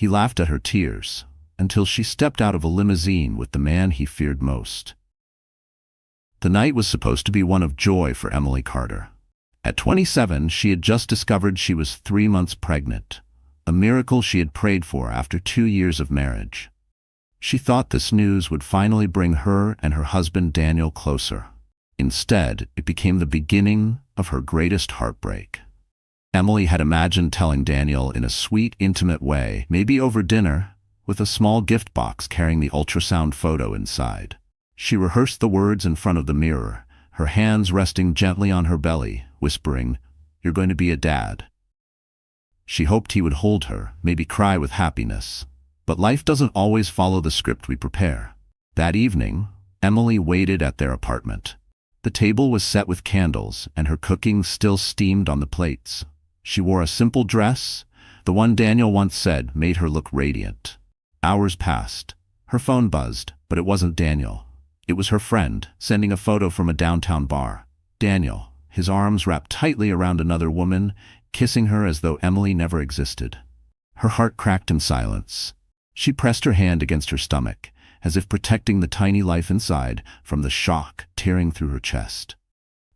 He laughed at her tears, until she stepped out of a limousine with the man he feared most. The night was supposed to be one of joy for Emily Carter. At 27, she had just discovered she was 3 months pregnant, a miracle she had prayed for after 2 years of marriage. She thought this news would finally bring her and her husband Daniel closer. Instead, it became the beginning of her greatest heartbreak. Emily had imagined telling Daniel in a sweet, intimate way, maybe over dinner, with a small gift box carrying the ultrasound photo inside. She rehearsed the words in front of the mirror, her hands resting gently on her belly, whispering, "You're going to be a dad." She hoped he would hold her, maybe cry with happiness. But life doesn't always follow the script we prepare. That evening, Emily waited at their apartment. The table was set with candles, and her cooking still steamed on the plates. She wore a simple dress, the one Daniel once said made her look radiant. Hours passed. Her phone buzzed, but it wasn't Daniel. It was her friend, sending a photo from a downtown bar. Daniel, his arms wrapped tightly around another woman, kissing her as though Emily never existed. Her heart cracked in silence. She pressed her hand against her stomach, as if protecting the tiny life inside from the shock tearing through her chest.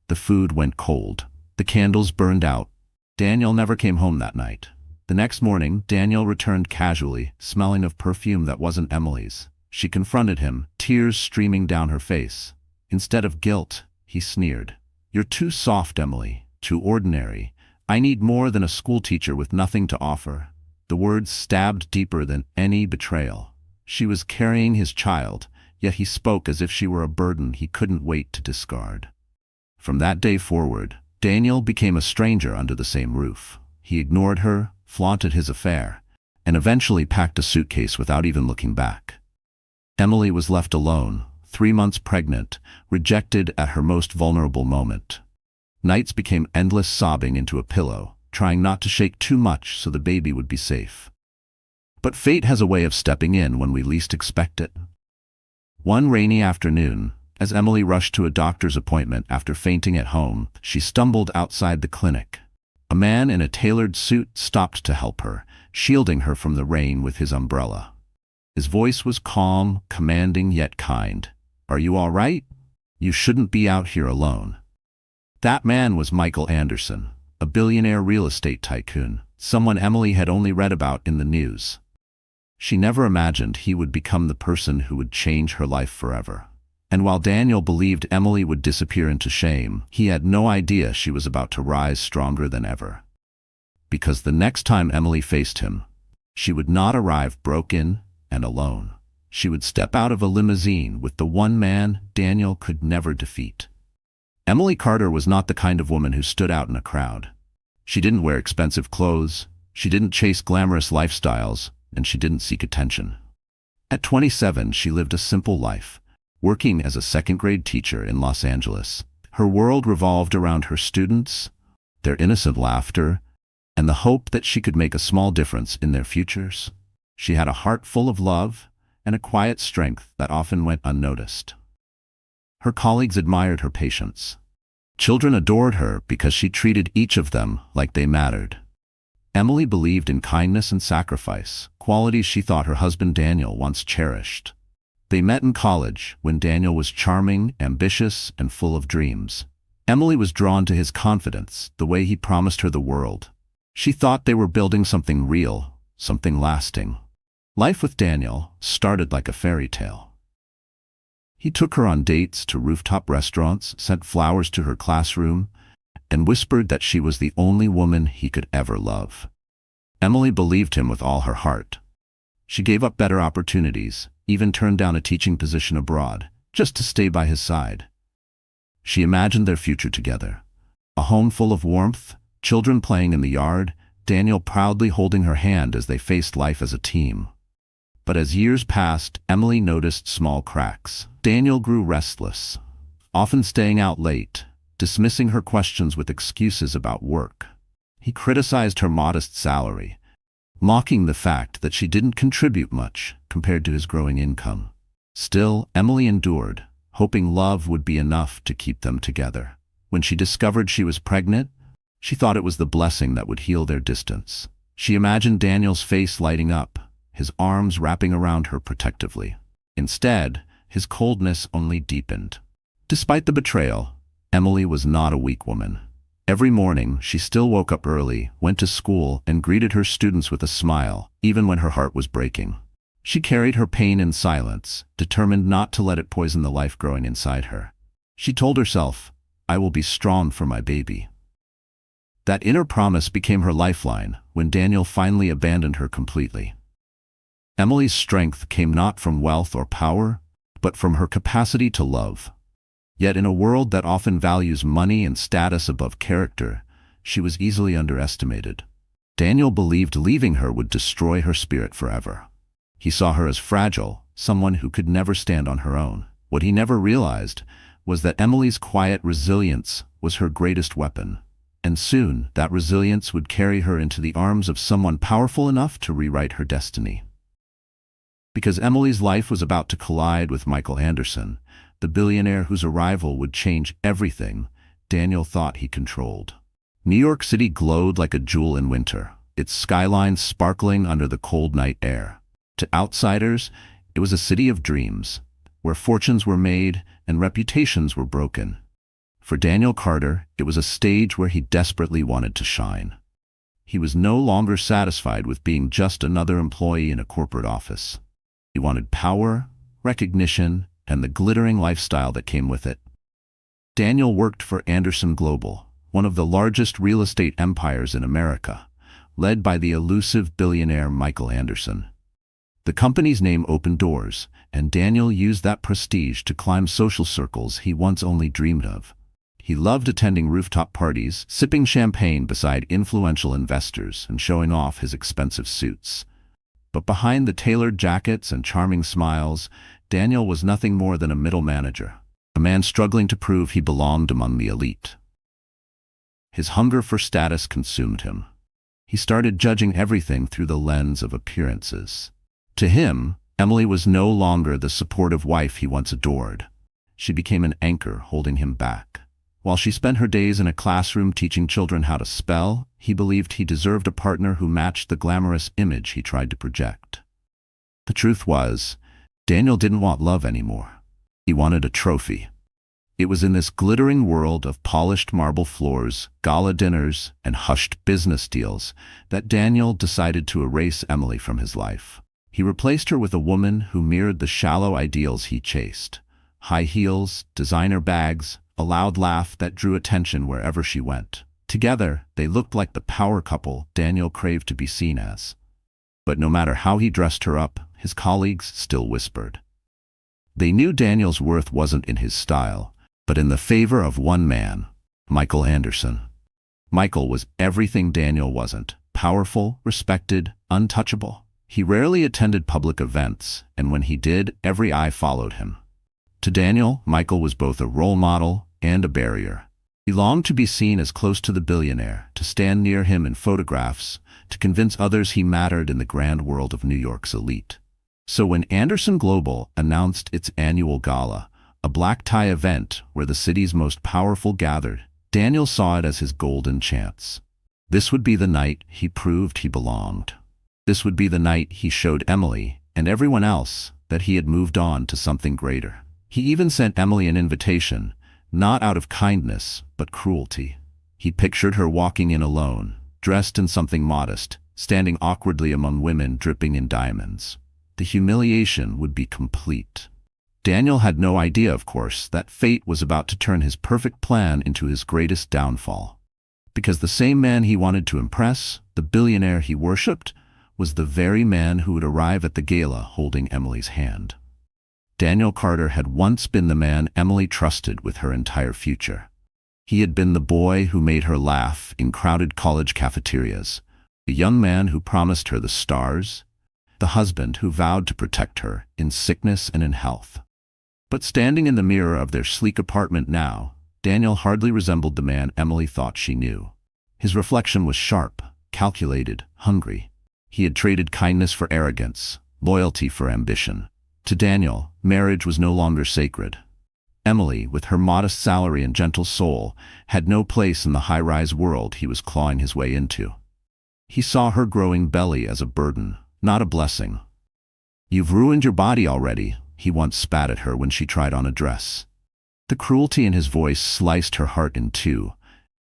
The food went cold. The candles burned out. Daniel never came home that night. The next morning, Daniel returned casually, smelling of perfume that wasn't Emily's. She confronted him, tears streaming down her face. Instead of guilt, he sneered. "You're too soft, Emily, too ordinary. I need more than a schoolteacher with nothing to offer." The words stabbed deeper than any betrayal. She was carrying his child, yet he spoke as if she were a burden he couldn't wait to discard. From that day forward, Daniel became a stranger under the same roof. He ignored her, flaunted his affair, and eventually packed a suitcase without even looking back. Emily was left alone, 3 months pregnant, rejected at her most vulnerable moment. Nights became endless sobbing into a pillow, trying not to shake too much so the baby would be safe. But fate has a way of stepping in when we least expect it. One rainy afternoon, as Emily rushed to a doctor's appointment after fainting at home, she stumbled outside the clinic. A man in a tailored suit stopped to help her, shielding her from the rain with his umbrella. His voice was calm, commanding yet kind. "Are you all right? You shouldn't be out here alone." That man was Michael Anderson, a billionaire real estate tycoon, someone Emily had only read about in the news. She never imagined he would become the person who would change her life forever. And while Daniel believed Emily would disappear into shame, he had no idea she was about to rise stronger than ever. Because the next time Emily faced him, she would not arrive broken and alone. She would step out of a limousine with the one man Daniel could never defeat. Emily Carter was not the kind of woman who stood out in a crowd. She didn't wear expensive clothes, she didn't chase glamorous lifestyles, and she didn't seek attention. At 27, she lived a simple life, working as a second-grade teacher in Los Angeles. Her world revolved around her students, their innocent laughter, and the hope that she could make a small difference in their futures. She had a heart full of love and a quiet strength that often went unnoticed. Her colleagues admired her patience. Children adored her because she treated each of them like they mattered. Emily believed in kindness and sacrifice, qualities she thought her husband Daniel once cherished. They met in college, when Daniel was charming, ambitious, and full of dreams. Emily was drawn to his confidence, the way he promised her the world. She thought they were building something real, something lasting. Life with Daniel started like a fairy tale. He took her on dates to rooftop restaurants, sent flowers to her classroom, and whispered that she was the only woman he could ever love. Emily believed him with all her heart. She gave up better opportunities, even turned down a teaching position abroad, just to stay by his side. She imagined their future together. A home full of warmth, children playing in the yard, Daniel proudly holding her hand as they faced life as a team. But as years passed, Emily noticed small cracks. Daniel grew restless, often staying out late, dismissing her questions with excuses about work. He criticized her modest salary, mocking the fact that she didn't contribute much compared to his growing income. Still, Emily endured, hoping love would be enough to keep them together. When she discovered she was pregnant, she thought it was the blessing that would heal their distance. She imagined Daniel's face lighting up, his arms wrapping around her protectively. Instead, his coldness only deepened. Despite the betrayal, Emily was not a weak woman. Every morning, she still woke up early, went to school, and greeted her students with a smile, even when her heart was breaking. She carried her pain in silence, determined not to let it poison the life growing inside her. She told herself, "I will be strong for my baby." That inner promise became her lifeline when Daniel finally abandoned her completely. Emily's strength came not from wealth or power, but from her capacity to love. Yet in a world that often values money and status above character, she was easily underestimated. Daniel believed leaving her would destroy her spirit forever. He saw her as fragile, someone who could never stand on her own. What he never realized was that Emily's quiet resilience was her greatest weapon. And soon, that resilience would carry her into the arms of someone powerful enough to rewrite her destiny. Because Emily's life was about to collide with Michael Anderson, the billionaire whose arrival would change everything Daniel thought he controlled. New York City glowed like a jewel in winter, its skyline sparkling under the cold night air. To outsiders, it was a city of dreams, where fortunes were made and reputations were broken. For Daniel Carter, it was a stage where he desperately wanted to shine. He was no longer satisfied with being just another employee in a corporate office. He wanted power, recognition, and the glittering lifestyle that came with it. Daniel worked for Anderson Global, one of the largest real estate empires in America, led by the elusive billionaire Michael Anderson. The company's name opened doors, and Daniel used that prestige to climb social circles he once only dreamed of. He loved attending rooftop parties, sipping champagne beside influential investors, and showing off his expensive suits. But behind the tailored jackets and charming smiles, Daniel was nothing more than a middle manager, a man struggling to prove he belonged among the elite. His hunger for status consumed him. He started judging everything through the lens of appearances. To him, Emily was no longer the supportive wife he once adored. She became an anchor holding him back. While she spent her days in a classroom teaching children how to spell, he believed he deserved a partner who matched the glamorous image he tried to project. The truth was, Daniel didn't want love anymore. He wanted a trophy. It was in this glittering world of polished marble floors, gala dinners, and hushed business deals that Daniel decided to erase Emily from his life. He replaced her with a woman who mirrored the shallow ideals he chased. High heels, designer bags, a loud laugh that drew attention wherever she went. Together, they looked like the power couple Daniel craved to be seen as. But no matter how he dressed her up, his colleagues still whispered. They knew Daniel's worth wasn't in his style, but in the favor of one man, Michael Anderson. Michael was everything Daniel wasn't: powerful, respected, untouchable. He rarely attended public events, and when he did, every eye followed him. To Daniel, Michael was both a role model and a barrier. He longed to be seen as close to the billionaire, to stand near him in photographs, to convince others he mattered in the grand world of New York's elite. So when Anderson Global announced its annual gala, a black-tie event where the city's most powerful gathered, Daniel saw it as his golden chance. This would be the night he proved he belonged. This would be the night he showed Emily and everyone else that he had moved on to something greater. He even sent Emily an invitation, not out of kindness, but cruelty. He pictured her walking in alone, dressed in something modest, standing awkwardly among women dripping in diamonds. The humiliation would be complete. Daniel had no idea, of course, that fate was about to turn his perfect plan into his greatest downfall. Because the same man he wanted to impress, the billionaire he worshipped, was the very man who would arrive at the gala holding Emily's hand. Daniel Carter had once been the man Emily trusted with her entire future. He had been the boy who made her laugh in crowded college cafeterias, the young man who promised her the stars, the husband who vowed to protect her in sickness and in health. But standing in the mirror of their sleek apartment now, Daniel hardly resembled the man Emily thought she knew. His reflection was sharp, calculated, hungry. He had traded kindness for arrogance, loyalty for ambition. To Daniel, marriage was no longer sacred. Emily, with her modest salary and gentle soul, had no place in the high-rise world he was clawing his way into. He saw her growing belly as a burden, not a blessing. "You've ruined your body already," he once spat at her when she tried on a dress. The cruelty in his voice sliced her heart in two,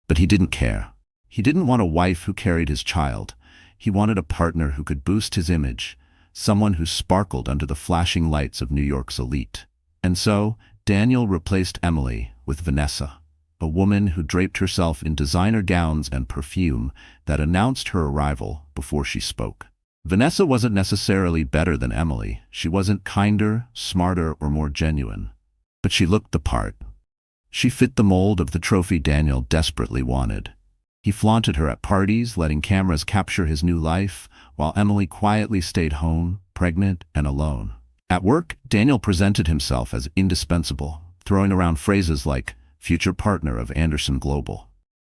but he didn't care. He didn't want a wife who carried his child. He wanted a partner who could boost his image, someone who sparkled under the flashing lights of New York's elite. And so, Daniel replaced Emily with Vanessa, a woman who draped herself in designer gowns and perfume that announced her arrival before she spoke. Vanessa wasn't necessarily better than Emily. She wasn't kinder, smarter, or more genuine. But she looked the part. She fit the mold of the trophy Daniel desperately wanted. He flaunted her at parties, letting cameras capture his new life, while Emily quietly stayed home, pregnant and alone. At work, Daniel presented himself as indispensable, throwing around phrases like future partner of Anderson Global.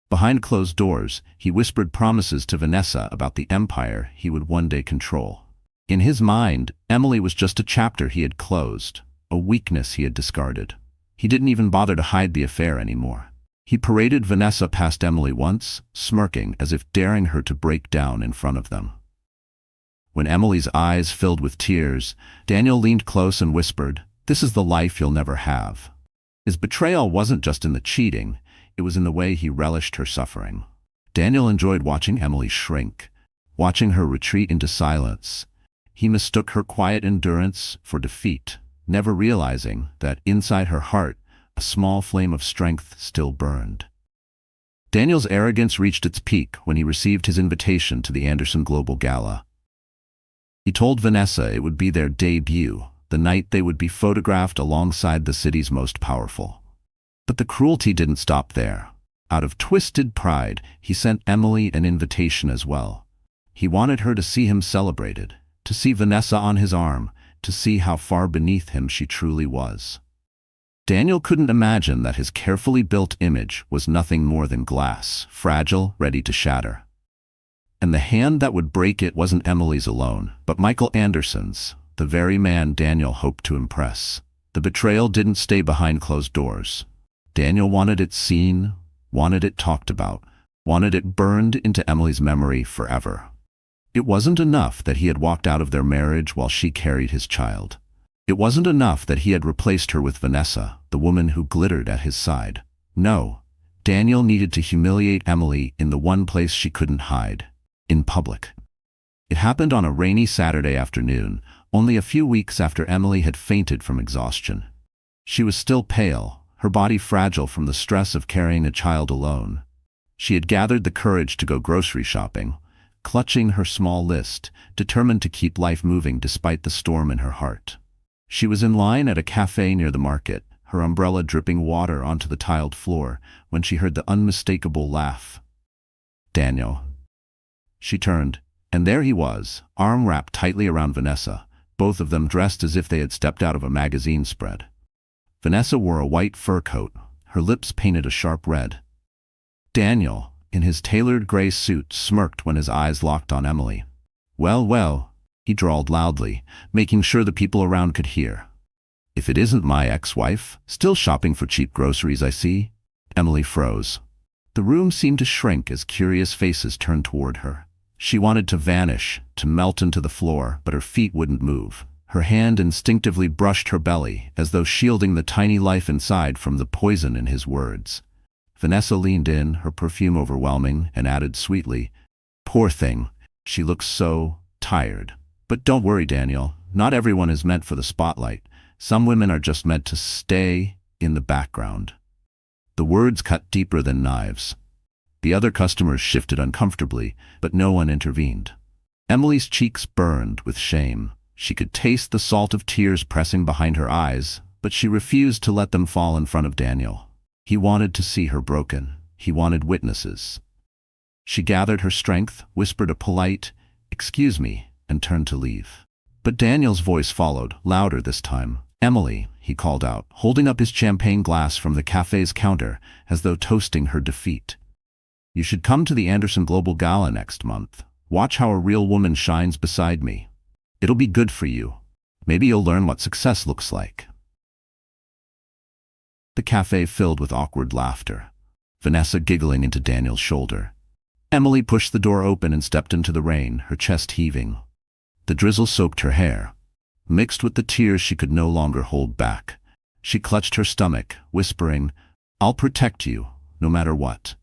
Behind closed doors, he whispered promises to Vanessa about the empire he would one day control. In his mind, Emily was just a chapter he had closed, a weakness he had discarded. He didn't even bother to hide the affair anymore. He paraded Vanessa past Emily once, smirking as if daring her to break down in front of them. When Emily's eyes filled with tears, Daniel leaned close and whispered, "This is the life you'll never have." His betrayal wasn't just in the cheating, it was in the way he relished her suffering. Daniel enjoyed watching Emily shrink, watching her retreat into silence. He mistook her quiet endurance for defeat, never realizing that inside her heart, a small flame of strength still burned. Daniel's arrogance reached its peak when he received his invitation to the Anderson Global Gala. He told Vanessa it would be their debut, the night they would be photographed alongside the city's most powerful. But the cruelty didn't stop there. Out of twisted pride, he sent Emily an invitation as well. He wanted her to see him celebrated, to see Vanessa on his arm, to see how far beneath him she truly was. Daniel couldn't imagine that his carefully built image was nothing more than glass, fragile, ready to shatter. And the hand that would break it wasn't Emily's alone, but Michael Anderson's, the very man Daniel hoped to impress. The betrayal didn't stay behind closed doors. Daniel wanted it seen, wanted it talked about, wanted it burned into Emily's memory forever. It wasn't enough that he had walked out of their marriage while she carried his child. It wasn't enough that he had replaced her with Vanessa, the woman who glittered at his side. No, Daniel needed to humiliate Emily in the one place she couldn't hide, in public. It happened on a rainy Saturday afternoon, only a few weeks after Emily had fainted from exhaustion. She was still pale, her body fragile from the stress of carrying a child alone. She had gathered the courage to go grocery shopping, clutching her small list, determined to keep life moving despite the storm in her heart. She was in line at a cafe near the market, her umbrella dripping water onto the tiled floor, when she heard the unmistakable laugh. "Daniel." She turned, and there he was, arm wrapped tightly around Vanessa, both of them dressed as if they had stepped out of a magazine spread. Vanessa wore a white fur coat, her lips painted a sharp red. Daniel, in his tailored gray suit, smirked when his eyes locked on Emily. "Well, well," he drawled loudly, making sure the people around could hear. "If it isn't my ex-wife, still shopping for cheap groceries, I see." Emily froze. The room seemed to shrink as curious faces turned toward her. She wanted to vanish, to melt into the floor, but her feet wouldn't move. Her hand instinctively brushed her belly, as though shielding the tiny life inside from the poison in his words. Vanessa leaned in, her perfume overwhelming, and added sweetly, "Poor thing, she looks so tired." "But don't worry, Daniel, not everyone is meant for the spotlight. Some women are just meant to stay in the background." The words cut deeper than knives. The other customers shifted uncomfortably, but no one intervened. Emily's cheeks burned with shame. She could taste the salt of tears pressing behind her eyes, but she refused to let them fall in front of Daniel. He wanted to see her broken. He wanted witnesses. She gathered her strength, whispered a polite, "Excuse me," and turned to leave. But Daniel's voice followed, louder this time. "Emily," he called out, holding up his champagne glass from the cafe's counter, as though toasting her defeat. "You should come to the Anderson Global Gala next month. Watch how a real woman shines beside me. It'll be good for you. Maybe you'll learn what success looks like." The cafe filled with awkward laughter, Vanessa giggling into Daniel's shoulder. Emily pushed the door open and stepped into the rain, her chest heaving. The drizzle soaked her hair. mixed with the tears she could no longer hold back. She clutched her stomach, whispering, "I'll protect you, no matter what."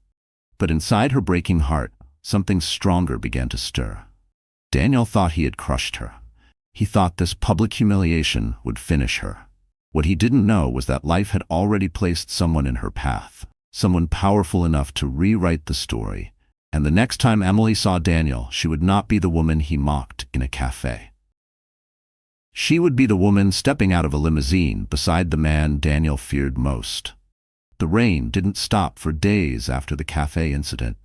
But inside her breaking heart, something stronger began to stir. Daniel thought he had crushed her. He thought this public humiliation would finish her. What he didn't know was that life had already placed someone in her path, someone powerful enough to rewrite the story. And the next time Emily saw Daniel, she would not be the woman he mocked in a cafe. She would be the woman stepping out of a limousine beside the man Daniel feared most. The rain didn't stop for days after the cafe incident,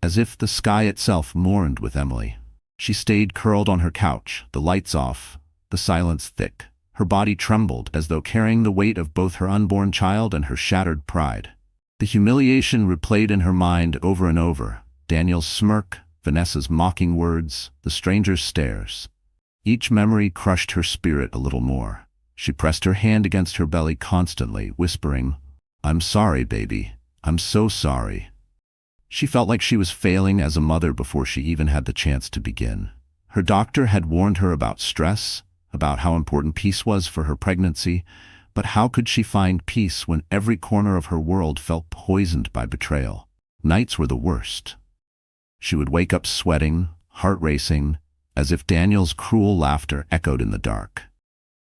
as if the sky itself mourned with Emily. She stayed curled on her couch, the lights off, the silence thick. Her body trembled as though carrying the weight of both her unborn child and her shattered pride. The humiliation replayed in her mind over and over. Daniel's smirk, Vanessa's mocking words, the stranger's stares. Each memory crushed her spirit a little more. She pressed her hand against her belly constantly, whispering, "I'm sorry, baby. I'm so sorry." She felt like she was failing as a mother before she even had the chance to begin. Her doctor had warned her about stress, about how important peace was for her pregnancy, but how could she find peace when every corner of her world felt poisoned by betrayal? Nights were the worst. She would wake up sweating, heart racing, as if Daniel's cruel laughter echoed in the dark.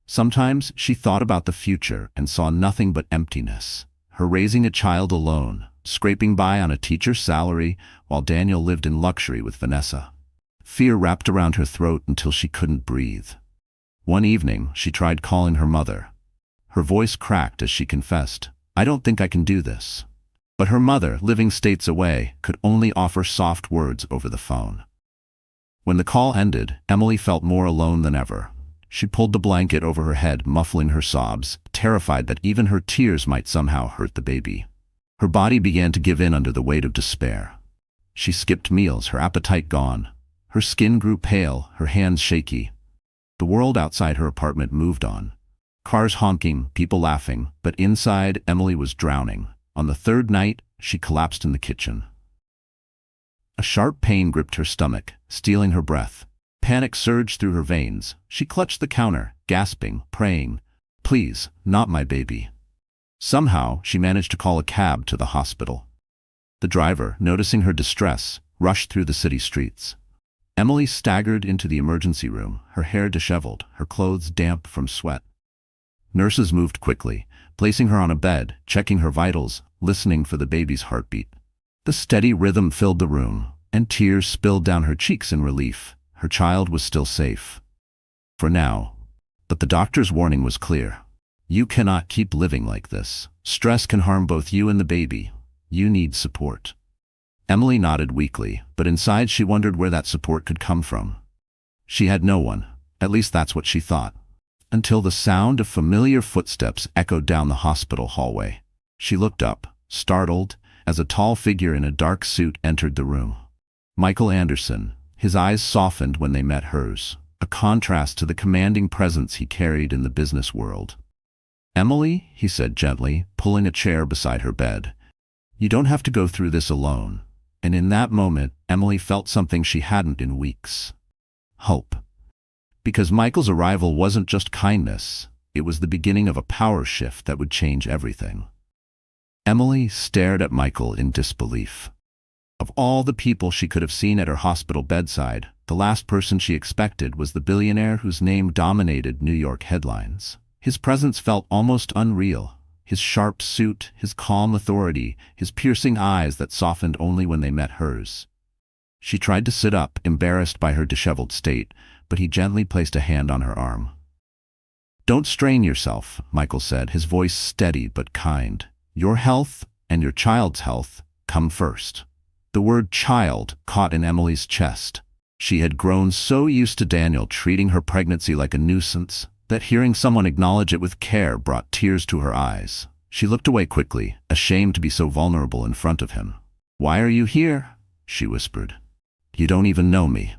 Sometimes she thought about the future and saw nothing but emptiness. Her raising a child alone, scraping by on a teacher's salary while Daniel lived in luxury with Vanessa. Fear wrapped around her throat until she couldn't breathe. One evening, she tried calling her mother. Her voice cracked as she confessed, "I don't think I can do this." But her mother, living states away, could only offer soft words over the phone. When the call ended, Emily felt more alone than ever. She pulled the blanket over her head, muffling her sobs, terrified that even her tears might somehow hurt the baby. Her body began to give in under the weight of despair. She skipped meals, her appetite gone. Her skin grew pale, her hands shaky. The world outside her apartment moved on. Cars honking, people laughing, but inside, Emily was drowning. On the third night, she collapsed in the kitchen. A sharp pain gripped her stomach, stealing her breath. Panic surged through her veins. She clutched the counter, gasping, praying, "Please, not my baby." Somehow, she managed to call a cab to the hospital. The driver, noticing her distress, rushed through the city streets. Emily staggered into the emergency room, her hair disheveled, her clothes damp from sweat. Nurses moved quickly, placing her on a bed, checking her vitals, listening for the baby's heartbeat. The steady rhythm filled the room, and tears spilled down her cheeks in relief. Her child was still safe. For now. But the doctor's warning was clear. You cannot keep living like this. Stress can harm both you and the baby. You need support. Emily nodded weakly, but inside she wondered where that support could come from. She had no one, at least that's what she thought, until the sound of familiar footsteps echoed down the hospital hallway. She looked up, startled, as a tall figure in a dark suit entered the room. Michael Anderson, his eyes softened when they met hers, a contrast to the commanding presence he carried in the business world. "Emily," he said gently, pulling a chair beside her bed, "you don't have to go through this alone." And in that moment, Emily felt something she hadn't in weeks. Hope. Because Michael's arrival wasn't just kindness, it was the beginning of a power shift that would change everything. Emily stared at Michael in disbelief. Of all the people she could have seen at her hospital bedside, the last person she expected was the billionaire whose name dominated New York headlines. His presence felt almost unreal. His sharp suit, his calm authority, his piercing eyes that softened only when they met hers. She tried to sit up, embarrassed by her disheveled state, but he gently placed a hand on her arm. "Don't strain yourself," Michael said, his voice steady but kind. "Your health and your child's health come first." The word child caught in Emily's chest. She had grown so used to Daniel treating her pregnancy like a nuisance that hearing someone acknowledge it with care brought tears to her eyes. She looked away quickly, ashamed to be so vulnerable in front of him. "Why are you here?" she whispered. "You don't even know me."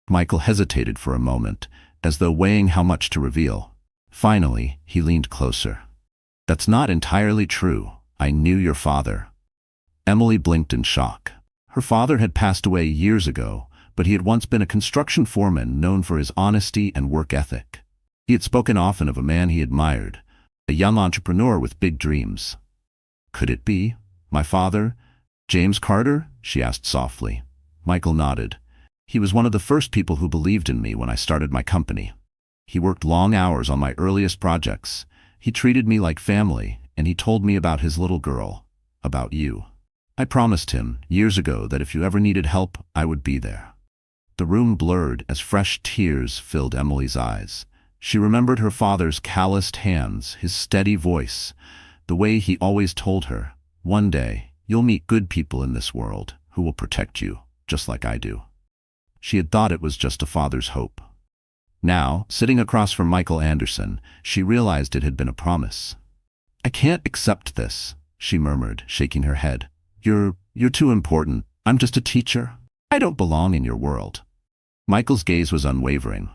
Michael hesitated for a moment, as though weighing how much to reveal. Finally, he leaned closer. "That's not entirely true. I knew your father." Emily blinked in shock. Her father had passed away years ago, but he had once been a construction foreman known for his honesty and work ethic. He had spoken often of a man he admired, a young entrepreneur with big dreams. Could it be my father, James Carter? She asked softly. Michael nodded. He was one of the first people who believed in me when I started my company. He worked long hours on my earliest projects. He treated me like family, and he told me about his little girl, about you. I promised him, years ago, that if you ever needed help, I would be there. The room blurred as fresh tears filled Emily's eyes. She remembered her father's calloused hands, his steady voice, the way he always told her, "One day, you'll meet good people in this world who will protect you, just like I do." She had thought it was just a father's hope. Now, sitting across from Michael Anderson, she realized it had been a promise. "I can't accept this," she murmured, shaking her head. You're too important. I'm just a teacher. I don't belong in your world." Michael's gaze was unwavering.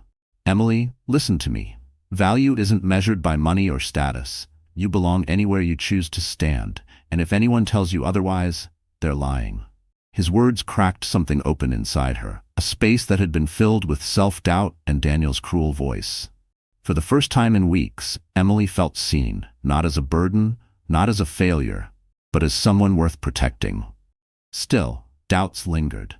"Emily, listen to me. Value isn't measured by money or status. You belong anywhere you choose to stand, and if anyone tells you otherwise, they're lying." His words cracked something open inside her, a space that had been filled with self-doubt and Daniel's cruel voice. For the first time in weeks, Emily felt seen, not as a burden, not as a failure, but as someone worth protecting. Still, doubts lingered.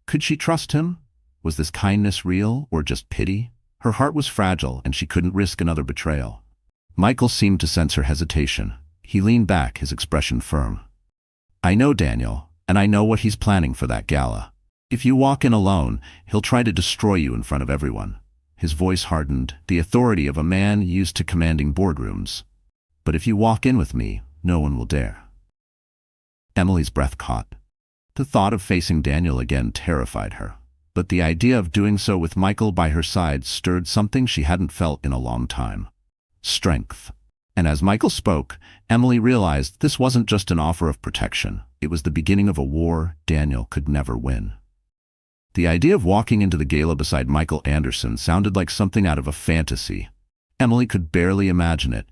Could she trust him? Was this kindness real or just pity? Her heart was fragile and she couldn't risk another betrayal. Michael seemed to sense her hesitation. He leaned back, his expression firm. "I know Daniel, and I know what he's planning for that gala. If you walk in alone, he'll try to destroy you in front of everyone." His voice hardened, the authority of a man used to commanding boardrooms. "But if you walk in with me, no one will dare." Emily's breath caught. The thought of facing Daniel again terrified her, but the idea of doing so with Michael by her side stirred something she hadn't felt in a long time. Strength. And as Michael spoke, Emily realized this wasn't just an offer of protection. It was the beginning of a war Daniel could never win. The idea of walking into the gala beside Michael Anderson sounded like something out of a fantasy. Emily could barely imagine it.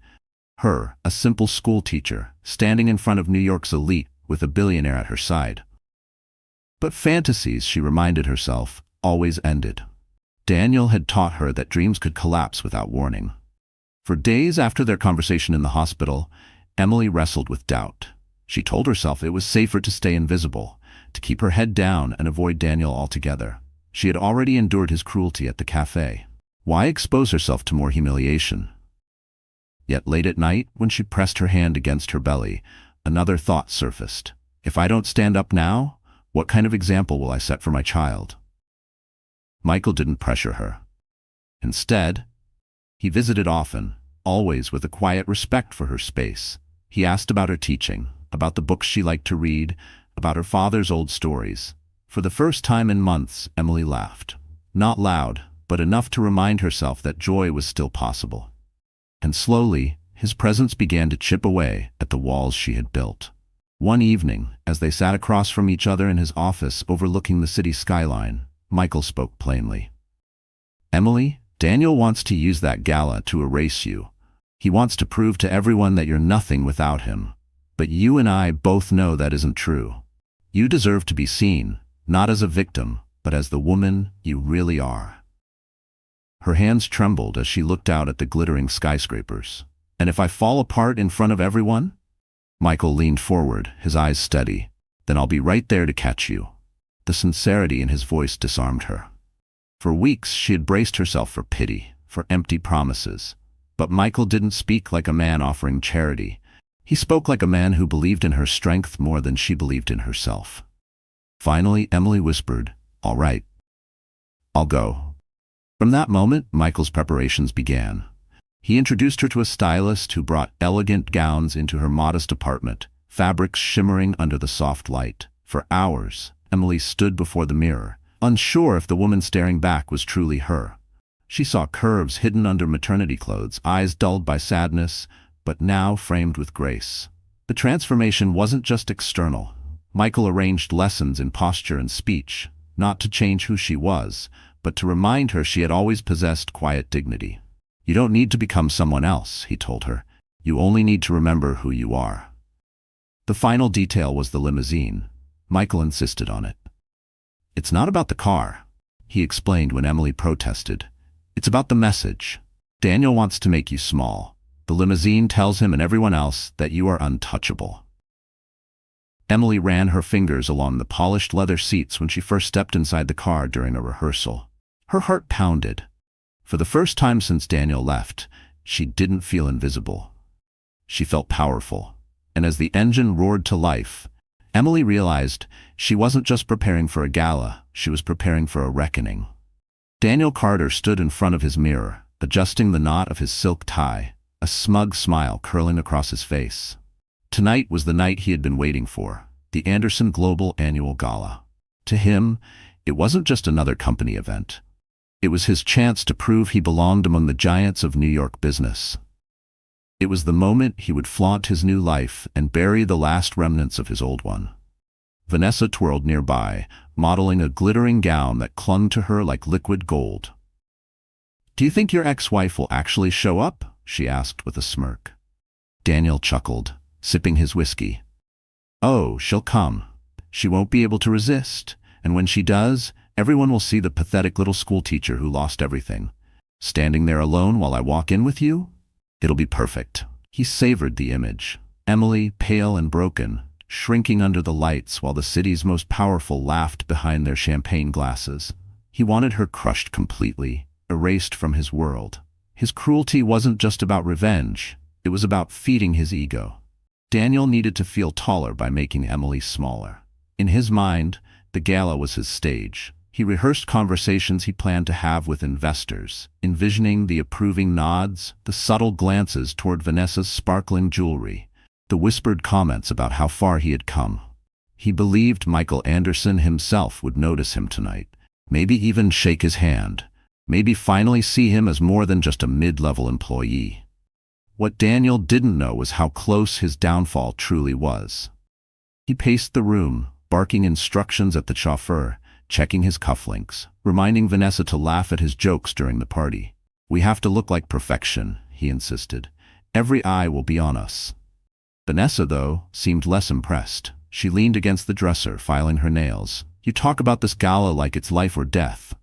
Her, a simple school teacher, standing in front of New York's elite with a billionaire at her side. But fantasies, she reminded herself, always ended. Daniel had taught her that dreams could collapse without warning. For days after their conversation in the hospital, Emily wrestled with doubt. She told herself it was safer to stay invisible, to keep her head down and avoid Daniel altogether. She had already endured his cruelty at the cafe. Why expose herself to more humiliation? Yet late at night, when she pressed her hand against her belly, another thought surfaced. If I don't stand up now, what kind of example will I set for my child? Michael didn't pressure her. Instead, he visited often, always with a quiet respect for her space. He asked about her teaching, about the books she liked to read, about her father's old stories. For the first time in months, Emily laughed. Not loud, but enough to remind herself that joy was still possible. And slowly, his presence began to chip away at the walls she had built. One evening, as they sat across from each other in his office overlooking the city skyline, Michael spoke plainly. "Emily, Daniel wants to use that gala to erase you. He wants to prove to everyone that you're nothing without him. But you and I both know that isn't true. You deserve to be seen, not as a victim, but as the woman you really are." Her hands trembled as she looked out at the glittering skyscrapers. "And if I fall apart in front of everyone?" Michael leaned forward, his eyes steady. "Then I'll be right there to catch you." The sincerity in his voice disarmed her. For weeks she had braced herself for pity, for empty promises. But Michael didn't speak like a man offering charity. He spoke like a man who believed in her strength more than she believed in herself. Finally, Emily whispered, "All right. I'll go." From that moment, Michael's preparations began. He introduced her to a stylist who brought elegant gowns into her modest apartment, fabrics shimmering under the soft light. For hours, Emily stood before the mirror, unsure if the woman staring back was truly her. She saw curves hidden under maternity clothes, eyes dulled by sadness, but now framed with grace. The transformation wasn't just external. Michael arranged lessons in posture and speech, not to change who she was, but to remind her she had always possessed quiet dignity. "You don't need to become someone else," he told her. "You only need to remember who you are." The final detail was the limousine. Michael insisted on it. "It's not about the car," he explained when Emily protested. "It's about the message. Daniel wants to make you small. The limousine tells him and everyone else that you are untouchable. Emily ran her fingers along the polished leather seats when she first stepped inside the car during a rehearsal. Her heart pounded. For the first time since Daniel left, she didn't feel invisible. She felt powerful. And as the engine roared to life, Emily realized she wasn't just preparing for a gala, she was preparing for a reckoning. Daniel Carter stood in front of his mirror, adjusting the knot of his silk tie, a smug smile curling across his face. Tonight was the night he had been waiting for, the Anderson Global Annual Gala. To him, it wasn't just another company event. It was his chance to prove he belonged among the giants of New York business. It was the moment he would flaunt his new life and bury the last remnants of his old one. Vanessa twirled nearby, modeling a glittering gown that clung to her like liquid gold. "Do you think your ex-wife will actually show up?" she asked with a smirk. Daniel chuckled, sipping his whiskey. "Oh, she'll come. She won't be able to resist, and when she does, everyone will see the pathetic little schoolteacher who lost everything. Standing there alone while I walk in with you? It'll be perfect." He savored the image. Emily, pale and broken, shrinking under the lights while the city's most powerful laughed behind their champagne glasses. He wanted her crushed completely, erased from his world. His cruelty wasn't just about revenge, it was about feeding his ego. Daniel needed to feel taller by making Emily smaller. In his mind, the gala was his stage. He rehearsed conversations he planned to have with investors, envisioning the approving nods, the subtle glances toward Vanessa's sparkling jewelry, the whispered comments about how far he had come. He believed Michael Anderson himself would notice him tonight, maybe even shake his hand, maybe finally see him as more than just a mid-level employee. What Daniel didn't know was how close his downfall truly was. He paced the room, barking instructions at the chauffeur, checking his cufflinks, reminding Vanessa to laugh at his jokes during the party. "We have to look like perfection," he insisted. "Every eye will be on us." Vanessa, though, seemed less impressed. She leaned against the dresser, filing her nails. "You talk about this gala like it's life or death."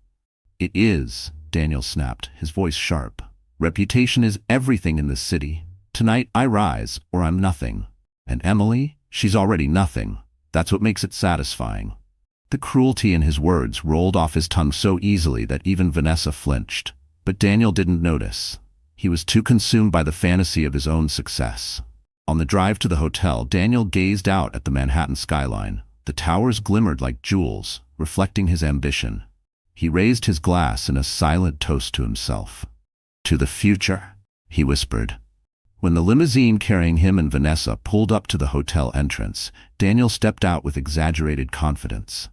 "It is," Daniel snapped, his voice sharp. "Reputation is everything in this city. Tonight I rise, or I'm nothing. And Emily, she's already nothing. That's what makes it satisfying." The cruelty in his words rolled off his tongue so easily that even Vanessa flinched. But Daniel didn't notice. He was too consumed by the fantasy of his own success. On the drive to the hotel, Daniel gazed out at the Manhattan skyline. The towers glimmered like jewels, reflecting his ambition. He raised his glass in a silent toast to himself. "To the future," he whispered. When the limousine carrying him and Vanessa pulled up to the hotel entrance, Daniel stepped out with exaggerated confidence.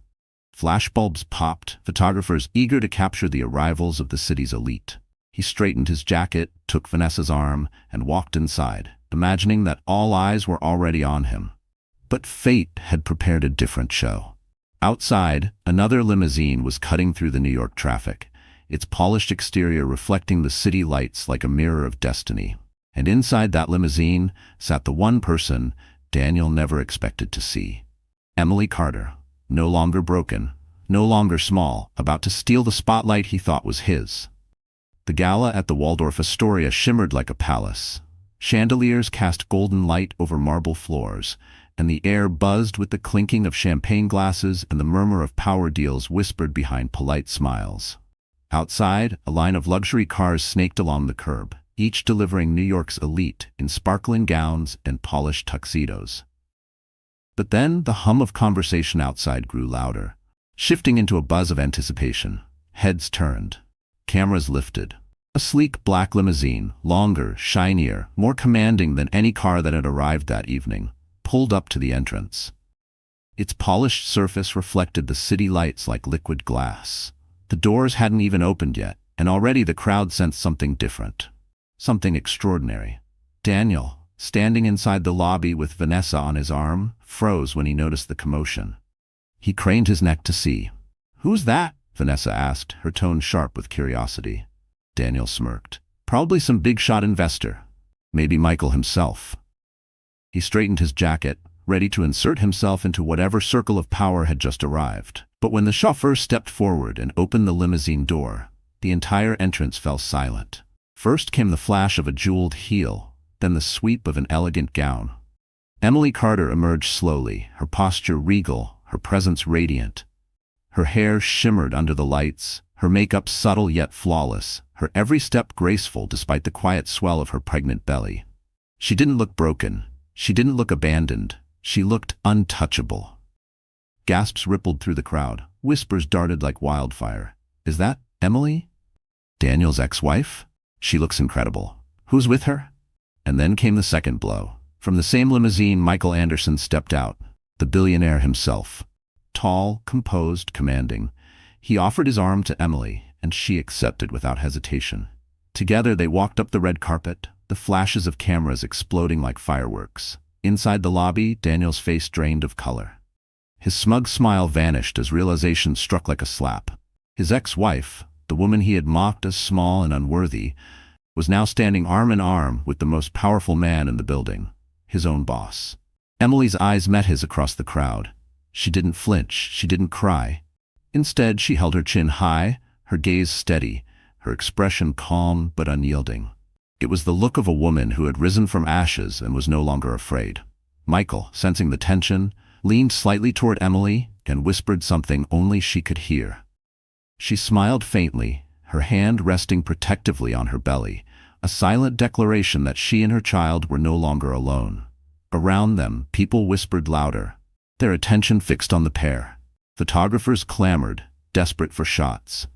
Flashbulbs popped, photographers eager to capture the arrivals of the city's elite. He straightened his jacket, took Vanessa's arm, and walked inside, imagining that all eyes were already on him. But fate had prepared a different show. Outside, another limousine was cutting through the New York traffic, its polished exterior reflecting the city lights like a mirror of destiny. And inside that limousine sat the one person Daniel never expected to see. Emily Carter, no longer broken, no longer small, about to steal the spotlight he thought was his. The gala at the Waldorf Astoria shimmered like a palace. Chandeliers cast golden light over marble floors, and the air buzzed with the clinking of champagne glasses and the murmur of power deals whispered behind polite smiles. Outside, a line of luxury cars snaked along the curb, each delivering New York's elite in sparkling gowns and polished tuxedos. But then the hum of conversation outside grew louder, shifting into a buzz of anticipation. Heads turned. Cameras lifted. A sleek black limousine, longer, shinier, more commanding than any car that had arrived that evening, pulled up to the entrance. Its polished surface reflected the city lights like liquid glass. The doors hadn't even opened yet, and already the crowd sensed something different. Something extraordinary. Daniel, standing inside the lobby with Vanessa on his arm, froze when he noticed the commotion. He craned his neck to see. "Who's that?" Vanessa asked, her tone sharp with curiosity. Daniel smirked. "Probably some big-shot investor. Maybe Michael himself." He straightened his jacket, ready to insert himself into whatever circle of power had just arrived. But when the chauffeur stepped forward and opened the limousine door, the entire entrance fell silent. First came the flash of a jeweled heel, then the sweep of an elegant gown. Emily Carter emerged slowly, her posture regal, her presence radiant. Her hair shimmered under the lights, her makeup subtle yet flawless, her every step graceful despite the quiet swell of her pregnant belly. She didn't look broken. She didn't look abandoned. She looked untouchable. Gasps rippled through the crowd. Whispers darted like wildfire. Is that Emily? Daniel's ex-wife? She looks incredible. Who's with her? And then came the second blow. From the same limousine, Michael Anderson stepped out, the billionaire himself. Tall, composed, commanding. He offered his arm to Emily, and she accepted without hesitation. Together they walked up the red carpet, the flashes of cameras exploding like fireworks. Inside the lobby, Daniel's face drained of color. His smug smile vanished as realization struck like a slap. His ex-wife, the woman he had mocked as small and unworthy, was now standing arm in arm with the most powerful man in the building, his own boss. Emily's eyes met his across the crowd. She didn't flinch, she didn't cry. Instead, she held her chin high, her gaze steady, her expression calm but unyielding. It was the look of a woman who had risen from ashes and was no longer afraid. Michael, sensing the tension, leaned slightly toward Emily and whispered something only she could hear. She smiled faintly, her hand resting protectively on her belly, a silent declaration that she and her child were no longer alone. Around them, people whispered louder, their attention fixed on the pair. Photographers clamored, desperate for shots.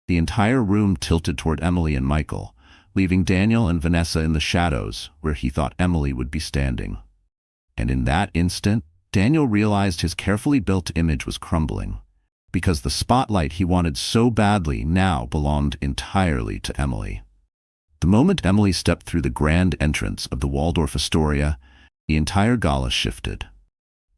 The entire room tilted toward Emily and Michael, leaving Daniel and Vanessa in the shadows where he thought Emily would be standing. And in that instant, Daniel realized his carefully built image was crumbling, because the spotlight he wanted so badly now belonged entirely to Emily. The moment Emily stepped through the grand entrance of the Waldorf Astoria, the entire gala shifted.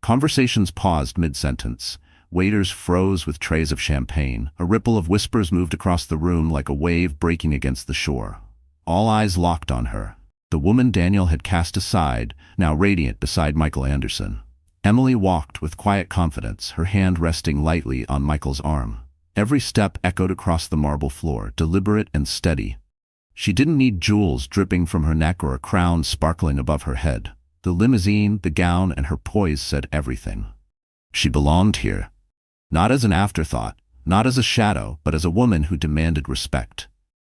Conversations paused mid-sentence. Waiters froze with trays of champagne. A ripple of whispers moved across the room like a wave breaking against the shore. All eyes locked on her, the woman Daniel had cast aside, now radiant beside Michael Anderson. Emily walked with quiet confidence, her hand resting lightly on Michael's arm. Every step echoed across the marble floor, deliberate and steady. She didn't need jewels dripping from her neck or a crown sparkling above her head. The limousine, the gown, and her poise said everything. She belonged here. Not as an afterthought, not as a shadow, but as a woman who demanded respect.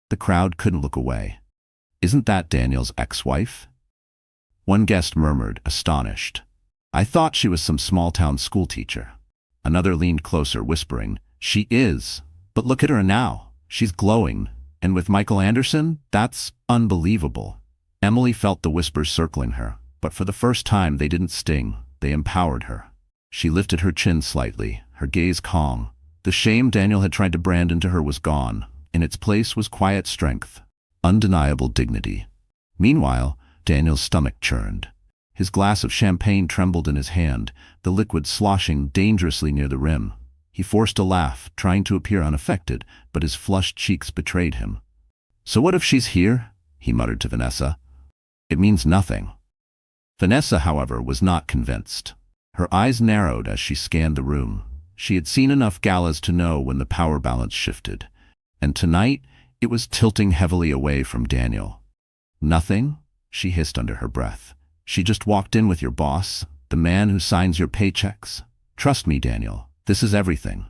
The crowd couldn't look away. Isn't that Daniel's ex-wife? One guest murmured, astonished. I thought she was some small-town schoolteacher. Another leaned closer, whispering, she is. But look at her now. She's glowing. And with Michael Anderson, that's unbelievable. Emily felt the whispers circling her, but for the first time they didn't sting, they empowered her. She lifted her chin slightly, her gaze calm. The shame Daniel had tried to brand into her was gone. In its place was quiet strength, undeniable dignity. Meanwhile, Daniel's stomach churned. His glass of champagne trembled in his hand, the liquid sloshing dangerously near the rim. He forced a laugh, trying to appear unaffected, but his flushed cheeks betrayed him. So what if she's here? He muttered to Vanessa. It means nothing. Vanessa, however, was not convinced. Her eyes narrowed as she scanned the room. She had seen enough galas to know when the power balance shifted. And tonight, it was tilting heavily away from Daniel. Nothing? She hissed under her breath. She just walked in with your boss, the man who signs your paychecks. Trust me, Daniel, this is everything.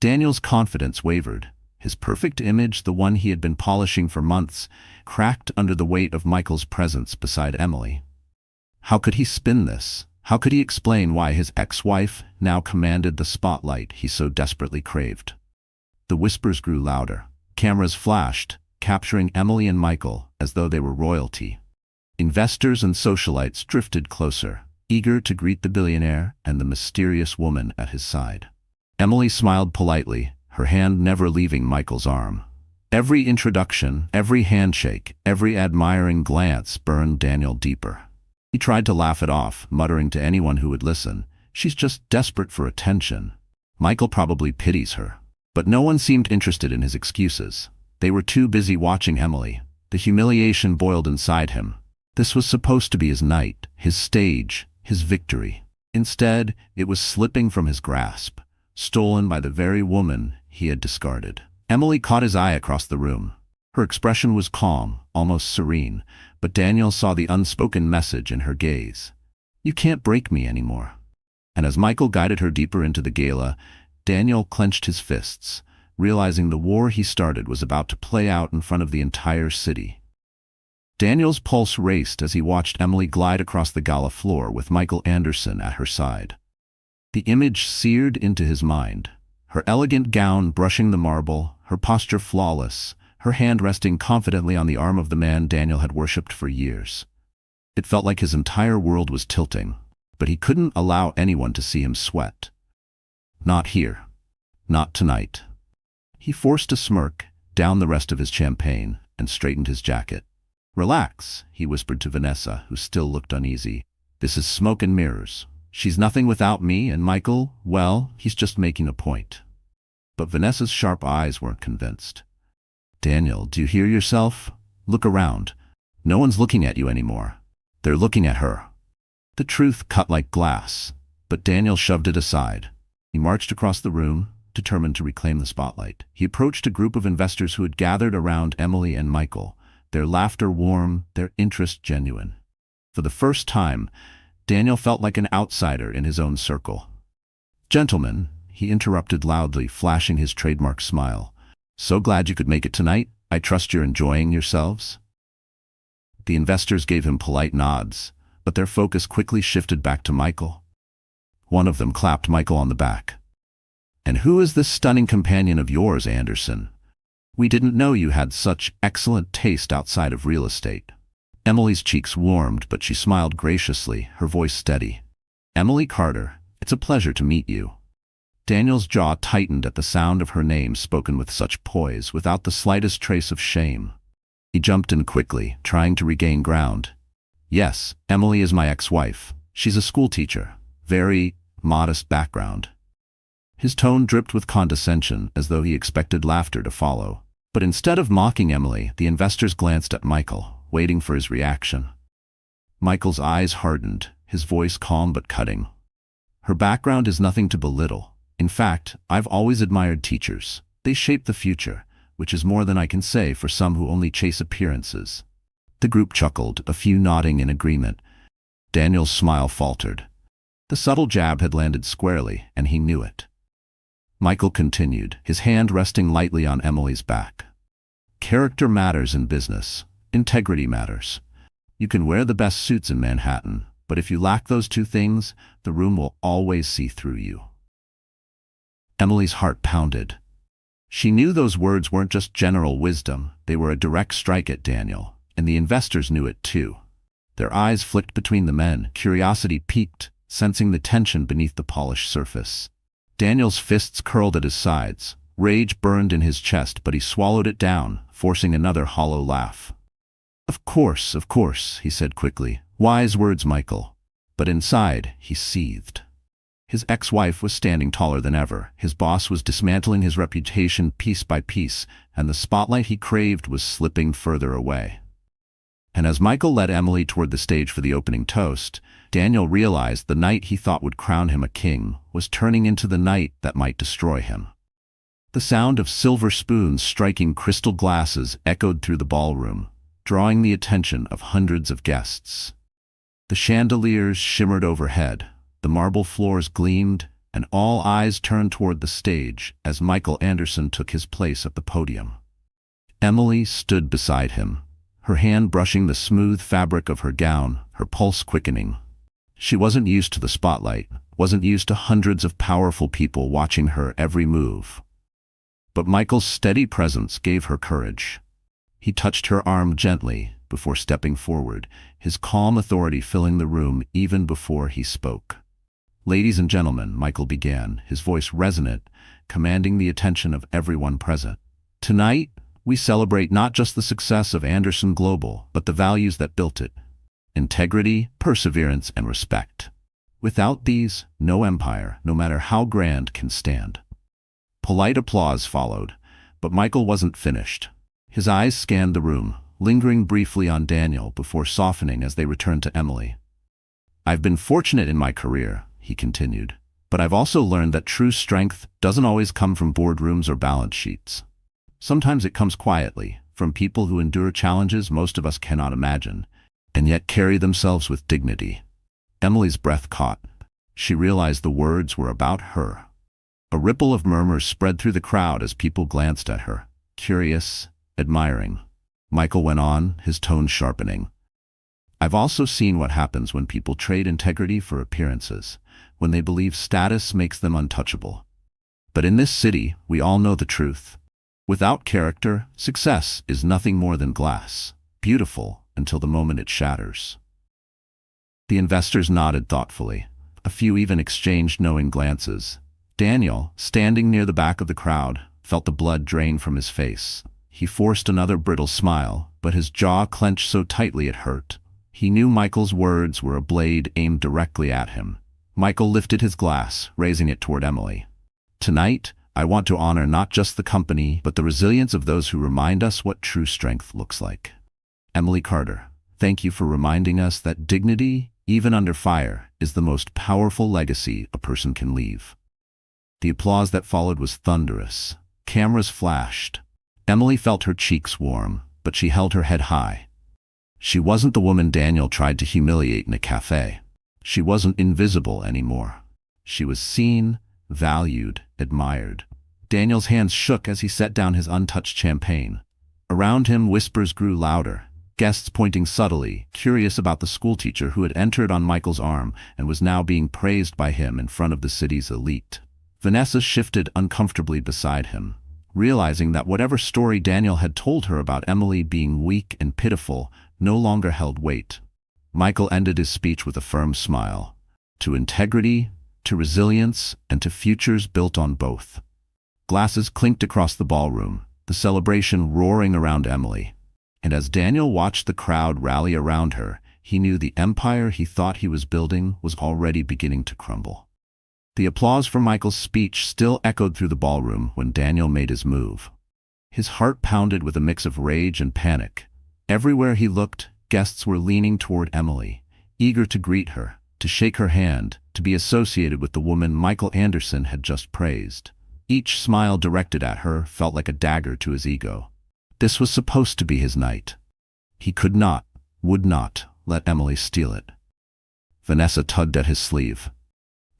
Daniel's confidence wavered. His perfect image, the one he had been polishing for months, cracked under the weight of Michael's presence beside Emily. How could he spin this? How could he explain why his ex-wife now commanded the spotlight he so desperately craved? The whispers grew louder. Cameras flashed, capturing Emily and Michael as though they were royalty. Investors and socialites drifted closer, eager to greet the billionaire and the mysterious woman at his side. Emily smiled politely, her hand never leaving Michael's arm. Every introduction, every handshake, every admiring glance burned Daniel deeper. He tried to laugh it off, muttering to anyone who would listen, "She's just desperate for attention. Michael probably pities her." But no one seemed interested in his excuses. They were too busy watching Emily. The humiliation boiled inside him. This was supposed to be his night, his stage, his victory. Instead, it was slipping from his grasp, stolen by the very woman he had discarded. Emily caught his eye across the room. Her expression was calm, almost serene, but Daniel saw the unspoken message in her gaze. You can't break me anymore. And as Michael guided her deeper into the gala, Daniel clenched his fists, realizing the war he started was about to play out in front of the entire city. Daniel's pulse raced as he watched Emily glide across the gala floor with Michael Anderson at her side. The image seared into his mind. Her elegant gown brushing the marble, her posture flawless, her hand resting confidently on the arm of the man Daniel had worshipped for years. It felt like his entire world was tilting, but he couldn't allow anyone to see him sweat. Not here. Not tonight. He forced a smirk, downed the rest of his champagne, and straightened his jacket. Relax, he whispered to Vanessa, who still looked uneasy. This is smoke and mirrors. She's nothing without me, and Michael, well, he's just making a point. But Vanessa's sharp eyes weren't convinced. Daniel, do you hear yourself? Look around. No one's looking at you anymore. They're looking at her. The truth cut like glass, but Daniel shoved it aside. He marched across the room, determined to reclaim the spotlight. He approached a group of investors who had gathered around Emily and Michael, their laughter warm, their interest genuine. For the first time, Daniel felt like an outsider in his own circle. Gentlemen, he interrupted loudly, flashing his trademark smile. So glad you could make it tonight. I trust you're enjoying yourselves? The investors gave him polite nods, but their focus quickly shifted back to Michael. One of them clapped Michael on the back. And who is this stunning companion of yours, Anderson? We didn't know you had such excellent taste outside of real estate. Emily's cheeks warmed, but she smiled graciously, her voice steady. Emily Carter, it's a pleasure to meet you. Daniel's jaw tightened at the sound of her name spoken with such poise, without the slightest trace of shame. He jumped in quickly, trying to regain ground. Yes, Emily is my ex-wife. She's a schoolteacher. Very modest background. His tone dripped with condescension, as though he expected laughter to follow. But instead of mocking Emily, the investors glanced at Michael, waiting for his reaction. Michael's eyes hardened, his voice calm but cutting. Her background is nothing to belittle. In fact, I've always admired teachers. They shape the future, which is more than I can say for some who only chase appearances. The group chuckled, a few nodding in agreement. Daniel's smile faltered. The subtle jab had landed squarely, and he knew it. Michael continued, his hand resting lightly on Emily's back. Character matters in business. Integrity matters. You can wear the best suits in Manhattan, but if you lack those two things, the room will always see through you. Emily's heart pounded. She knew those words weren't just general wisdom, they were a direct strike at Daniel, and the investors knew it too. Their eyes flicked between the men, curiosity piqued, sensing the tension beneath the polished surface. Daniel's fists curled at his sides. Rage burned in his chest, but he swallowed it down, forcing another hollow laugh. Of course, he said quickly. Wise words, Michael. But inside, he seethed. His ex-wife was standing taller than ever. His boss was dismantling his reputation piece by piece, and the spotlight he craved was slipping further away. And as Michael led Emily toward the stage for the opening toast, Daniel realized the night he thought would crown him a king was turning into the night that might destroy him. The sound of silver spoons striking crystal glasses echoed through the ballroom, drawing the attention of hundreds of guests. The chandeliers shimmered overhead, the marble floors gleamed, and all eyes turned toward the stage as Michael Anderson took his place at the podium. Emily stood beside him, her hand brushing the smooth fabric of her gown, her pulse quickening. She wasn't used to the spotlight, wasn't used to hundreds of powerful people watching her every move. But Michael's steady presence gave her courage. He touched her arm gently before stepping forward, his calm authority filling the room even before he spoke. Ladies and gentlemen, Michael began, his voice resonant, commanding the attention of everyone present. Tonight, we celebrate not just the success of Anderson Global, but the values that built it. Integrity, perseverance, and respect. Without these, no empire, no matter how grand, can stand. Polite applause followed, but Michael wasn't finished. His eyes scanned the room, lingering briefly on Daniel before softening as they returned to Emily. I've been fortunate in my career, he continued, but I've also learned that true strength doesn't always come from boardrooms or balance sheets. Sometimes it comes quietly, from people who endure challenges most of us cannot imagine, and yet carry themselves with dignity. Emily's breath caught. She realized the words were about her. A ripple of murmurs spread through the crowd as people glanced at her, curious, admiring. Michael went on, his tone sharpening. I've also seen what happens when people trade integrity for appearances, when they believe status makes them untouchable. But in this city, we all know the truth. Without character, success is nothing more than glass, beautiful until the moment it shatters. The investors nodded thoughtfully. A few even exchanged knowing glances. Daniel, standing near the back of the crowd, felt the blood drain from his face. He forced another brittle smile, but his jaw clenched so tightly it hurt. He knew Michael's words were a blade aimed directly at him. Michael lifted his glass, raising it toward Emily. Tonight, I want to honor not just the company, but the resilience of those who remind us what true strength looks like. Emily Carter, thank you for reminding us that dignity, even under fire, is the most powerful legacy a person can leave. The applause that followed was thunderous. Cameras flashed. Emily felt her cheeks warm, but she held her head high. She wasn't the woman Daniel tried to humiliate in a cafe. She wasn't invisible anymore. She was seen, valued, admired. Daniel's hands shook as he set down his untouched champagne. Around him, whispers grew louder, guests pointing subtly, curious about the schoolteacher who had entered on Michael's arm and was now being praised by him in front of the city's elite. Vanessa shifted uncomfortably beside him, realizing that whatever story Daniel had told her about Emily being weak and pitiful no longer held weight. Michael ended his speech with a firm smile. To integrity, to resilience, and to futures built on both. Glasses clinked across the ballroom, the celebration roaring around Emily. And as Daniel watched the crowd rally around her, he knew the empire he thought he was building was already beginning to crumble. The applause for Michael's speech still echoed through the ballroom when Daniel made his move. His heart pounded with a mix of rage and panic. Everywhere he looked, guests were leaning toward Emily, eager to greet her, to shake her hand, to be associated with the woman Michael Anderson had just praised. Each smile directed at her felt like a dagger to his ego. This was supposed to be his night. He could not, would not, let Emily steal it. Vanessa tugged at his sleeve.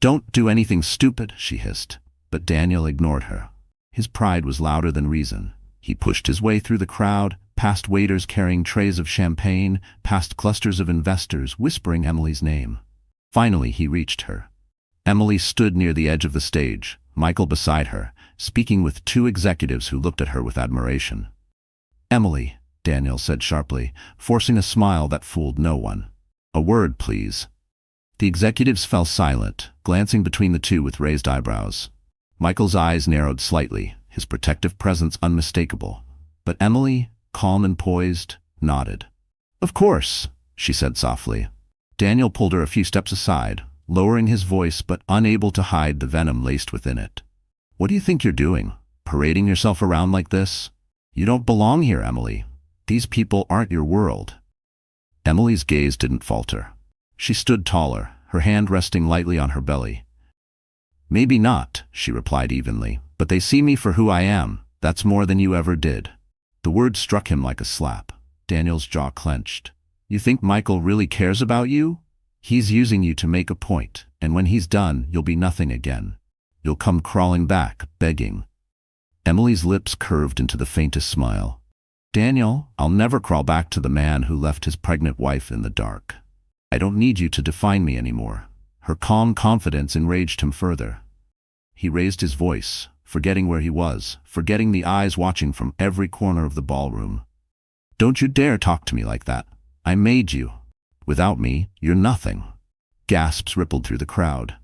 "Don't do anything stupid," she hissed, but Daniel ignored her. His pride was louder than reason. He pushed his way through the crowd, past waiters carrying trays of champagne, past clusters of investors whispering Emily's name. Finally, he reached her. Emily stood near the edge of the stage, Michael beside her, speaking with two executives who looked at her with admiration. "Emily," Daniel said sharply, forcing a smile that fooled no one. "A word, please." The executives fell silent, glancing between the two with raised eyebrows. Michael's eyes narrowed slightly, his protective presence unmistakable. But Emily, calm and poised, nodded. "Of course," she said softly. Daniel pulled her a few steps aside, lowering his voice but unable to hide the venom laced within it. "What do you think you're doing? Parading yourself around like this? You don't belong here, Emily. These people aren't your world." Emily's gaze didn't falter. She stood taller, her hand resting lightly on her belly. "Maybe not," she replied evenly, "but they see me for who I am. That's more than you ever did." The word struck him like a slap. Daniel's jaw clenched. "You think Michael really cares about you? He's using you to make a point, and when he's done, you'll be nothing again. You'll come crawling back, begging." Emily's lips curved into the faintest smile. "Daniel, I'll never crawl back to the man who left his pregnant wife in the dark. I don't need you to define me anymore." Her calm confidence enraged him further. He raised his voice, forgetting where he was, forgetting the eyes watching from every corner of the ballroom. "Don't you dare talk to me like that. I made you. Without me, you're nothing." Gasps rippled through the crowd.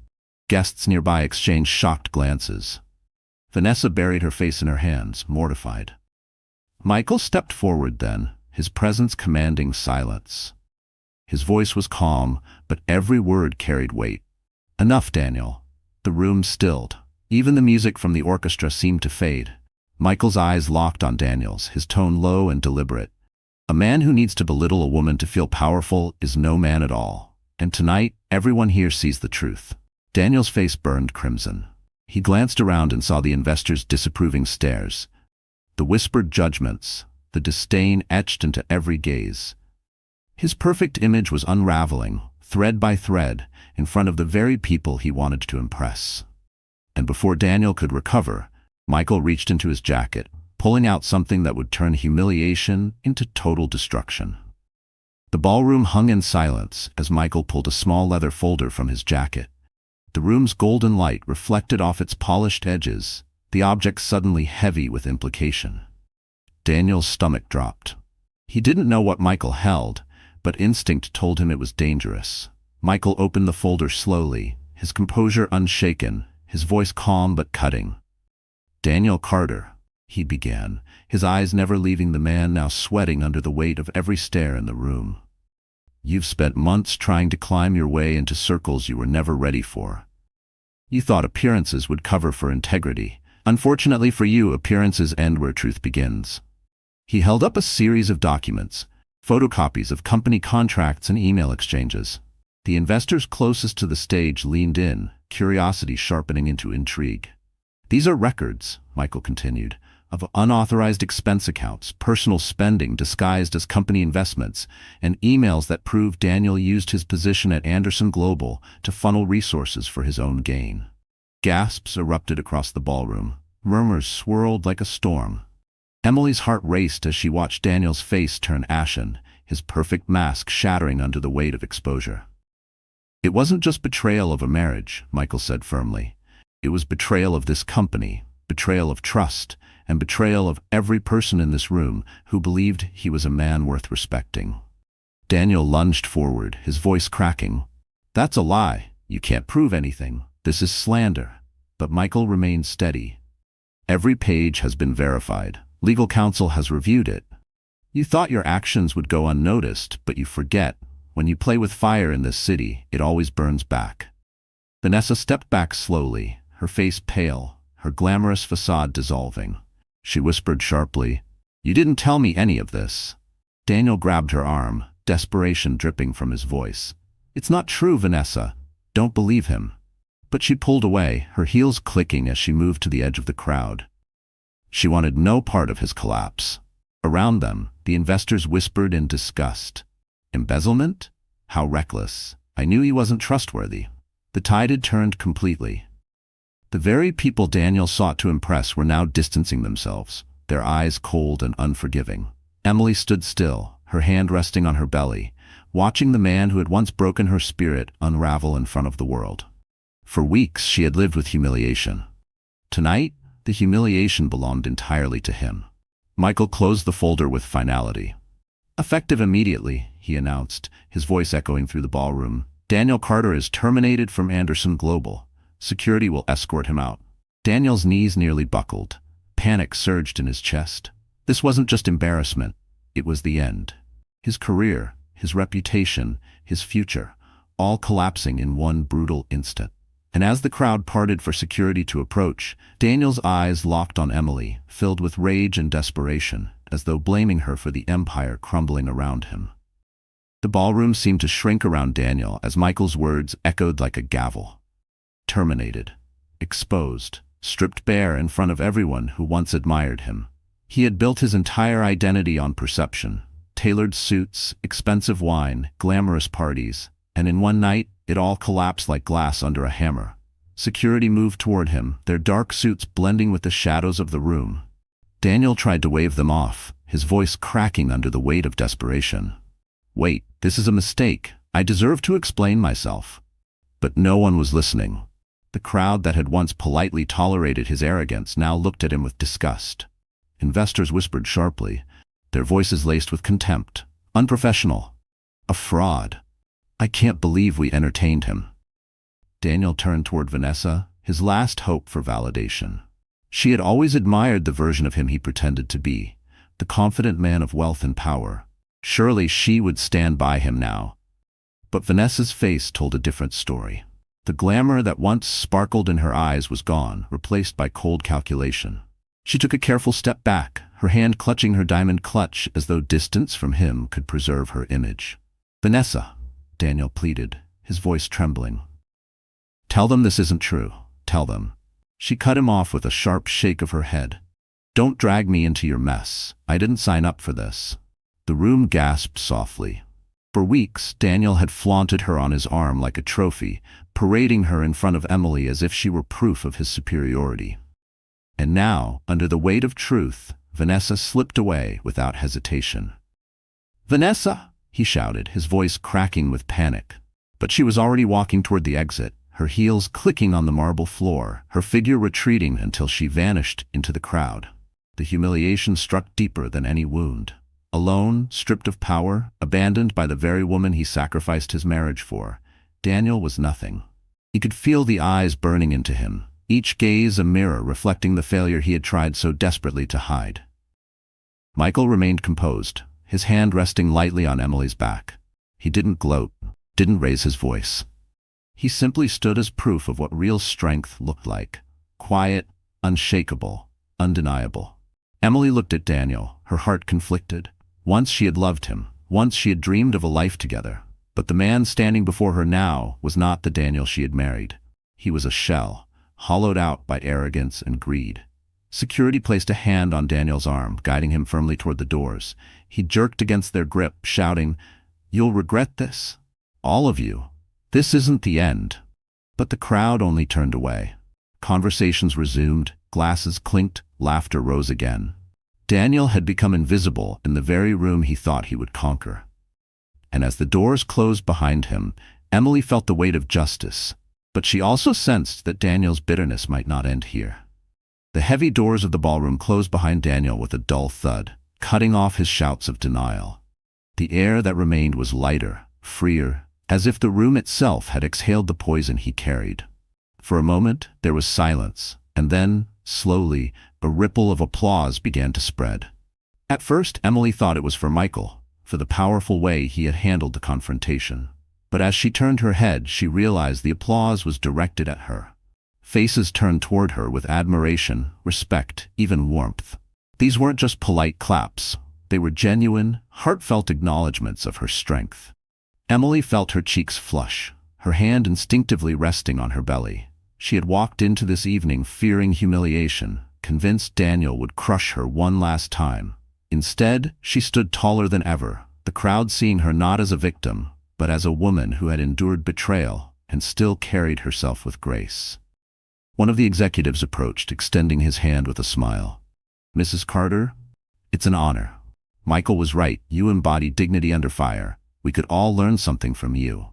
Guests nearby exchanged shocked glances. Vanessa buried her face in her hands, mortified. Michael stepped forward then, his presence commanding silence. His voice was calm, but every word carried weight. "Enough, Daniel." The room stilled. Even the music from the orchestra seemed to fade. Michael's eyes locked on Daniel's, his tone low and deliberate. "A man who needs to belittle a woman to feel powerful is no man at all. And tonight, everyone here sees the truth." Daniel's face burned crimson. He glanced around and saw the investors' disapproving stares. The whispered judgments, the disdain etched into every gaze. His perfect image was unraveling, thread by thread, in front of the very people he wanted to impress. And before Daniel could recover, Michael reached into his jacket, pulling out something that would turn humiliation into total destruction. The ballroom hung in silence as Michael pulled a small leather folder from his jacket. The room's golden light reflected off its polished edges, the object suddenly heavy with implication. Daniel's stomach dropped. He didn't know what Michael held, but instinct told him it was dangerous. Michael opened the folder slowly, his composure unshaken, his voice calm but cutting. "Daniel Carter," he began, his eyes never leaving the man now sweating under the weight of every stare in the room. "You've spent months trying to climb your way into circles you were never ready for. You thought appearances would cover for integrity. Unfortunately for you, appearances end where truth begins." He held up a series of documents, photocopies of company contracts and email exchanges. The investors closest to the stage leaned in, curiosity sharpening into intrigue. "These are records," Michael continued, "of unauthorized expense accounts, personal spending disguised as company investments, and emails that prove Daniel used his position at Anderson Global to funnel resources for his own gain." Gasps erupted across the ballroom. Murmurs swirled like a storm. Emily's heart raced as she watched Daniel's face turn ashen, his perfect mask shattering under the weight of exposure. "It wasn't just betrayal of a marriage," Michael said firmly. "It was betrayal of this company, betrayal of trust, and betrayal of every person in this room who believed he was a man worth respecting." Daniel lunged forward, his voice cracking. "That's a lie. You can't prove anything. This is slander." But Michael remained steady. "Every page has been verified. Legal counsel has reviewed it. You thought your actions would go unnoticed, but you forget, when you play with fire in this city, it always burns back." Vanessa stepped back slowly, her face pale, her glamorous facade dissolving. She whispered sharply, "You didn't tell me any of this." Daniel grabbed her arm, desperation dripping from his voice. "It's not true, Vanessa. Don't believe him." But she pulled away, her heels clicking as she moved to the edge of the crowd. She wanted no part of his collapse. Around them, the investors whispered in disgust. "Embezzlement? How reckless. I knew he wasn't trustworthy." The tide had turned completely. The very people Daniel sought to impress were now distancing themselves, their eyes cold and unforgiving. Emily stood still, her hand resting on her belly, watching the man who had once broken her spirit unravel in front of the world. For weeks she had lived with humiliation. Tonight, the humiliation belonged entirely to him. Michael closed the folder with finality. "Effective immediately," he announced, his voice echoing through the ballroom. "Daniel Carter is terminated from Anderson Global. Security will escort him out." Daniel's knees nearly buckled. Panic surged in his chest. This wasn't just embarrassment, it was the end. His career, his reputation, his future, all collapsing in one brutal instant. And as the crowd parted for security to approach, Daniel's eyes locked on Emily, filled with rage and desperation, as though blaming her for the empire crumbling around him. The ballroom seemed to shrink around Daniel as Michael's words echoed like a gavel. Terminated, exposed, stripped bare in front of everyone who once admired him. He had built his entire identity on perception, tailored suits, expensive wine, glamorous parties, and in one night, it all collapsed like glass under a hammer. Security moved toward him, their dark suits blending with the shadows of the room. Daniel tried to wave them off, his voice cracking under the weight of desperation. "Wait, this is a mistake. I deserve to explain myself." But no one was listening. The crowd that had once politely tolerated his arrogance now looked at him with disgust. Investors whispered sharply, their voices laced with contempt. "Unprofessional. A fraud. I can't believe we entertained him." Daniel turned toward Vanessa, his last hope for validation. She had always admired the version of him he pretended to be, the confident man of wealth and power. Surely she would stand by him now. But Vanessa's face told a different story. The glamour that once sparkled in her eyes was gone, replaced by cold calculation. She took a careful step back, her hand clutching her diamond clutch as though distance from him could preserve her image. "Vanessa," Daniel pleaded, his voice trembling. "Tell them this isn't true. Tell them." She cut him off with a sharp shake of her head. Don't drag me into your mess. I didn't sign up for this. The room gasped softly. For weeks, Daniel had flaunted her on his arm like a trophy, parading her in front of Emily as if she were proof of his superiority. And now, under the weight of truth, Vanessa slipped away without hesitation. "Vanessa!" he shouted, his voice cracking with panic. But she was already walking toward the exit, her heels clicking on the marble floor, her figure retreating until she vanished into the crowd. The humiliation struck deeper than any wound. Alone, stripped of power, abandoned by the very woman he sacrificed his marriage for, Daniel was nothing. He could feel the eyes burning into him, each gaze a mirror reflecting the failure he had tried so desperately to hide. Michael remained composed, his hand resting lightly on Emily's back. He didn't gloat, didn't raise his voice. He simply stood as proof of what real strength looked like. Quiet, unshakable, undeniable. Emily looked at Daniel, her heart conflicted. Once she had loved him, once she had dreamed of a life together. But the man standing before her now was not the Daniel she had married. He was a shell, hollowed out by arrogance and greed. Security placed a hand on Daniel's arm, guiding him firmly toward the doors. He jerked against their grip, shouting, "You'll regret this. All of you. This isn't the end." But the crowd only turned away. Conversations resumed, glasses clinked, laughter rose again. Daniel had become invisible in the very room he thought he would conquer. And as the doors closed behind him, Emily felt the weight of justice, but she also sensed that Daniel's bitterness might not end here. The heavy doors of the ballroom closed behind Daniel with a dull thud, cutting off his shouts of denial. The air that remained was lighter, freer, as if the room itself had exhaled the poison he carried. For a moment, there was silence, and then, slowly, a ripple of applause began to spread. At first, Emily thought it was for Michael, for the powerful way he had handled the confrontation. But as she turned her head, she realized the applause was directed at her. Faces turned toward her with admiration, respect, even warmth. These weren't just polite claps. They were genuine, heartfelt acknowledgments of her strength. Emily felt her cheeks flush, her hand instinctively resting on her belly. She had walked into this evening fearing humiliation, convinced Daniel would crush her one last time. Instead, she stood taller than ever, the crowd seeing her not as a victim, but as a woman who had endured betrayal and still carried herself with grace. One of the executives approached, extending his hand with a smile. "Mrs. Carter, it's an honor. Michael was right. You embody dignity under fire. We could all learn something from you."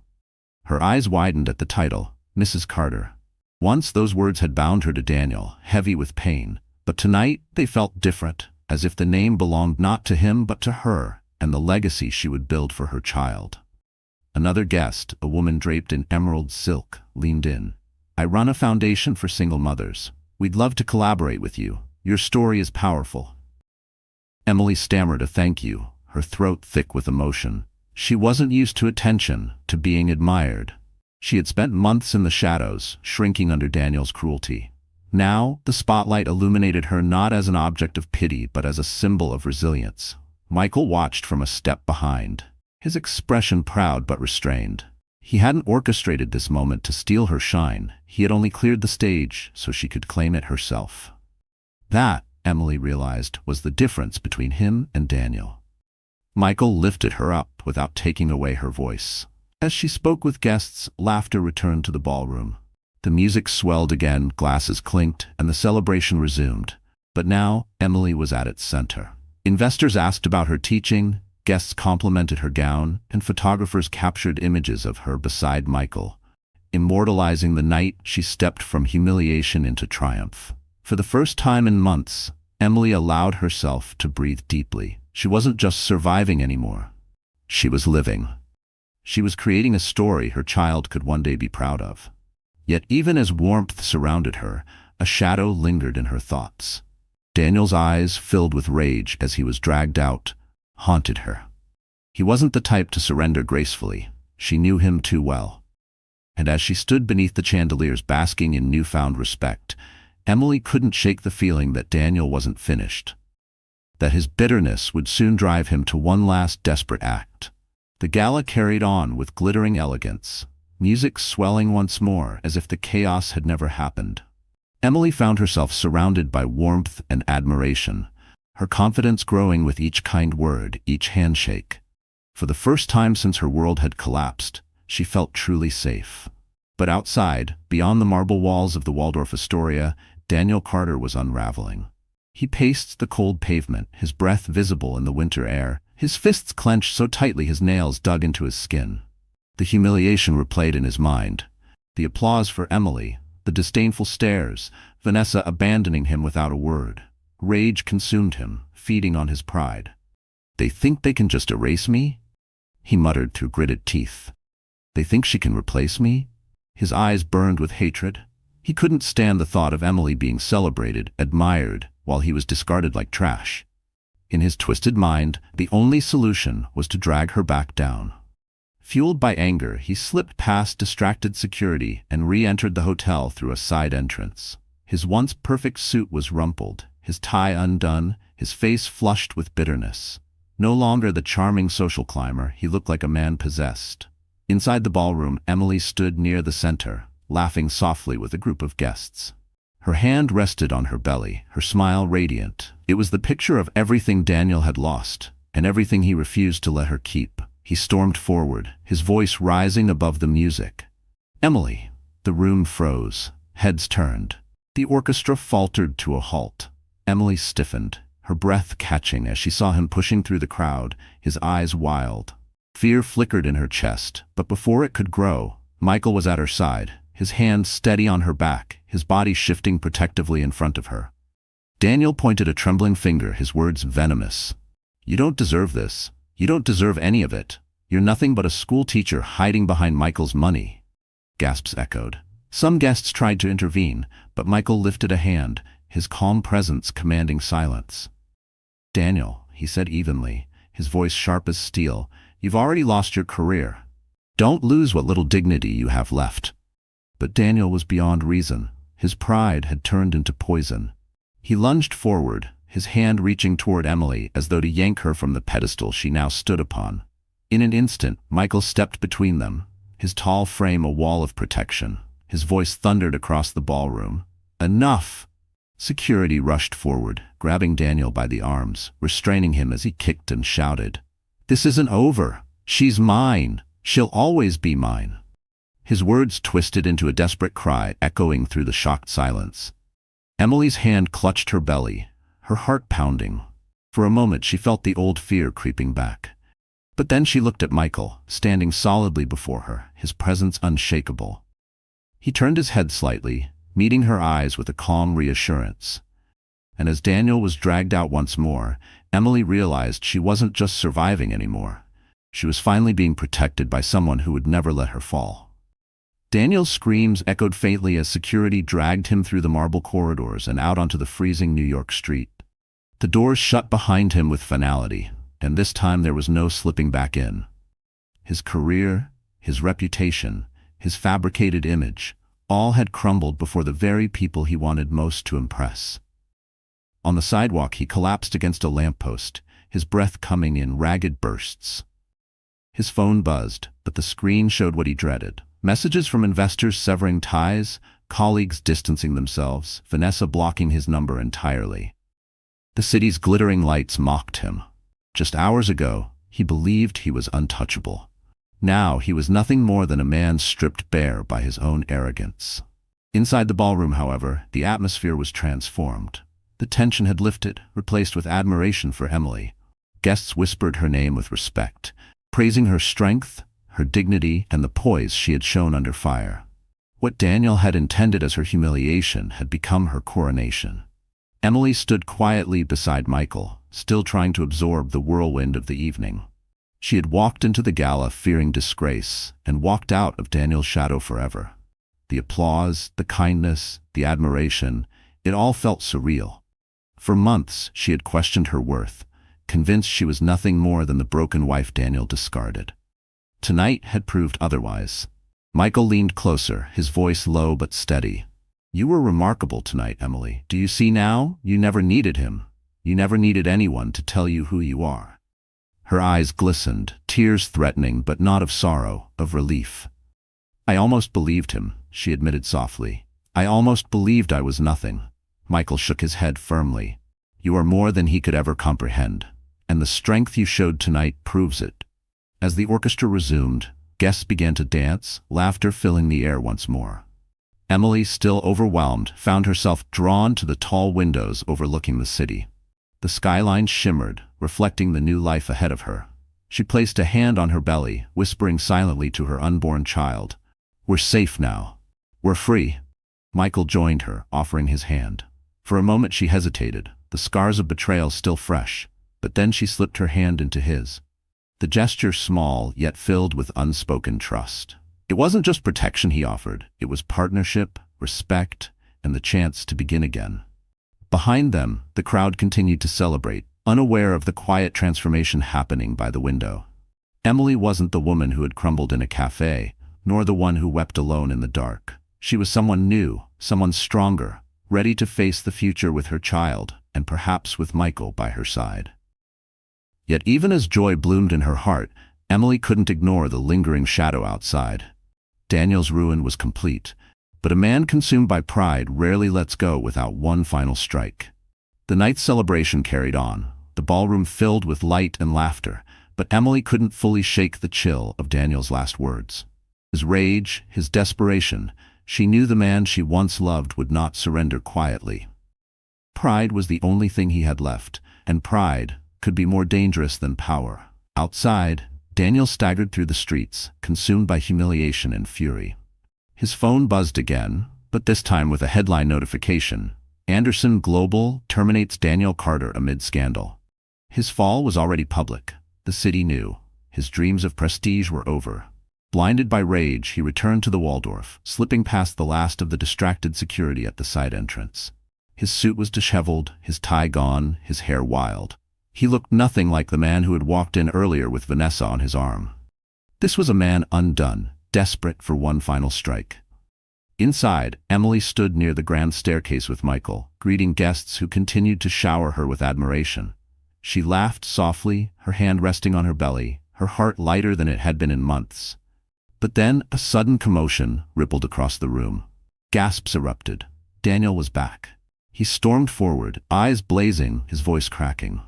Her eyes widened at the title, Mrs. Carter. Once those words had bound her to Daniel, heavy with pain, but tonight they felt different, as if the name belonged not to him but to her and the legacy she would build for her child. Another guest, a woman draped in emerald silk, leaned in. "I run a foundation for single mothers. We'd love to collaborate with you. Your story is powerful." Emily stammered a thank you, her throat thick with emotion. She wasn't used to attention, to being admired. She had spent months in the shadows, shrinking under Daniel's cruelty. Now, the spotlight illuminated her not as an object of pity, but as a symbol of resilience. Michael watched from a step behind, his expression proud but restrained. He hadn't orchestrated this moment to steal her shine. He had only cleared the stage so she could claim it herself. That, Emily realized, was the difference between him and Daniel. Michael lifted her up without taking away her voice. As she spoke with guests, laughter returned to the ballroom. The music swelled again, glasses clinked, and the celebration resumed. But now, Emily was at its center. Investors asked about her teaching, guests complimented her gown, and photographers captured images of her beside Michael, immortalizing the night she stepped from humiliation into triumph. For the first time in months, Emily allowed herself to breathe deeply. She wasn't just surviving anymore. She was living. She was creating a story her child could one day be proud of. Yet even as warmth surrounded her, a shadow lingered in her thoughts. Daniel's eyes, filled with rage as he was dragged out, haunted her. He wasn't the type to surrender gracefully. She knew him too well. And as she stood beneath the chandeliers basking in newfound respect, Emily couldn't shake the feeling that Daniel wasn't finished, that his bitterness would soon drive him to one last desperate act. The gala carried on with glittering elegance, music swelling once more as if the chaos had never happened. Emily found herself surrounded by warmth and admiration, her confidence growing with each kind word, each handshake. For the first time since her world had collapsed, she felt truly safe. But outside, beyond the marble walls of the Waldorf Astoria, Daniel Carter was unraveling. He paced the cold pavement, his breath visible in the winter air, his fists clenched so tightly his nails dug into his skin. The humiliation replayed in his mind. The applause for Emily, the disdainful stares, Vanessa abandoning him without a word. Rage consumed him, feeding on his pride. "They think they can just erase me?" he muttered through gritted teeth. "They think she can replace me?" His eyes burned with hatred. He couldn't stand the thought of Emily being celebrated, admired, while he was discarded like trash. In his twisted mind, the only solution was to drag her back down. Fueled by anger, he slipped past distracted security and re-entered the hotel through a side entrance. His once perfect suit was rumpled, his tie undone, his face flushed with bitterness. No longer the charming social climber, he looked like a man possessed. Inside the ballroom, Emily stood near the center, laughing softly with a group of guests. Her hand rested on her belly, her smile radiant. It was the picture of everything Daniel had lost, and everything he refused to let her keep. He stormed forward, his voice rising above the music. "Emily!" The room froze. Heads turned. The orchestra faltered to a halt. Emily stiffened, her breath catching as she saw him pushing through the crowd, his eyes wild. Fear flickered in her chest, but before it could grow, Michael was at her side, his hand steady on her back, his body shifting protectively in front of her. Daniel pointed a trembling finger, his words venomous. "You don't deserve this. You don't deserve any of it. You're nothing but a school teacher hiding behind Michael's money." Gasps echoed. Some guests tried to intervene, but Michael lifted a hand, his calm presence commanding silence. "Daniel," he said evenly, his voice sharp as steel, "you've already lost your career. Don't lose what little dignity you have left." But Daniel was beyond reason. His pride had turned into poison. He lunged forward, his hand reaching toward Emily as though to yank her from the pedestal she now stood upon. In an instant, Michael stepped between them, his tall frame a wall of protection. His voice thundered across the ballroom. "Enough!" Security rushed forward, grabbing Daniel by the arms, restraining him as he kicked and shouted. "This isn't over. She's mine. She'll always be mine." His words twisted into a desperate cry, echoing through the shocked silence. Emily's hand clutched her belly, her heart pounding. For a moment she felt the old fear creeping back. But then she looked at Michael, standing solidly before her, his presence unshakable. He turned his head slightly, meeting her eyes with a calm reassurance. And as Daniel was dragged out once more, Emily realized she wasn't just surviving anymore. She was finally being protected by someone who would never let her fall. Daniel's screams echoed faintly as security dragged him through the marble corridors and out onto the freezing New York street. The doors shut behind him with finality, and this time there was no slipping back in. His career, his reputation, his fabricated image, all had crumbled before the very people he wanted most to impress. On the sidewalk he collapsed against a lamppost, his breath coming in ragged bursts. His phone buzzed, but the screen showed what he dreaded. Messages from investors severing ties, colleagues distancing themselves, Vanessa blocking his number entirely. The city's glittering lights mocked him. Just hours ago, he believed he was untouchable. Now he was nothing more than a man stripped bare by his own arrogance. Inside the ballroom, however, the atmosphere was transformed. The tension had lifted, replaced with admiration for Emily. Guests whispered her name with respect, praising her strength, her dignity, and the poise she had shown under fire. What Daniel had intended as her humiliation had become her coronation. Emily stood quietly beside Michael, still trying to absorb the whirlwind of the evening. She had walked into the gala fearing disgrace, and walked out of Daniel's shadow forever. The applause, the kindness, the admiration, it all felt surreal. For months she had questioned her worth, convinced she was nothing more than the broken wife Daniel discarded. Tonight had proved otherwise. Michael leaned closer, his voice low but steady. "You were remarkable tonight, Emily. Do you see now? You never needed him. You never needed anyone to tell you who you are." Her eyes glistened, tears threatening but not of sorrow, of relief. "I almost believed him," she admitted softly. I almost believed I was nothing. Michael shook his head firmly. You are more than he could ever comprehend, and the strength you showed tonight proves it. As the orchestra resumed, guests began to dance, laughter filling the air once more. Emily, still overwhelmed, found herself drawn to the tall windows overlooking the city. The skyline shimmered, reflecting the new life ahead of her. She placed a hand on her belly, whispering silently to her unborn child, "We're safe now. We're free." Michael joined her, offering his hand. For a moment she hesitated, the scars of betrayal still fresh, but then she slipped her hand into his. The gesture small, yet filled with unspoken trust. It wasn't just protection he offered, it was partnership, respect, and the chance to begin again. Behind them, the crowd continued to celebrate, unaware of the quiet transformation happening by the window. Emily wasn't the woman who had crumbled in a cafe, nor the one who wept alone in the dark. She was someone new, someone stronger, ready to face the future with her child, and perhaps with Michael by her side. Yet even as joy bloomed in her heart, Emily couldn't ignore the lingering shadow outside. Daniel's ruin was complete, but a man consumed by pride rarely lets go without one final strike. The night's celebration carried on, the ballroom filled with light and laughter, but Emily couldn't fully shake the chill of Daniel's last words. His rage, his desperation, she knew the man she once loved would not surrender quietly. Pride was the only thing he had left, and pride could be more dangerous than power. Outside, Daniel staggered through the streets, consumed by humiliation and fury. His phone buzzed again, but this time with a headline notification. Anderson Global terminates Daniel Carter amid scandal. His fall was already public. The city knew. His dreams of prestige were over. Blinded by rage, he returned to the Waldorf, slipping past the last of the distracted security at the side entrance. His suit was disheveled, his tie gone, his hair wild. He looked nothing like the man who had walked in earlier with Vanessa on his arm. This was a man undone, desperate for one final strike. Inside, Emily stood near the grand staircase with Michael, greeting guests who continued to shower her with admiration. She laughed softly, her hand resting on her belly, her heart lighter than it had been in months. But then a sudden commotion rippled across the room. Gasps erupted. Daniel was back. He stormed forward, eyes blazing, his voice cracking.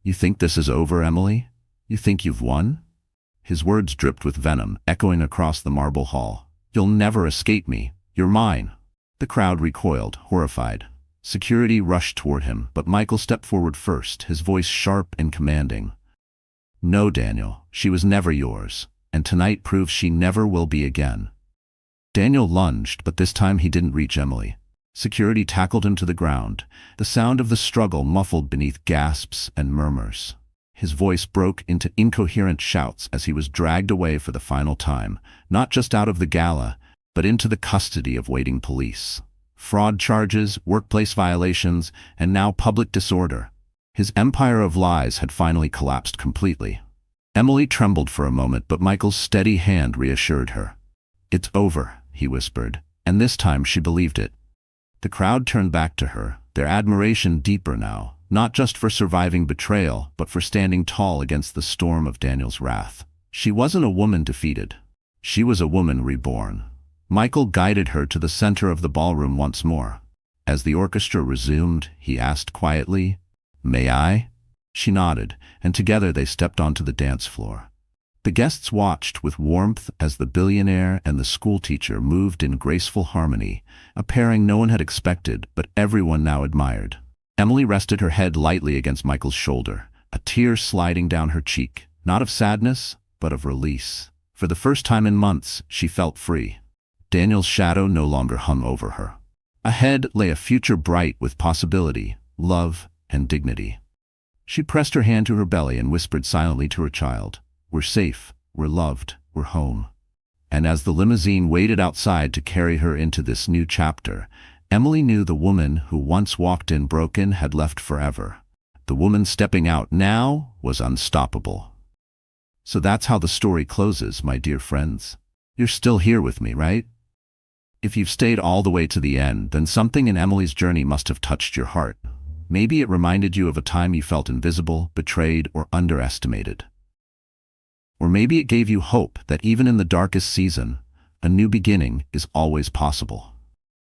"You think this is over, Emily? You think you've won?" His words dripped with venom, echoing across the marble hall. "You'll never escape me. You're mine." The crowd recoiled, horrified. Security rushed toward him, but Michael stepped forward first, his voice sharp and commanding. "No, Daniel, she was never yours, and tonight proves she never will be again." Daniel lunged, but this time he didn't reach Emily. Security tackled him to the ground, the sound of the struggle muffled beneath gasps and murmurs. His voice broke into incoherent shouts as he was dragged away for the final time, not just out of the gala, but into the custody of waiting police. Fraud charges, workplace violations, and now public disorder. His empire of lies had finally collapsed completely. Emily trembled for a moment, but Michael's steady hand reassured her. "It's over," he whispered, and this time she believed it. The crowd turned back to her, their admiration deeper now, not just for surviving betrayal, but for standing tall against the storm of Daniel's wrath. She wasn't a woman defeated. She was a woman reborn. Michael guided her to the center of the ballroom once more. As the orchestra resumed, he asked quietly, "May I?" She nodded, and together they stepped onto the dance floor. The guests watched with warmth as the billionaire and the schoolteacher moved in graceful harmony, a pairing no one had expected, but everyone now admired. Emily rested her head lightly against Michael's shoulder, a tear sliding down her cheek, not of sadness, but of release. For the first time in months, she felt free. Daniel's shadow no longer hung over her. Ahead lay a future bright with possibility, love, and dignity. She pressed her hand to her belly and whispered silently to her child, "We're safe, we're loved, we're home." And as the limousine waited outside to carry her into this new chapter, Emily knew the woman who once walked in broken had left forever. The woman stepping out now was unstoppable. So that's how the story closes, my dear friends. You're still here with me, right? If you've stayed all the way to the end, then something in Emily's journey must have touched your heart. Maybe it reminded you of a time you felt invisible, betrayed, or underestimated. Or maybe it gave you hope that even in the darkest season, a new beginning is always possible.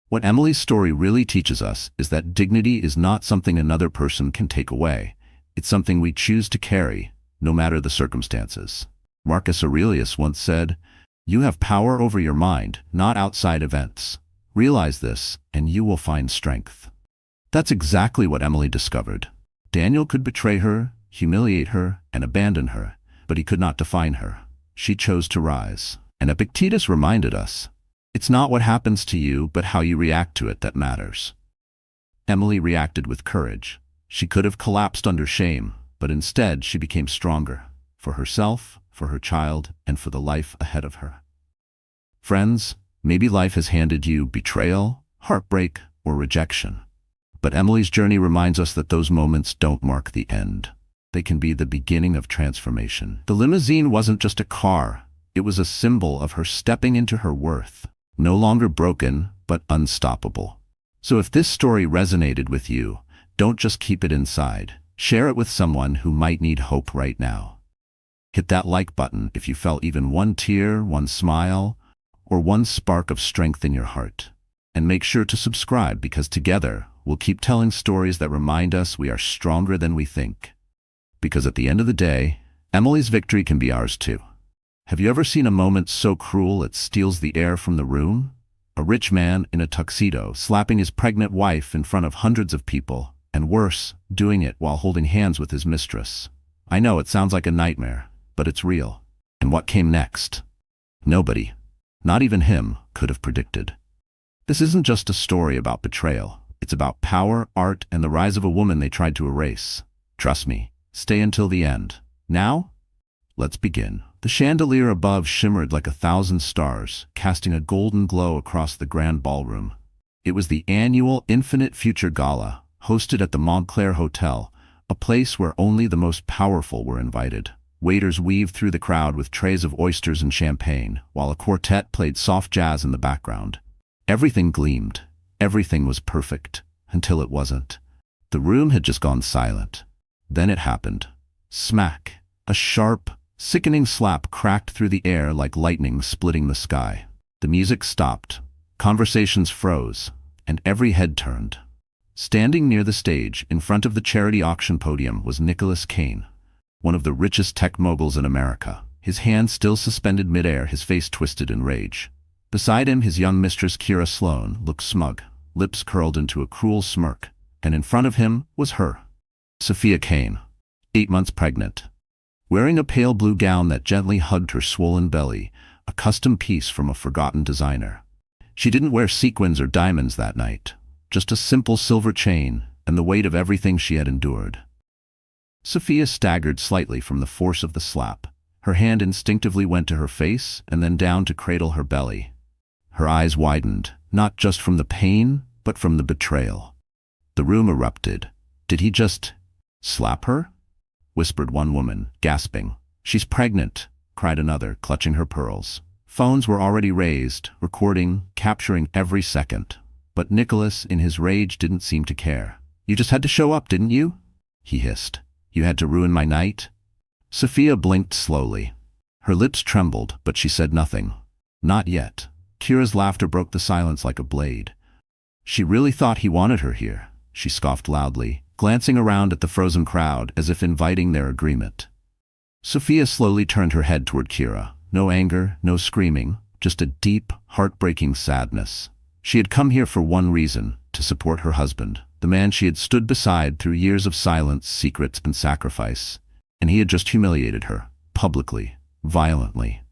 What Emily's story really teaches us is that dignity is not something another person can take away. It's something we choose to carry, no matter the circumstances. Marcus Aurelius once said, "You have power over your mind, not outside events. Realize this, and you will find strength." That's exactly what Emily discovered. Daniel could betray her, humiliate her, and abandon her, but he could not define her. She chose to rise. And Epictetus reminded us, it's not what happens to you, but how you react to it that matters. Emily reacted with courage. She could have collapsed under shame, but instead she became stronger, for herself, for her child, and for the life ahead of her. Friends, maybe life has handed you betrayal, heartbreak, or rejection. But Emily's journey reminds us that those moments don't mark the end. They can be the beginning of transformation. The limousine wasn't just a car. It was a symbol of her stepping into her worth. No longer broken, but unstoppable. So if this story resonated with you, don't just keep it inside. Share it with someone who might need hope right now. Hit that like button if you felt even one tear, one smile, or one spark of strength in your heart. And make sure to subscribe, because together we'll keep telling stories that remind us we are stronger than we think. Because at the end of the day, Emily's victory can be ours too. Have you ever seen a moment so cruel it steals the air from the room? A rich man in a tuxedo slapping his pregnant wife in front of hundreds of people, and worse, doing it while holding hands with his mistress. I know it sounds like a nightmare, but it's real. And what came next? Nobody, not even him, could have predicted. This isn't just a story about betrayal. It's about power, art, and the rise of a woman they tried to erase. Trust me, stay until the end. Now, let's begin. The chandelier above shimmered like 1,000 stars, casting a golden glow across the grand ballroom. It was the annual Infinite Future Gala, hosted at the Montclair Hotel, a place where only the most powerful were invited. Waiters weaved through the crowd with trays of oysters and champagne, while a quartet played soft jazz in the background. Everything gleamed. Everything was perfect, until it wasn't. The room had just gone silent. Then it happened. Smack! A sharp, sickening slap cracked through the air like lightning splitting the sky. The music stopped, conversations froze, and every head turned. Standing near the stage, in front of the charity auction podium, was Nicholas Kane, one of the richest tech moguls in America. His hand still suspended midair, his face twisted in rage. Beside him, his young mistress Kira Sloan looked smug, lips curled into a cruel smirk, and in front of him was her, Sophia Kane, 8 months pregnant. Wearing a pale blue gown that gently hugged her swollen belly, a custom piece from a forgotten designer. She didn't wear sequins or diamonds that night, just a simple silver chain and the weight of everything she had endured. Sophia staggered slightly from the force of the slap. Her hand instinctively went to her face and then down to cradle her belly. Her eyes widened, not just from the pain, but from the betrayal. The room erupted. Did he just slap her? Whispered one woman, gasping. She's pregnant, cried another, clutching her pearls. Phones were already raised, recording, capturing every second. But Nicholas, in his rage, didn't seem to care. You just had to show up, didn't you? He hissed. You had to ruin my night? Sophia blinked slowly. Her lips trembled, but she said nothing. Not yet. Kira's laughter broke the silence like a blade. She really thought he wanted her here, she scoffed loudly, glancing around at the frozen crowd as if inviting their agreement. Sophia slowly turned her head toward Kira. No anger, no screaming, just a deep, heartbreaking sadness. She had come here for one reason, to support her husband, the man she had stood beside through years of silence, secrets, and sacrifice. And he had just humiliated her, publicly, violently.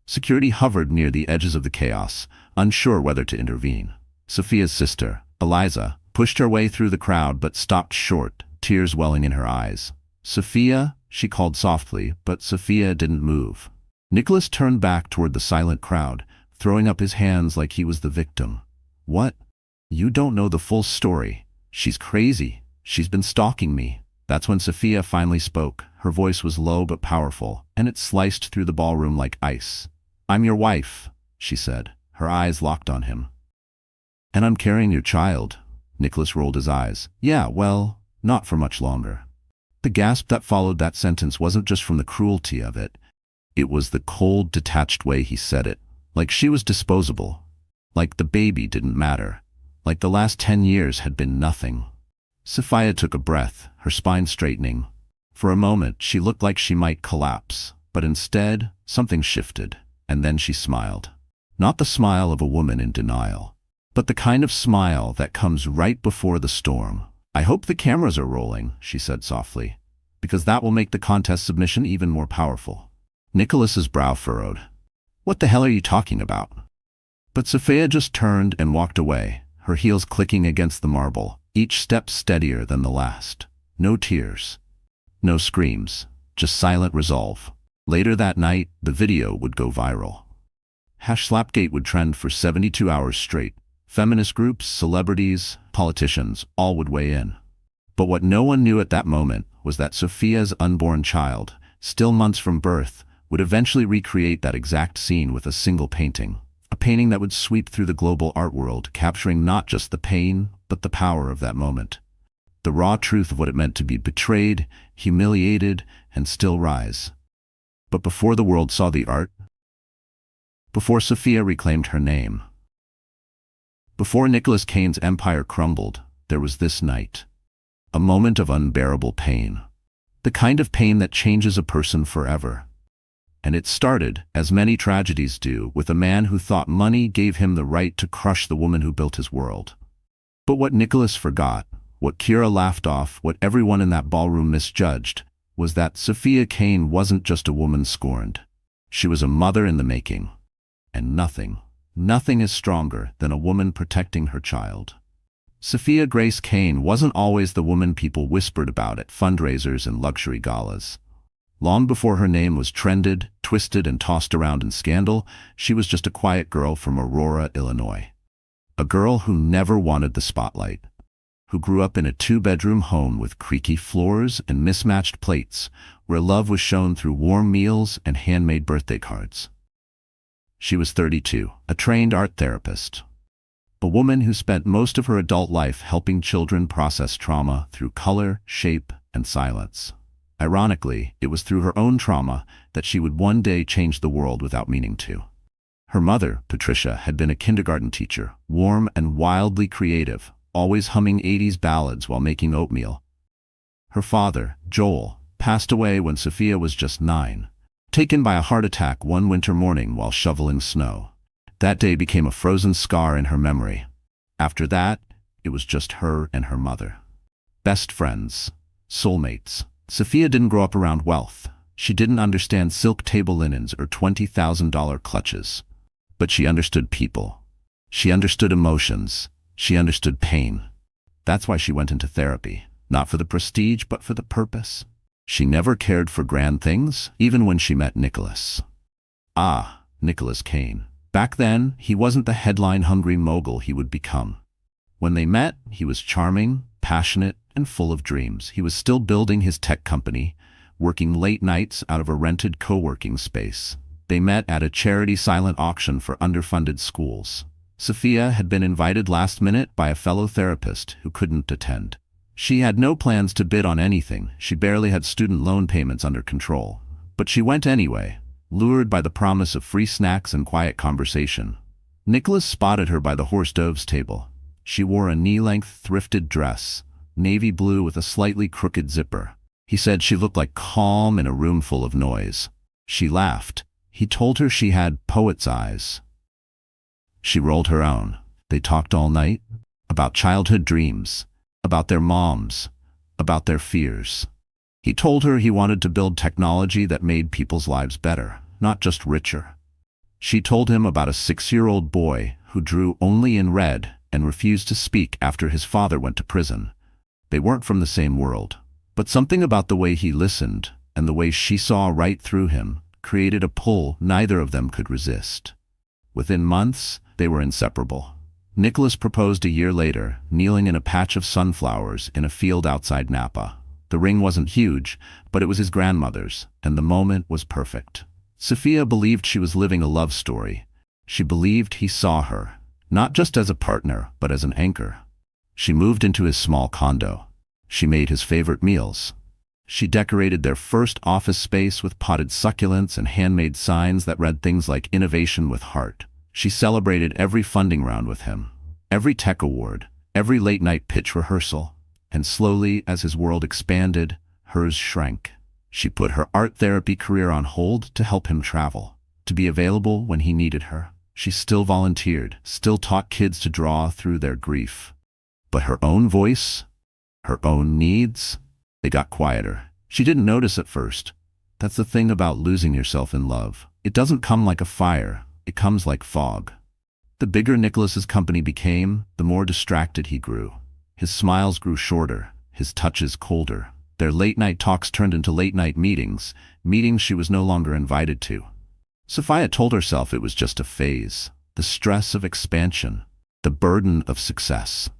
Security hovered near the edges of the chaos, unsure whether to intervene. Sophia's sister, Eliza, pushed her way through the crowd but stopped short, tears welling in her eyes. Sophia, she called softly, but Sophia didn't move. Nicholas turned back toward the silent crowd, throwing up his hands like he was the victim. What? You don't know the full story. She's crazy. She's been stalking me. That's when Sophia finally spoke. Her voice was low but powerful, and it sliced through the ballroom like ice. I'm your wife, she said, her eyes locked on him. And I'm carrying your child. Nicholas rolled his eyes. Yeah, well, not for much longer. The gasp that followed that sentence wasn't just from the cruelty of it. It was the cold, detached way he said it. Like she was disposable. Like the baby didn't matter. like the last 10 years had been nothing. Sophia took a breath, her spine straightening. For a moment, she looked like she might collapse, but instead, something shifted, and then she smiled. Not the smile of a woman in denial, but the kind of smile that comes right before the storm. "I hope the cameras are rolling," she said softly, "because that will make the contest submission even more powerful." Nicholas's brow furrowed. "What the hell are you talking about?" But Sophia just turned and walked away, her heels clicking against the marble, each step steadier than the last. No tears. No screams. Just silent resolve. Later that night, the video would go viral. #Slapgate would trend for 72 hours straight. Feminist groups, celebrities, politicians, all would weigh in. But what no one knew at that moment was that Sophia's unborn child, still months from birth, would eventually recreate that exact scene with a single painting. A painting that would sweep through the global art world, capturing not just the pain, but the power of that moment. The raw truth of what it meant to be betrayed, humiliated, and still rise. But before the world saw the art, before Sophia reclaimed her name, before Nicholas Kane's empire crumbled, there was this night. A moment of unbearable pain. The kind of pain that changes a person forever. And it started, as many tragedies do, with a man who thought money gave him the right to crush the woman who built his world. But what Nicholas forgot, what Kira laughed off, what everyone in that ballroom misjudged, was that Sophia Kane wasn't just a woman scorned. She was a mother in the making. And nothing is stronger than a woman protecting her child. Sophia Grace Kane wasn't always the woman people whispered about at fundraisers and luxury galas. Long before her name was trended, twisted, and tossed around in scandal, she was just a quiet girl from Aurora, Illinois. A girl who never wanted the spotlight. Who grew up in a 2-bedroom home with creaky floors and mismatched plates, where love was shown through warm meals and handmade birthday cards. She was 32, a trained art therapist. A woman who spent most of her adult life helping children process trauma through color, shape, and silence. Ironically, it was through her own trauma that she would one day change the world without meaning to. Her mother, Patricia, had been a kindergarten teacher, warm and wildly creative, always humming 80s ballads while making oatmeal. Her father, Joel, passed away when Sophia was just 9, taken by a heart attack one winter morning while shoveling snow. That day became a frozen scar in her memory. After that, it was just her and her mother. Best friends. Soulmates. Sophia didn't grow up around wealth. She didn't understand silk table linens or $20,000 clutches. But she understood people. She understood emotions. She understood pain. That's why she went into therapy. Not for the prestige, but for the purpose. She never cared for grand things, even when she met Nicholas. Nicholas Kane. Back then, he wasn't the headline-hungry mogul he would become. When they met, he was charming, passionate, and full of dreams. He was still building his tech company, working late nights out of a rented co-working space. They met at a charity silent auction for underfunded schools. Sophia had been invited last minute by a fellow therapist who couldn't attend. She had no plans to bid on anything. She barely had student loan payments under control. But she went anyway, lured by the promise of free snacks and quiet conversation. Nicholas spotted her by the horse doves table. She wore a knee-length thrifted dress, navy blue with a slightly crooked zipper. He said she looked like calm in a room full of noise. She laughed. He told her she had poet's eyes. She rolled her own. They talked all night, about childhood dreams, about their moms, about their fears. He told her he wanted to build technology that made people's lives better, not just richer. She told him about a 6-year-old boy who drew only in red and refused to speak after his father went to prison. They weren't from the same world, but something about the way he listened and the way she saw right through him created a pull neither of them could resist. Within months, they were inseparable. Nicholas proposed a year later, kneeling in a patch of sunflowers in a field outside Napa. The ring wasn't huge, but it was his grandmother's, and the moment was perfect. Sophia believed she was living a love story. She believed he saw her, not just as a partner, but as an anchor. She moved into his small condo. She made his favorite meals. She decorated their first office space with potted succulents and handmade signs that read things like innovation with heart. She celebrated every funding round with him. Every tech award, every late-night pitch rehearsal, and slowly, as his world expanded, hers shrank. She put her art therapy career on hold to help him travel, to be available when he needed her. She still volunteered, still taught kids to draw through their grief. But her own voice, her own needs, they got quieter. She didn't notice at first. That's the thing about losing yourself in love. It doesn't come like a fire, it comes like fog. The bigger Nicholas's company became, the more distracted he grew. His smiles grew shorter, his touches colder. Their late-night talks turned into late-night meetings, meetings she was no longer invited to. Sophia told herself it was just a phase, the stress of expansion, the burden of success.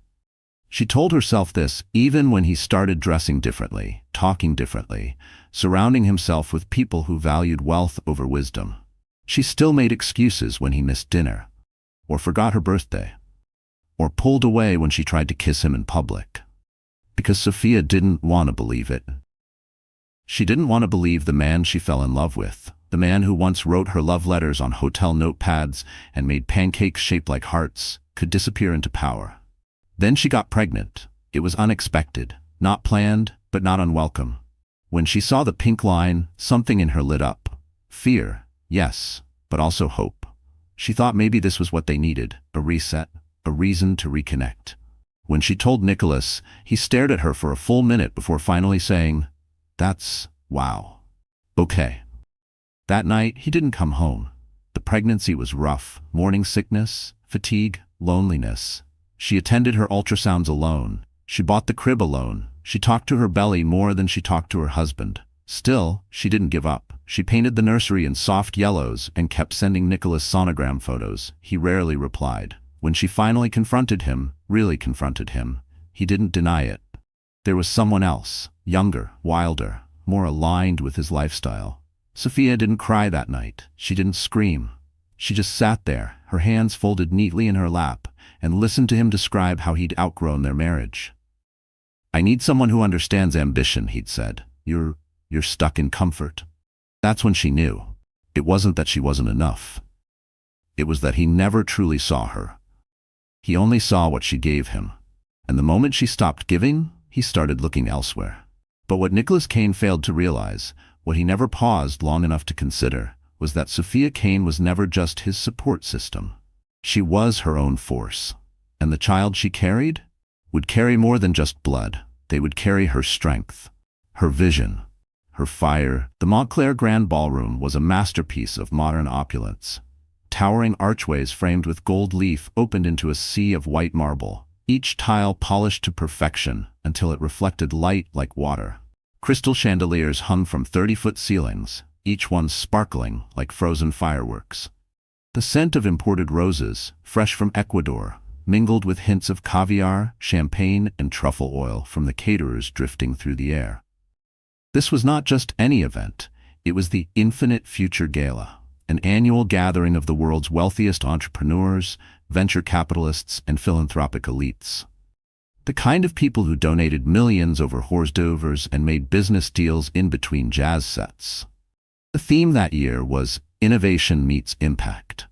She told herself this even when he started dressing differently, talking differently, surrounding himself with people who valued wealth over wisdom. She still made excuses when he missed dinner, or forgot her birthday, or pulled away when she tried to kiss him in public. Because Sophia didn't want to believe it. She didn't want to believe the man she fell in love with, the man who once wrote her love letters on hotel notepads and made pancakes shaped like hearts, could disappear into power. Then she got pregnant. It was unexpected, not planned, but not unwelcome. When she saw the pink line, something in her lit up. Fear, yes, but also hope. She thought maybe this was what they needed, a reset, a reason to reconnect. When she told Nicholas, he stared at her for a full minute before finally saying, "That's wow. Okay." That night, he didn't come home. The pregnancy was rough, morning sickness, fatigue, loneliness. She attended her ultrasounds alone. She bought the crib alone. She talked to her belly more than she talked to her husband. Still, she didn't give up. She painted the nursery in soft yellows and kept sending Nicholas sonogram photos. He rarely replied. When she finally confronted him, really confronted him, he didn't deny it. There was someone else, younger, wilder, more aligned with his lifestyle. Sophia didn't cry that night. She didn't scream. She just sat there, her hands folded neatly in her lap, and listened to him describe how he'd outgrown their marriage. "I need someone who understands ambition," he'd said. You're stuck in comfort." That's when she knew. It wasn't that she wasn't enough. It was that he never truly saw her. He only saw what she gave him. And the moment she stopped giving, he started looking elsewhere. But what Nicholas Kane failed to realize, what he never paused long enough to consider, was that Sophia Kane was never just his support system. She was her own force. And the child she carried would carry more than just blood. They would carry her strength, her vision, her fire. The Montclair Grand Ballroom was a masterpiece of modern opulence. Towering archways framed with gold leaf opened into a sea of white marble, each tile polished to perfection until it reflected light like water. Crystal chandeliers hung from 30-foot ceilings, each one sparkling like frozen fireworks. The scent of imported roses, fresh from Ecuador, mingled with hints of caviar, champagne, and truffle oil from the caterers drifting through the air. This was not just any event, it was the Infinite Future Gala, an annual gathering of the world's wealthiest entrepreneurs, venture capitalists, and philanthropic elites. The kind of people who donated millions over hors d'oeuvres and made business deals in between jazz sets. The theme that year was Innovation Meets Impact.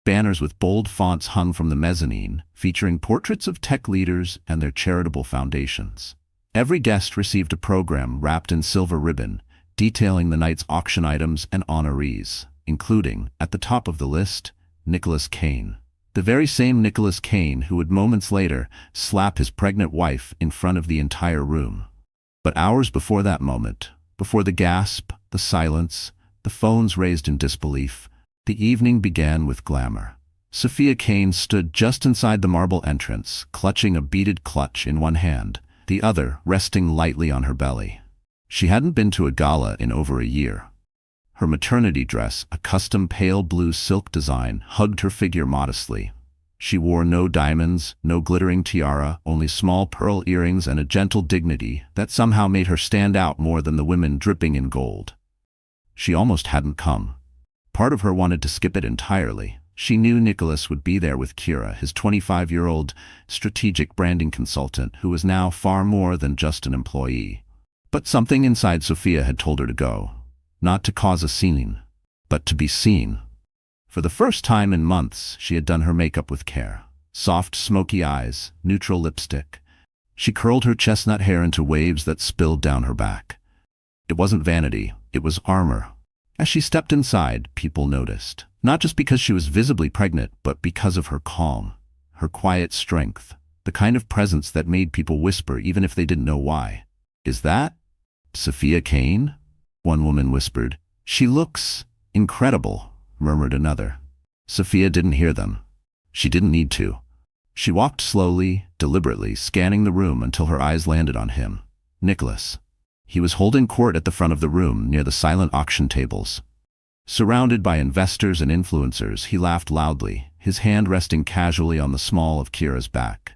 Banners with bold fonts hung from the mezzanine, featuring portraits of tech leaders and their charitable foundations. Every guest received a program wrapped in silver ribbon, detailing the night's auction items and honorees, including, at the top of the list, Nicholas Kane. The very same Nicholas Kane who would moments later slap his pregnant wife in front of the entire room. But hours before that moment, before the gasp, the silence, the phones raised in disbelief, the evening began with glamour. Sophia Kane stood just inside the marble entrance, clutching a beaded clutch in one hand, the other resting lightly on her belly. She hadn't been to a gala in over a year. Her maternity dress, a custom pale blue silk design, hugged her figure modestly. She wore no diamonds, no glittering tiara, only small pearl earrings and a gentle dignity that somehow made her stand out more than the women dripping in gold. She almost hadn't come. Part of her wanted to skip it entirely. She knew Nicholas would be there with Kira, his 25-year-old strategic branding consultant, who was now far more than just an employee. But something inside Sophia had told her to go. Not to cause a scene, but to be seen. For the first time in months, she had done her makeup with care. soft, smoky eyes, neutral lipstick. She curled her chestnut hair into waves that spilled down her back. It wasn't vanity, it was armor. As she stepped inside, people noticed. Not just because she was visibly pregnant, but because of her calm, her quiet strength, the kind of presence that made people whisper even if they didn't know why. "Is that Sophia Kane?" one woman whispered. "She looks incredible," murmured another. Sophia didn't hear them. She didn't need to. She walked slowly, deliberately, scanning the room until her eyes landed on him. Nicholas. He was holding court at the front of the room, near the silent auction tables. Surrounded by investors and influencers, he laughed loudly, his hand resting casually on the small of Kira's back.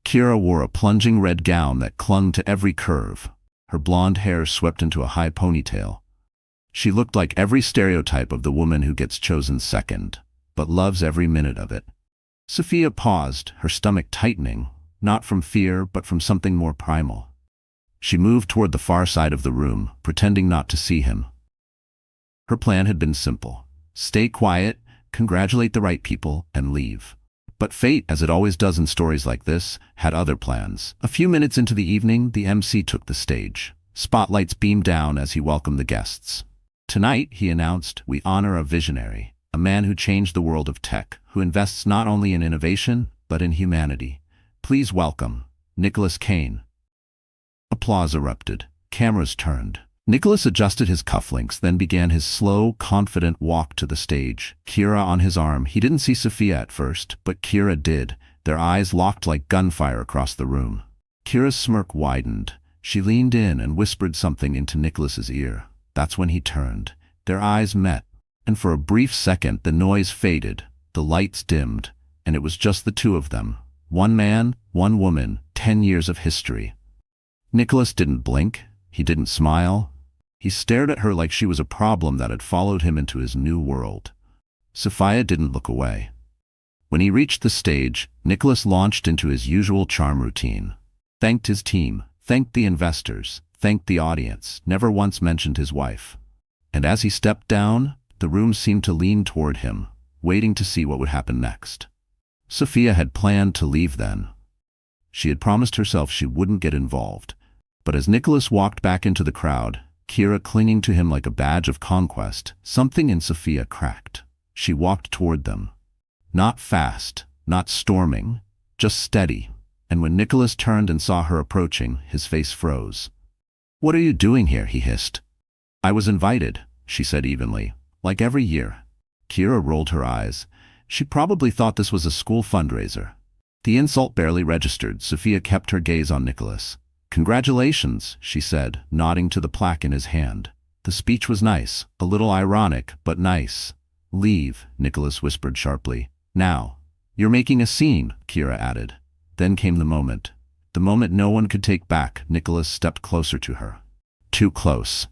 Kira wore a plunging red gown that clung to every curve, her blonde hair swept into a high ponytail. She looked like every stereotype of the woman who gets chosen second, but loves every minute of it. Sophia paused, her stomach tightening, not from fear but from something more primal. She moved toward the far side of the room, pretending not to see him. Her plan had been simple. Stay quiet, congratulate the right people, and leave. But fate, as it always does in stories like this, had other plans. A few minutes into the evening, the MC took the stage. Spotlights beamed down as he welcomed the guests. "Tonight," he announced, "we honor a visionary, a man who changed the world of tech, who invests not only in innovation, but in humanity. Please welcome Nicholas Kane." Applause erupted. Cameras turned. Nicholas adjusted his cufflinks, then began his slow, confident walk to the stage, Kira on his arm. He didn't see Sophia at first, but Kira did. Their eyes locked like gunfire across the room. Kira's smirk widened. She leaned in and whispered something into Nicholas's ear. That's when he turned. Their eyes met, and for a brief second the noise faded, the lights dimmed, and it was just the two of them. One man, one woman, 10 years of history. Nicholas didn't blink. He didn't smile. He stared at her like she was a problem that had followed him into his new world. Sophia didn't look away. When he reached the stage, Nicholas launched into his usual charm routine. Thanked his team, thanked the investors, thanked the audience, never once mentioned his wife. And as he stepped down, the room seemed to lean toward him, waiting to see what would happen next. Sophia had planned to leave then. She had promised herself she wouldn't get involved. But as Nicholas walked back into the crowd, Kira clinging to him like a badge of conquest, something in Sophia cracked. She walked toward them. Not fast, not storming, just steady. And when Nicholas turned and saw her approaching, his face froze. "What are you doing here?" he hissed. "I was invited," she said evenly, "like every year." Kira rolled her eyes. She probably thought this was a school fundraiser. The insult barely registered. Sophia kept her gaze on Nicholas. "Congratulations," she said, nodding to the plaque in his hand. The speech was nice, a little ironic, but nice. "Leave," Nicholas whispered sharply. "Now." "You're making a scene," Kira added. Then came the moment. The moment no one could take back. Nicholas stepped closer to her. Too close.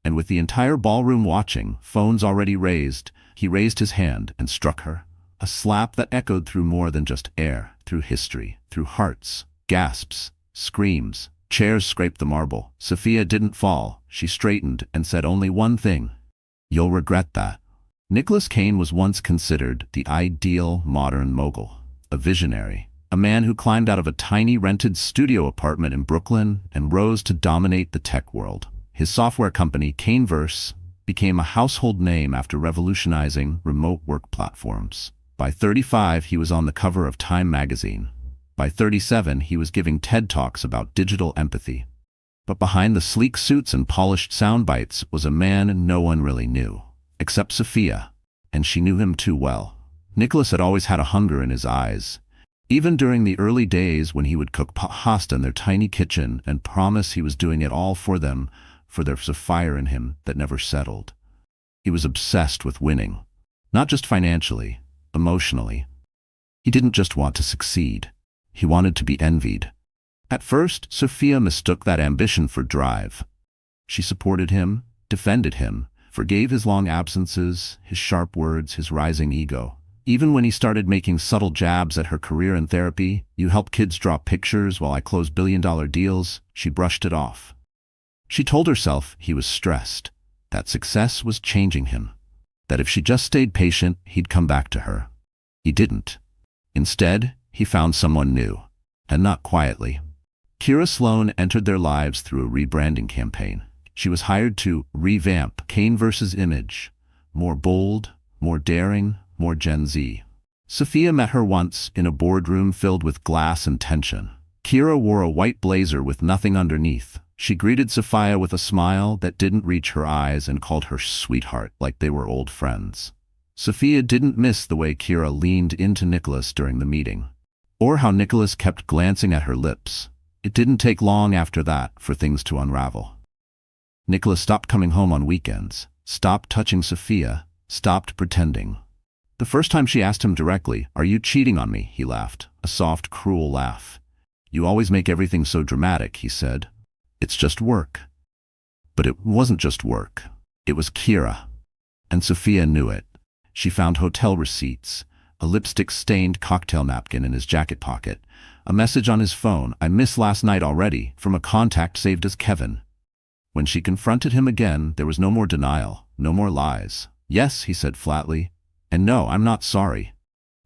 And with the entire ballroom watching, phones already raised, he raised his hand and struck her. A slap that echoed through more than just air, through history, through hearts, gasps, screams. Chairs scraped the marble. Sophia didn't fall. She straightened and said only one thing. "You'll regret that." Nicholas Kane was once considered the ideal modern mogul, a visionary, a man who climbed out of a tiny rented studio apartment in Brooklyn and rose to dominate the tech world. His software company, Kaneverse, became a household name after revolutionizing remote work platforms. By 35, he was on the cover of Time magazine. By 37, he was giving TED Talks about digital empathy. But behind the sleek suits and polished sound bites was a man no one really knew, except Sophia, and she knew him too well. Nicholas had always had a hunger in his eyes, even during the early days when he would cook pasta in their tiny kitchen and promise he was doing it all for them, for there was a fire in him that never settled. He was obsessed with winning, not just financially, emotionally. He didn't just want to succeed. He wanted to be envied. At first, Sophia mistook that ambition for drive. She supported him, defended him, forgave his long absences, his sharp words, his rising ego. Even when he started making subtle jabs at her career in therapy, "You help kids draw pictures while I close billion-dollar deals," she brushed it off. She told herself he was stressed, that success was changing him, that if she just stayed patient, he'd come back to her. He didn't. Instead, he found someone new, and not quietly. Kira Sloan entered their lives through a rebranding campaign. She was hired to revamp Kane versus Image. More bold, more daring, more Gen Z. Sophia met her once in a boardroom filled with glass and tension. Kira wore a white blazer with nothing underneath. She greeted Sophia with a smile that didn't reach her eyes and called her sweetheart like they were old friends. Sophia didn't miss the way Kira leaned into Nicholas during the meeting, or how Nicholas kept glancing at her lips. It didn't take long after that for things to unravel. Nicholas stopped coming home on weekends, stopped touching Sophia, stopped pretending. The first time she asked him directly, "Are you cheating on me?" he laughed, a soft, cruel laugh. "You always make everything so dramatic," he said. "It's just work." But it wasn't just work. It was Kira. And Sophia knew it. She found hotel receipts, a lipstick-stained cocktail napkin in his jacket pocket, a message on his phone, "I missed last night already," from a contact saved as Kevin. When she confronted him again, there was no more denial, no more lies. "Yes," he said flatly, "and no, I'm not sorry."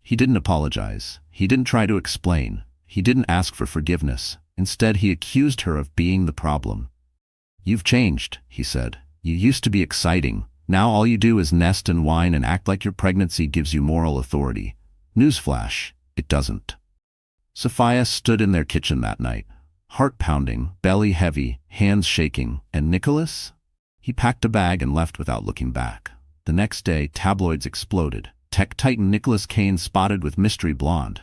He didn't apologize. He didn't try to explain. He didn't ask for forgiveness. Instead, he accused her of being the problem. "You've changed," he said. "You used to be exciting. Now all you do is nest and whine and act like your pregnancy gives you moral authority. Newsflash, it doesn't." Sophia stood in their kitchen that night, heart pounding, belly heavy, hands shaking, and Nicholas? He packed a bag and left without looking back. The next day, tabloids exploded. Tech titan Nicholas Kane spotted with mystery blonde.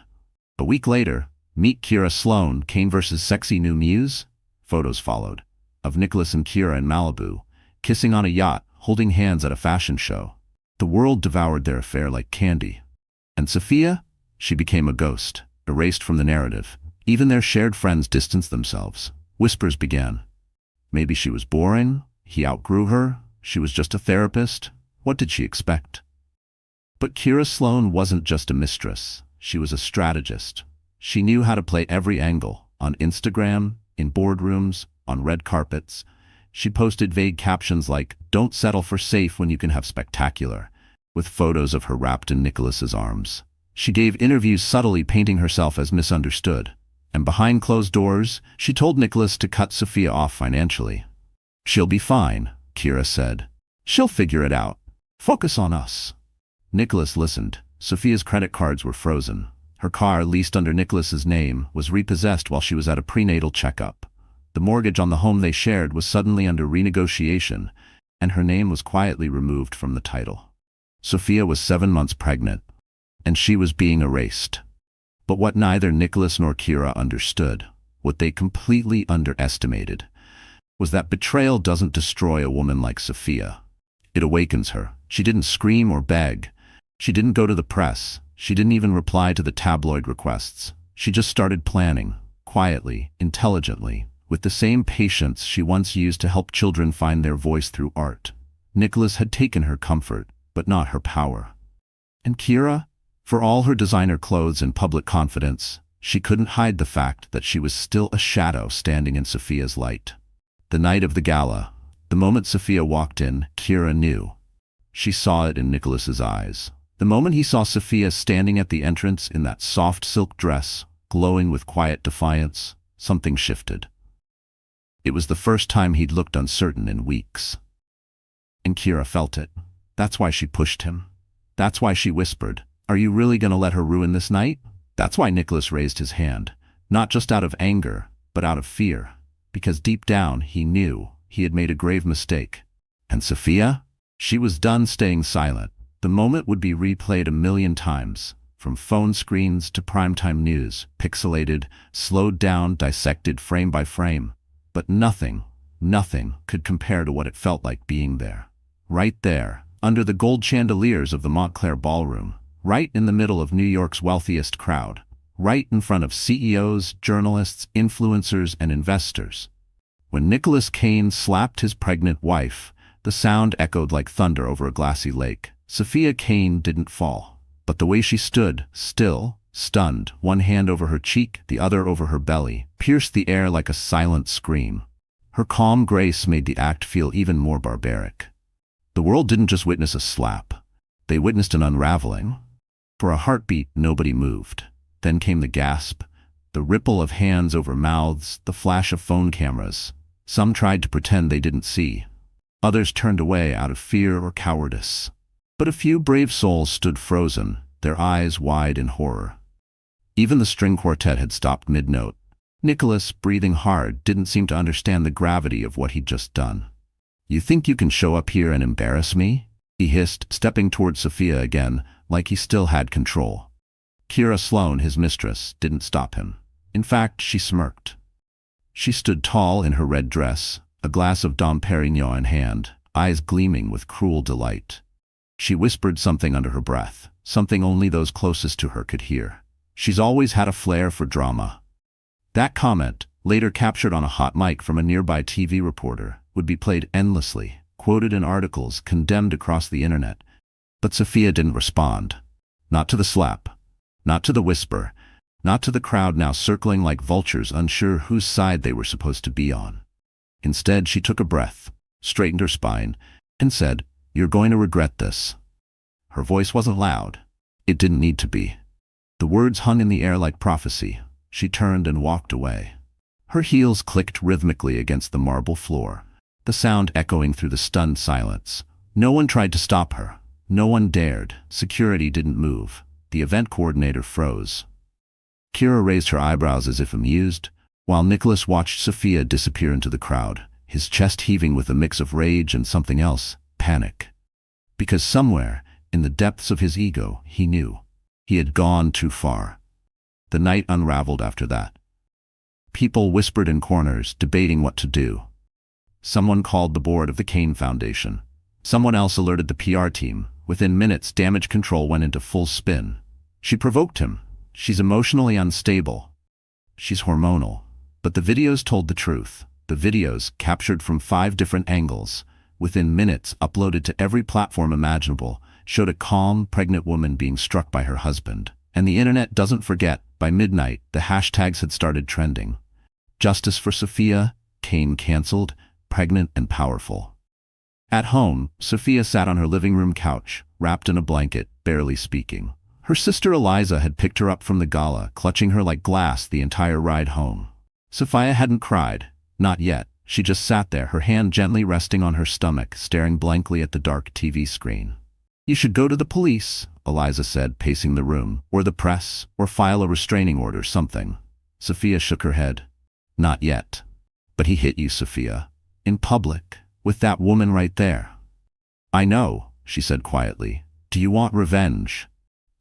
A week later, meet Kira Sloan, Kane versus sexy new muse? Photos followed, of Nicholas and Kira in Malibu, kissing on a yacht, holding hands at a fashion show. The world devoured their affair like candy. And Sophia? She became a ghost, erased from the narrative. Even their shared friends distanced themselves. Whispers began. Maybe she was boring, he outgrew her, she was just a therapist. What did she expect? But Kira Sloan wasn't just a mistress, she was a strategist. She knew how to play every angle, on Instagram, in boardrooms, on red carpets. She posted vague captions like, "Don't settle for safe when you can have spectacular," with photos of her wrapped in Nicholas's arms. She gave interviews subtly painting herself as misunderstood. And behind closed doors, she told Nicholas to cut Sophia off financially. "She'll be fine," Kira said. "She'll figure it out. Focus on us." Nicholas listened. Sophia's credit cards were frozen. Her car, leased under Nicholas's name, was repossessed while she was at a prenatal checkup. The mortgage on the home they shared was suddenly under renegotiation, and her name was quietly removed from the title. Sophia was 7 months pregnant, and she was being erased. But what neither Nicholas nor Kira understood, what they completely underestimated, was that betrayal doesn't destroy a woman like Sophia. It awakens her. She didn't scream or beg. She didn't go to the press. She didn't even reply to the tabloid requests. She just started planning, quietly, intelligently, with the same patience she once used to help children find their voice through art. Nicholas had taken her comfort, but not her power. And Kira? For all her designer clothes and public confidence, she couldn't hide the fact that she was still a shadow standing in Sophia's light. The night of the gala, the moment Sophia walked in, Kira knew. She saw it in Nicholas's eyes. The moment he saw Sophia standing at the entrance in that soft silk dress, glowing with quiet defiance, something shifted. It was the first time he'd looked uncertain in weeks. And Kira felt it. That's why she pushed him. That's why she whispered, "Are you really going to let her ruin this night?" That's why Nicholas raised his hand, not just out of anger, but out of fear. Because deep down, he knew he had made a grave mistake. And Sophia? She was done staying silent. The moment would be replayed a million times, from phone screens to primetime news, pixelated, slowed down, dissected frame by frame. But nothing could compare to what it felt like being there. Right there, under the gold chandeliers of the Montclair Ballroom, right in the middle of New York's wealthiest crowd, right in front of CEOs, journalists, influencers, and investors. When Nicholas Kane slapped his pregnant wife, the sound echoed like thunder over a glassy lake. Sophia Kane didn't fall, but the way she stood, still, stunned, one hand over her cheek, the other over her belly, pierced the air like a silent scream. Her calm grace made the act feel even more barbaric. The world didn't just witness a slap. They witnessed an unraveling. For a heartbeat, nobody moved. Then came the gasp, the ripple of hands over mouths, the flash of phone cameras. Some tried to pretend they didn't see. Others turned away out of fear or cowardice. But a few brave souls stood frozen, their eyes wide in horror. Even the string quartet had stopped mid-note. Nicholas, breathing hard, didn't seem to understand the gravity of what he'd just done. "You think you can show up here and embarrass me?" he hissed, stepping toward Sophia again, like he still had control. Kira Sloane, his mistress, didn't stop him. In fact, she smirked. She stood tall in her red dress, a glass of Dom Perignon in hand, eyes gleaming with cruel delight. She whispered something under her breath, something only those closest to her could hear. "She's always had a flair for drama." That comment, later captured on a hot mic from a nearby TV reporter, would be played endlessly, quoted in articles, condemned across the internet. But Sophia didn't respond. Not to the slap. Not to the whisper. Not to the crowd now circling like vultures, unsure whose side they were supposed to be on. Instead, she took a breath, straightened her spine, and said, "You're going to regret this." Her voice wasn't loud. It didn't need to be. The words hung in the air like prophecy. She turned and walked away. Her heels clicked rhythmically against the marble floor, the sound echoing through the stunned silence. No one tried to stop her. No one dared. Security didn't move. The event coordinator froze. Kira raised her eyebrows as if amused, while Nicholas watched Sophia disappear into the crowd, his chest heaving with a mix of rage and something else, panic. Because somewhere, in the depths of his ego, he knew. He had gone too far. The night unraveled after that. People whispered in corners, debating what to do. Someone called the board of the Kane Foundation. Someone else alerted the PR team. Within minutes, damage control went into full spin. She provoked him. She's emotionally unstable. She's hormonal. But the videos told the truth. The videos, captured from 5 different angles, within minutes uploaded to every platform imaginable, showed a calm, pregnant woman being struck by her husband. And the internet doesn't forget, by midnight, the hashtags had started trending. Justice for Sophia, Kane cancelled, pregnant and powerful. At home, Sophia sat on her living room couch, wrapped in a blanket, barely speaking. Her sister Eliza had picked her up from the gala, clutching her like glass the entire ride home. Sophia hadn't cried. Not yet. She just sat there, her hand gently resting on her stomach, staring blankly at the dark TV screen. "You should go to the police," Eliza said, pacing the room, "or the press, or file a restraining order, something." Sophia shook her head. "Not yet." "But he hit you, Sophia. In public, with that woman right there." "I know," she said quietly. "Do you want revenge?"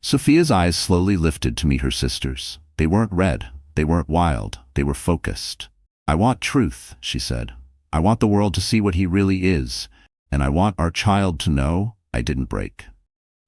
Sophia's eyes slowly lifted to meet her sister's. They weren't red. They weren't wild. They were focused. "I want truth," she said. "I want the world to see what he really is. And I want our child to know I didn't break."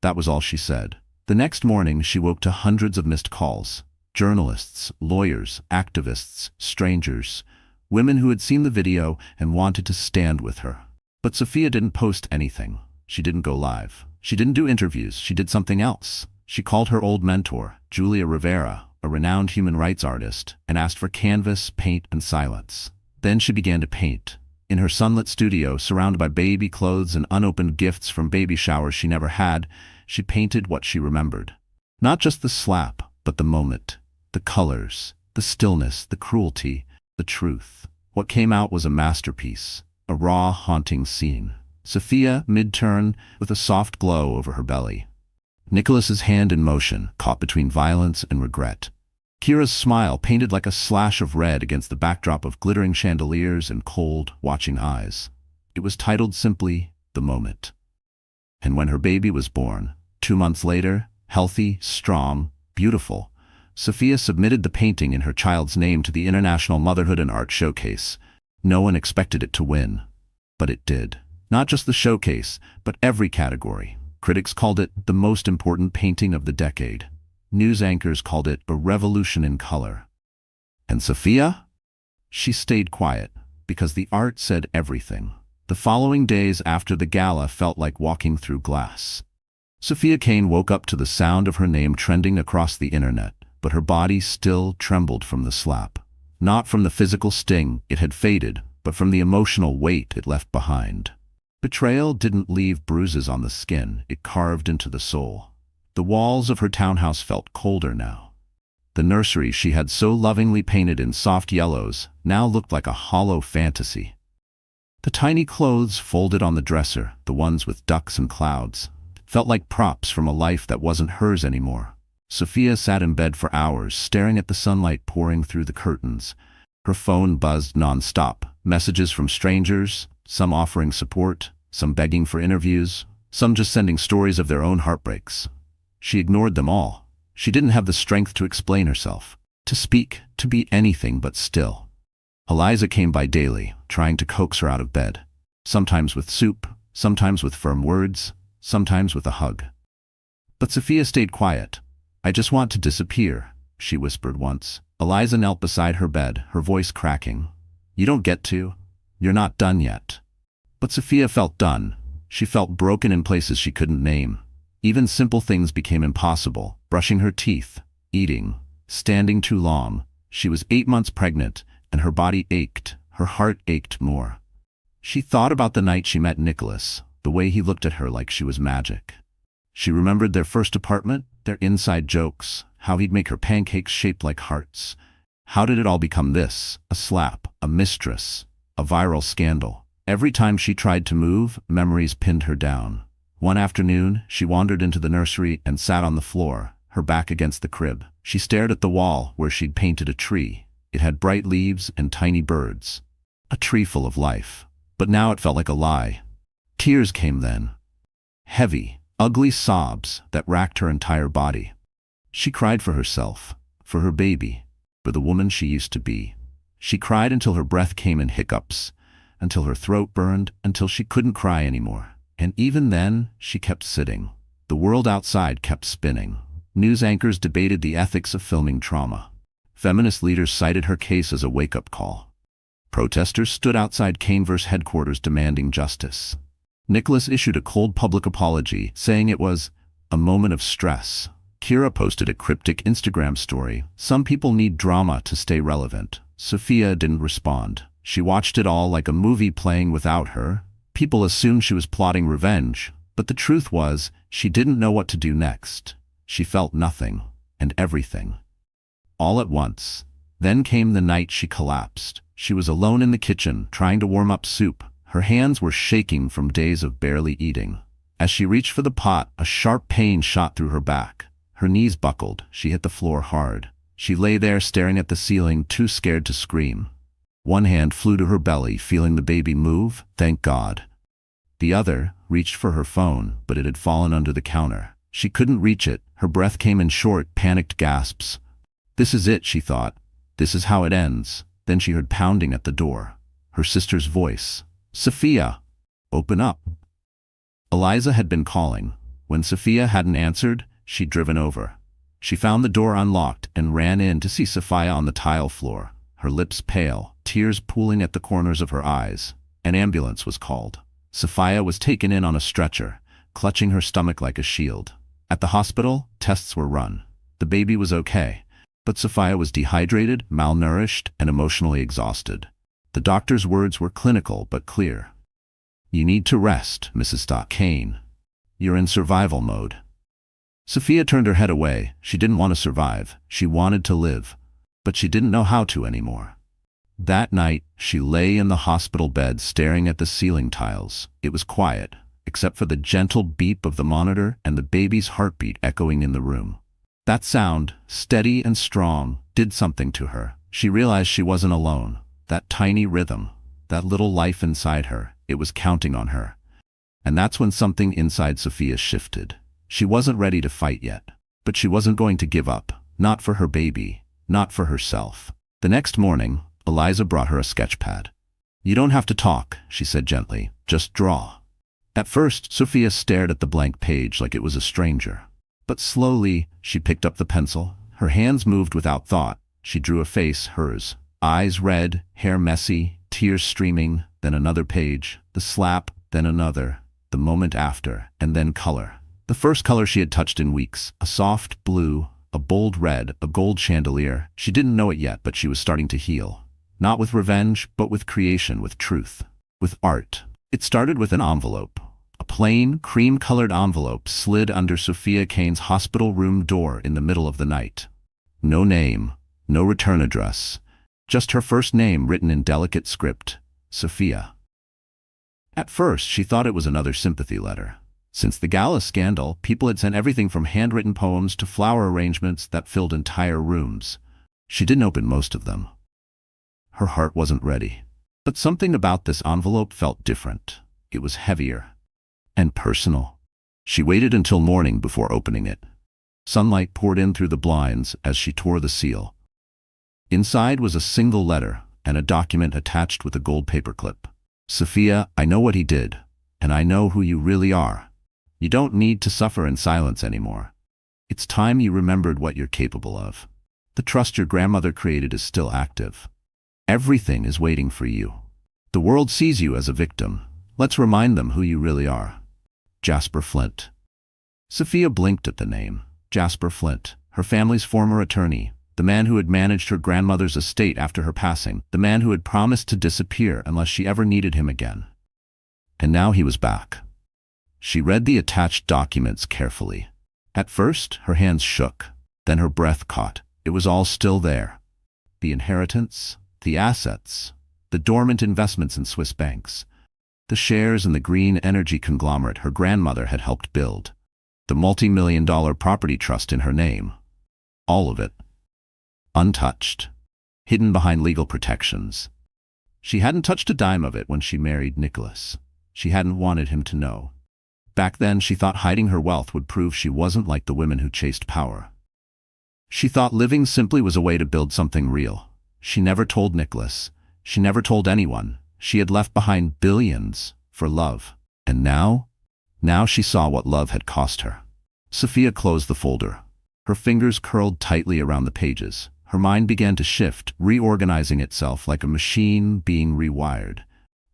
That was all she said. The next morning, she woke to hundreds of missed calls. Journalists, lawyers, activists, strangers, women who had seen the video and wanted to stand with her. But Sophia didn't post anything. She didn't go live. She didn't do interviews. She did something else. She called her old mentor, Julia Rivera, a renowned human rights artist, and asked for canvas, paint, and silence. Then she began to paint. In her sunlit studio, surrounded by baby clothes and unopened gifts from baby showers she never had, she painted what she remembered. Not just the slap, but the moment, the colors, the stillness, the cruelty, the truth. What came out was a masterpiece, a raw, haunting scene. Sophia, mid-turn, with a soft glow over her belly. Nicholas's hand in motion, caught between violence and regret. Kira's smile painted like a slash of red against the backdrop of glittering chandeliers and cold, watching eyes. It was titled simply, "The Moment." And when her baby was born, 2 months later, healthy, strong, beautiful, Sophia submitted the painting in her child's name to the International Motherhood and Art Showcase. No one expected it to win. But it did. Not just the showcase, but every category. Critics called it the most important painting of the decade. News anchors called it a revolution in color. And Sophia? She stayed quiet, because the art said everything. The following days after the gala felt like walking through glass. Sophia Kane woke up to the sound of her name trending across the internet, but her body still trembled from the slap. Not from the physical sting, it had faded, but from the emotional weight it left behind. Betrayal didn't leave bruises on the skin, it carved into the soul. The walls of her townhouse felt colder now. The nursery she had so lovingly painted in soft yellows now looked like a hollow fantasy. The tiny clothes folded on the dresser, the ones with ducks and clouds, felt like props from a life that wasn't hers anymore. Sophia sat in bed for hours, staring at the sunlight pouring through the curtains. Her phone buzzed non-stop, messages from strangers, some offering support, some begging for interviews, some just sending stories of their own heartbreaks. She ignored them all. She didn't have the strength to explain herself, to speak, to be anything but still. Eliza came by daily, trying to coax her out of bed, sometimes with soup, sometimes with firm words, sometimes with a hug. But Sophia stayed quiet. "I just want to disappear," she whispered once. Eliza knelt beside her bed, her voice cracking. "You don't get to. You're not done yet." But Sophia felt done. She felt broken in places she couldn't name. Even simple things became impossible. Brushing her teeth, eating, standing too long. She was 8 months pregnant, and her body ached. Her heart ached more. She thought about the night she met Nicholas, the way he looked at her like she was magic. She remembered their first apartment, their inside jokes, how he'd make her pancakes shaped like hearts. How did it all become this? A slap, a mistress, a viral scandal. Every time she tried to move, memories pinned her down. One afternoon, she wandered into the nursery and sat on the floor, her back against the crib. She stared at the wall where she'd painted a tree. It had bright leaves and tiny birds. A tree full of life. But now it felt like a lie. Tears came then. Heavy, ugly sobs that racked her entire body. She cried for herself, for her baby, for the woman she used to be. She cried until her breath came in hiccups, until her throat burned, until she couldn't cry anymore. And even then, she kept sitting. The world outside kept spinning. News anchors debated the ethics of filming trauma. Feminist leaders cited her case as a wake-up call. Protesters stood outside Canverse headquarters demanding justice. Nicholas issued a cold public apology, saying it was a moment of stress. Kira posted a cryptic Instagram story. Some people need drama to stay relevant. Sophia didn't respond. She watched it all like a movie playing without her. People assumed she was plotting revenge, but the truth was, she didn't know what to do next. She felt nothing, and everything. All at once. Then came the night she collapsed. She was alone in the kitchen, trying to warm up soup. Her hands were shaking from days of barely eating. As she reached for the pot, a sharp pain shot through her back. Her knees buckled. She hit the floor hard. She lay there staring at the ceiling, too scared to scream. One hand flew to her belly, feeling the baby move, thank God. The other reached for her phone, but it had fallen under the counter. She couldn't reach it. Her breath came in short, panicked gasps. This is it, she thought. This is how it ends. Then she heard pounding at the door. Her sister's voice. "Sophia, open up." Eliza had been calling. When Sophia hadn't answered, she'd driven over. She found the door unlocked and ran in to see Sophia on the tile floor, her lips pale, tears pooling at the corners of her eyes. An ambulance was called. Sophia was taken in on a stretcher, clutching her stomach like a shield. At the hospital, tests were run. The baby was okay, but Sophia was dehydrated, malnourished, and emotionally exhausted. The doctor's words were clinical but clear. "You need to rest, Mrs. Kane. You're in survival mode." Sophia turned her head away. She didn't want to survive. She wanted to live. But she didn't know how to anymore. That night, she lay in the hospital bed staring at the ceiling tiles. It was quiet, except for the gentle beep of the monitor and the baby's heartbeat echoing in the room. That sound, steady and strong, did something to her. She realized she wasn't alone. That tiny rhythm, that little life inside her, it was counting on her. And that's when something inside Sophia shifted. She wasn't ready to fight yet, but she wasn't going to give up. Not for her baby, not for herself. The next morning, Eliza brought her a sketch pad. "You don't have to talk," she said gently. "Just draw." At first, Sophia stared at the blank page like it was a stranger. But slowly, she picked up the pencil. Her hands moved without thought. She drew a face, hers. Eyes red, hair messy, tears streaming, then another page, the slap, then another, the moment after, and then color. The first color she had touched in weeks, a soft blue, a bold red, a gold chandelier. She didn't know it yet, but she was starting to heal. Not with revenge, but with creation, with truth, with art. It started with an envelope. A plain, cream-colored envelope slid under Sophia Kane's hospital room door in the middle of the night. No name, no return address, just her first name written in delicate script, Sophia. At first, she thought it was another sympathy letter. Since the gala scandal, people had sent everything from handwritten poems to flower arrangements that filled entire rooms. She didn't open most of them. Her heart wasn't ready. But something about this envelope felt different. It was heavier and personal. She waited until morning before opening it. Sunlight poured in through the blinds as she tore the seal. Inside was a single letter and a document attached with a gold paperclip. Sophia, I know what he did, and I know who you really are. You don't need to suffer in silence anymore. It's time you remembered what you're capable of. The trust your grandmother created is still active. Everything is waiting for you. The world sees you as a victim. Let's remind them who you really are. Jasper Flint. Sophia blinked at the name. Jasper Flint, her family's former attorney, the man who had managed her grandmother's estate after her passing, the man who had promised to disappear unless she ever needed him again. And now he was back. She read the attached documents carefully. At first, her hands shook. Then her breath caught. It was all still there. The inheritance, the assets, the dormant investments in Swiss banks, the shares in the green energy conglomerate her grandmother had helped build, the multi-million-dollar property trust in her name. All of it. Untouched. Hidden behind legal protections. She hadn't touched a dime of it when she married Nicholas. She hadn't wanted him to know. Back then, she thought hiding her wealth would prove she wasn't like the women who chased power. She thought living simply was a way to build something real. She never told Nicholas. She never told anyone. She had left behind billions for love. And now she saw what love had cost her. Sophia closed the folder. Her fingers curled tightly around the pages. Her mind began to shift, reorganizing itself like a machine being rewired.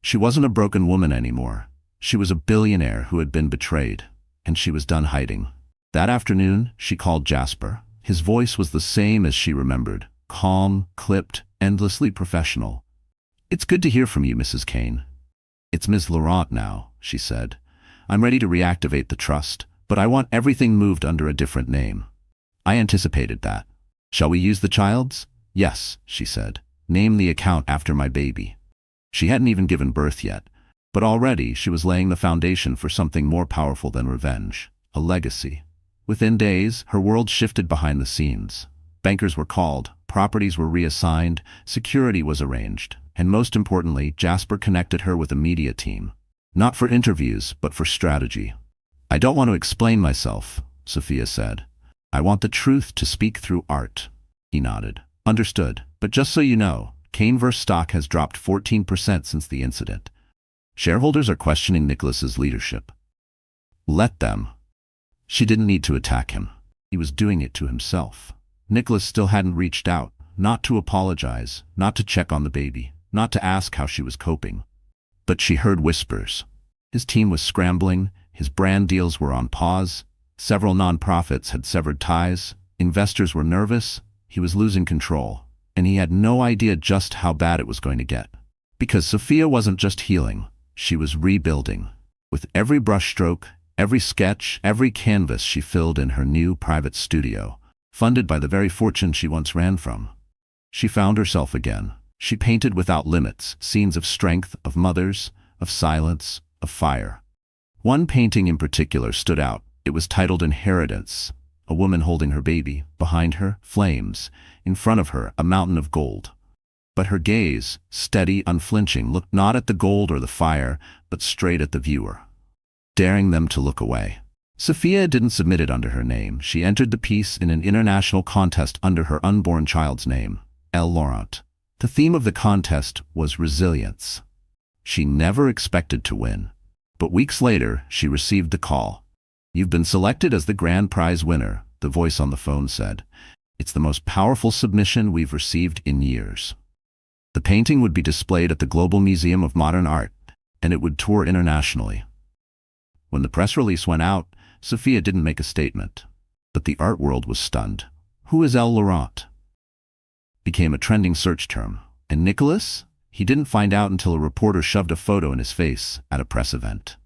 She wasn't a broken woman anymore. She was a billionaire who had been betrayed, and she was done hiding. That afternoon, she called Jasper. His voice was the same as she remembered, calm, clipped, endlessly professional. "It's good to hear from you, Mrs. Kane." "It's Ms. Laurent now," she said. "I'm ready to reactivate the trust, but I want everything moved under a different name." "I anticipated that. Shall we use the child's?" "Yes," she said. "Name the account after my baby." She hadn't even given birth yet, but already she was laying the foundation for something more powerful than revenge, a legacy. Within days, her world shifted behind the scenes. Bankers were called, properties were reassigned, security was arranged, and most importantly, Jasper connected her with a media team. Not for interviews, but for strategy. "I don't want to explain myself," Sophia said. "I want the truth to speak through art." He nodded. "Understood. But just so you know, Kaneverse stock has dropped 14% since the incident. Shareholders are questioning Nicholas's leadership." "Let them." She didn't need to attack him. He was doing it to himself. Nicholas still hadn't reached out, not to apologize, not to check on the baby, not to ask how she was coping. But she heard whispers. His team was scrambling, his brand deals were on pause, several nonprofits had severed ties, investors were nervous, he was losing control, and he had no idea just how bad it was going to get. Because Sophia wasn't just healing, she was rebuilding. With every brushstroke, every sketch, every canvas she filled in her new private studio, funded by the very fortune she once ran from. She found herself again. She painted without limits, scenes of strength, of mothers, of silence, of fire. One painting in particular stood out. It was titled Inheritance. A woman holding her baby, behind her, flames, in front of her, a mountain of gold. But her gaze, steady, unflinching, looked not at the gold or the fire, but straight at the viewer, daring them to look away. Sophia didn't submit it under her name. She entered the piece in an international contest under her unborn child's name, L. Laurent. The theme of the contest was resilience. She never expected to win. But weeks later, she received the call. "You've been selected as the grand prize winner," the voice on the phone said. "It's the most powerful submission we've received in years." The painting would be displayed at the Global Museum of Modern Art, and it would tour internationally. When the press release went out, Sophia didn't make a statement. But the art world was stunned. "Who is L. Laurent?" Became a trending search term. And Nicholas? He didn't find out until a reporter shoved a photo in his face at a press event.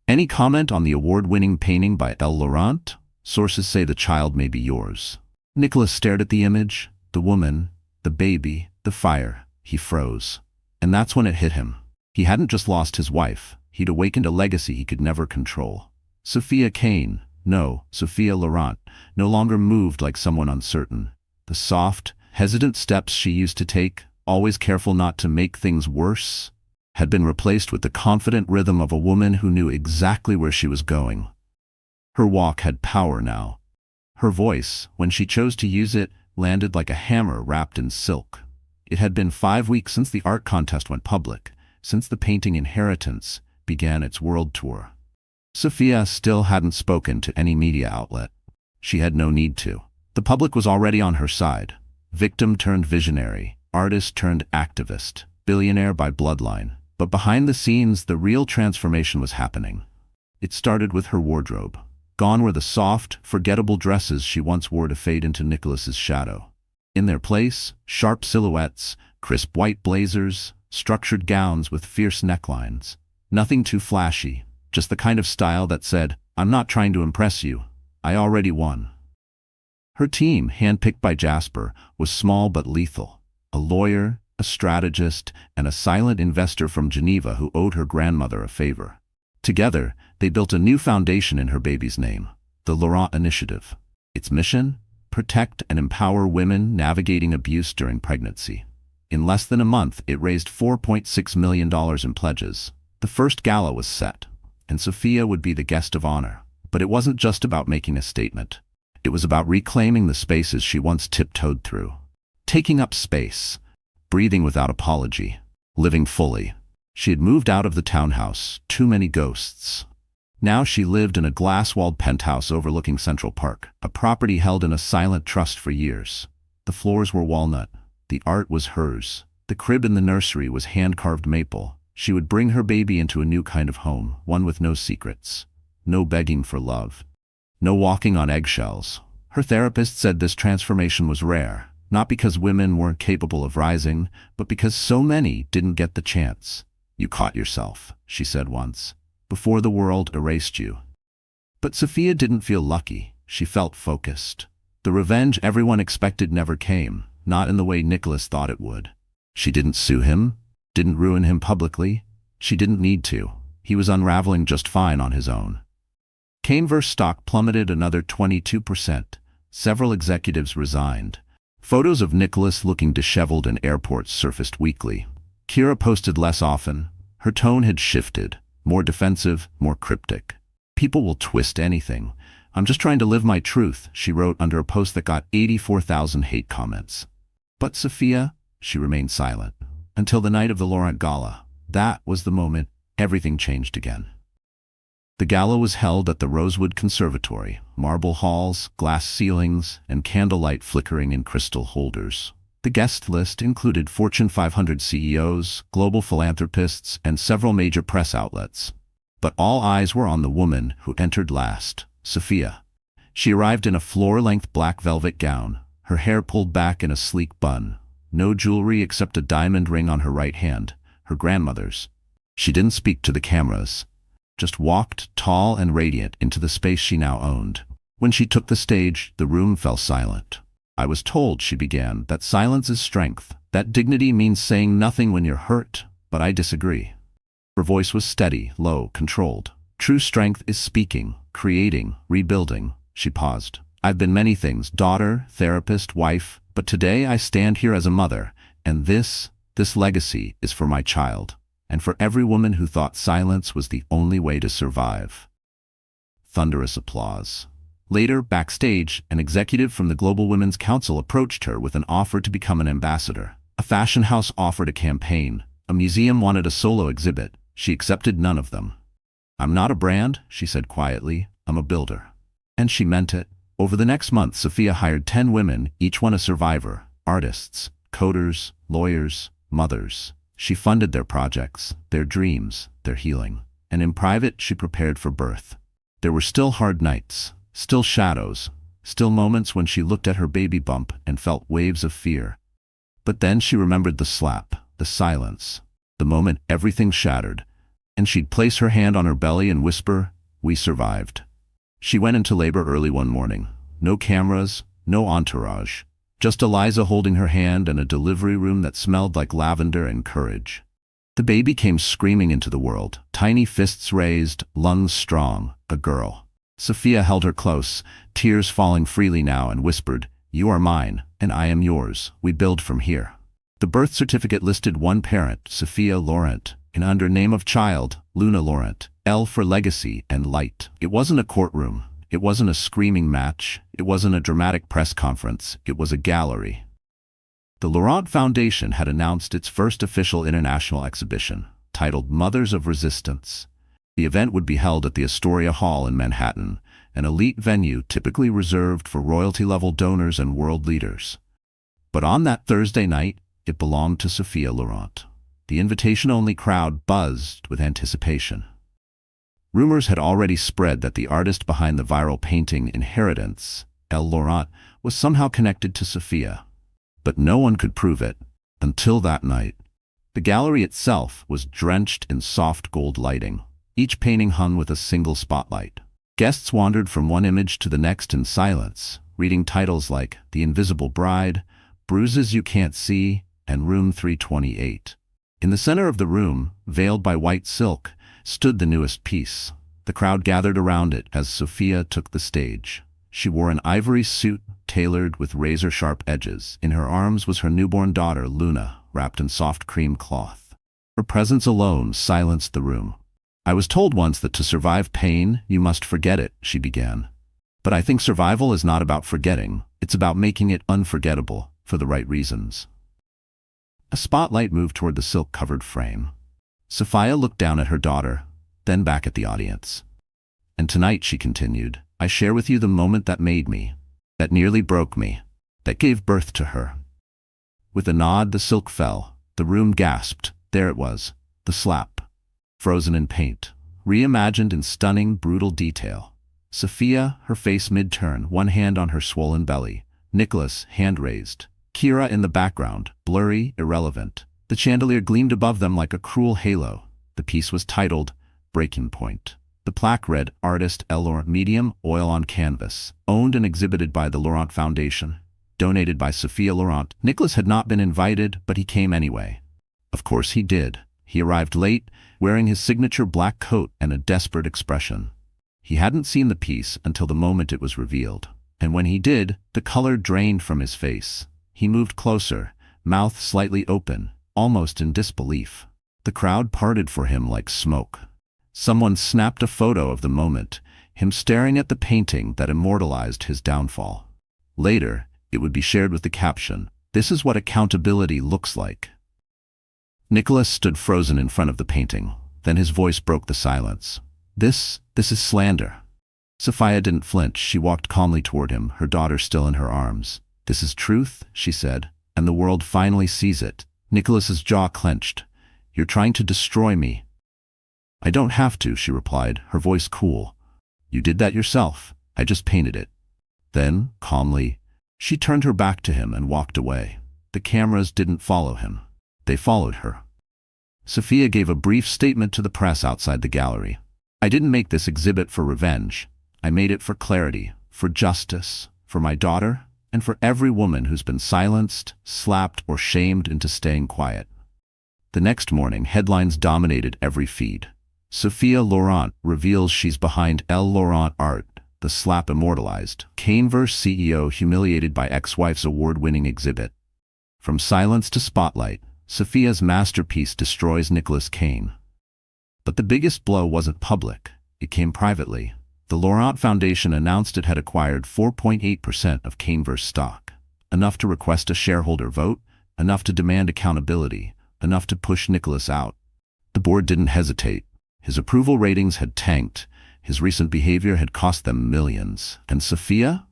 "Any comment on the award-winning painting by L. Laurent? Sources say the child may be yours." Nicholas stared at the image, the woman, the baby, the fire. He froze. And that's when it hit him. He hadn't just lost his wife. He'd awakened a legacy he could never control. Sophia Kane, no, Sophia Laurent, no longer moved like someone uncertain. The soft, hesitant steps she used to take, always careful not to make things worse, had been replaced with the confident rhythm of a woman who knew exactly where she was going. Her walk had power now. Her voice, when she chose to use it, landed like a hammer wrapped in silk. It had been 5 weeks since the art contest went public, since the painting Inheritance began its world tour. Sophia still hadn't spoken to any media outlet. She had no need to. The public was already on her side. Victim turned visionary, artist turned activist, billionaire by bloodline. But behind the scenes, the real transformation was happening. It started with her wardrobe. Gone were the soft, forgettable dresses she once wore to fade into Nicholas's shadow. In their place, sharp silhouettes, crisp white blazers, structured gowns with fierce necklines. Nothing too flashy, just the kind of style that said, "I'm not trying to impress you. I already won." Her team, handpicked by Jasper, was small but lethal. A lawyer, a strategist, and a silent investor from Geneva who owed her grandmother a favor. Together, they built a new foundation in her baby's name, the Laurent Initiative. Its mission? Protect and empower women navigating abuse during pregnancy. In less than a month, it raised $4.6 million in pledges. The first gala was set, and Sophia would be the guest of honor. But it wasn't just about making a statement. It was about reclaiming the spaces she once tiptoed through. Taking up space, breathing without apology, living fully. She had moved out of the townhouse, too many ghosts. Now she lived in a glass-walled penthouse overlooking Central Park, a property held in a silent trust for years. The floors were walnut. The art was hers. The crib in the nursery was hand-carved maple. She would bring her baby into a new kind of home, one with no secrets, no begging for love, no walking on eggshells. Her therapist said this transformation was rare, not because women weren't capable of rising, but because so many didn't get the chance. "You caught yourself," she said once, "before the world erased you." But Sophia didn't feel lucky. She felt focused. The revenge everyone expected never came, not in the way Nicholas thought it would. She didn't sue him, didn't ruin him publicly. She didn't need to. He was unraveling just fine on his own. Kaneverse stock plummeted another 22%. Several executives resigned. Photos of Nicholas looking disheveled in airports surfaced weekly. Kira posted less often. Her tone had shifted, more defensive, more cryptic. "People will twist anything. I'm just trying to live my truth," she wrote under a post that got 84,000 hate comments. But Sophia, she remained silent. Until the night of the Laurent Gala. That was the moment everything changed again. The gala was held at the Rosewood Conservatory, marble halls, glass ceilings, and candlelight flickering in crystal holders. The guest list included Fortune 500 CEOs, global philanthropists, and several major press outlets. But all eyes were on the woman who entered last, Sophia. She arrived in a floor-length black velvet gown, her hair pulled back in a sleek bun. No jewelry except a diamond ring on her right hand, her grandmother's. She didn't speak to the cameras, just walked, tall and radiant, into the space she now owned. When she took the stage, the room fell silent. "I was told," she began, "that silence is strength, that dignity means saying nothing when you're hurt, but I disagree." Her voice was steady, low, controlled. "True strength is speaking, creating, rebuilding." She paused. "I've been many things, daughter, therapist, wife, but today I stand here as a mother, and this legacy is for my child, and for every woman who thought silence was the only way to survive." Thunderous applause. Later, backstage, an executive from the Global Women's Council approached her with an offer to become an ambassador. A fashion house offered a campaign. A museum wanted a solo exhibit. She accepted none of them. "I'm not a brand," she said quietly. "I'm a builder." And she meant it. Over the next month, Sophia hired 10 women, each one a survivor, artists, coders, lawyers, mothers. She funded their projects, their dreams, their healing. And in private, she prepared for birth. There were still hard nights, still shadows, still moments when she looked at her baby bump and felt waves of fear. But then she remembered the slap, the silence, the moment everything shattered, and she'd place her hand on her belly and whisper, "We survived." She went into labor early one morning. No cameras, no entourage. Just Eliza holding her hand and a delivery room that smelled like lavender and courage. The baby came screaming into the world, tiny fists raised, lungs strong, a girl. Sophia held her close, tears falling freely now, and whispered, "You are mine, and I am yours. We build from here." The birth certificate listed one parent, Sophia Laurent, and under name of child, Luna Laurent, L for legacy and light. It wasn't a courtroom. It wasn't a screaming match. It wasn't a dramatic press conference. It was a gallery. The Laurent Foundation had announced its first official international exhibition, titled Mothers of Resistance. The event would be held at the Astoria Hall in Manhattan, an elite venue typically reserved for royalty-level donors and world leaders. But on that Thursday night, it belonged to Sophia Laurent. The invitation-only crowd buzzed with anticipation. Rumors had already spread that the artist behind the viral painting Inheritance, L. Laurent, was somehow connected to Sophia. But no one could prove it, until that night. The gallery itself was drenched in soft gold lighting, each painting hung with a single spotlight. Guests wandered from one image to the next in silence, reading titles like The Invisible Bride, Bruises You Can't See, and Room 328. In the center of the room, veiled by white silk, stood the newest piece. The crowd gathered around it as Sophia took the stage. She wore an ivory suit tailored with razor-sharp edges. In her arms was her newborn daughter, Luna, wrapped in soft cream cloth. Her presence alone silenced the room. "I was told once that to survive pain, you must forget it," she began. "But I think survival is not about forgetting. It's about making it unforgettable for the right reasons." A spotlight moved toward the silk-covered frame. Sophia looked down at her daughter, then back at the audience. "And tonight," she continued, "I share with you the moment that made me, that nearly broke me, that gave birth to her." With a nod, the silk fell. The room gasped. There it was, the slap. Frozen in paint, reimagined in stunning, brutal detail. Sophia, her face mid-turn, one hand on her swollen belly. Nicholas, hand raised. Kira in the background, blurry, irrelevant. The chandelier gleamed above them like a cruel halo. The piece was titled Breaking Point. The plaque read, "Artist L. Laurent, medium, oil on canvas. Owned and exhibited by the Laurent Foundation. Donated by Sophia Laurent." Nicholas had not been invited, but he came anyway. Of course he did. He arrived late, wearing his signature black coat and a desperate expression. He hadn't seen the piece until the moment it was revealed. And when he did, the color drained from his face. He moved closer, mouth slightly open, almost in disbelief. The crowd parted for him like smoke. Someone snapped a photo of the moment, him staring at the painting that immortalized his downfall. Later, it would be shared with the caption, "This is what accountability looks like." Nicholas stood frozen in front of the painting. Then his voice broke the silence. This is slander." Sophia didn't flinch. She walked calmly toward him, her daughter still in her arms. "This is truth," she said, "and the world finally sees it." Nicholas's jaw clenched. "You're trying to destroy me." "I don't have to," she replied, her voice cool. "You did that yourself. I just painted it." Then, calmly, she turned her back to him and walked away. The cameras didn't follow him. They followed her. Sophia gave a brief statement to the press outside the gallery. "I didn't make this exhibit for revenge. I made it for clarity, for justice, for my daughter, and for every woman who's been silenced, slapped, or shamed into staying quiet." The next morning, headlines dominated every feed. Sophia Laurent reveals she's behind L. Laurent art, the slap immortalized. Caneverse CEO humiliated by ex-wife's award-winning exhibit. From silence to spotlight, Sophia's masterpiece destroys Nicholas Kane. But the biggest blow wasn't public. It came privately. The Laurent Foundation announced it had acquired 4.8% of Caneverse stock. Enough to request a shareholder vote, enough to demand accountability, enough to push Nicholas out. The board didn't hesitate. His approval ratings had tanked. His recent behavior had cost them millions. And Sophia?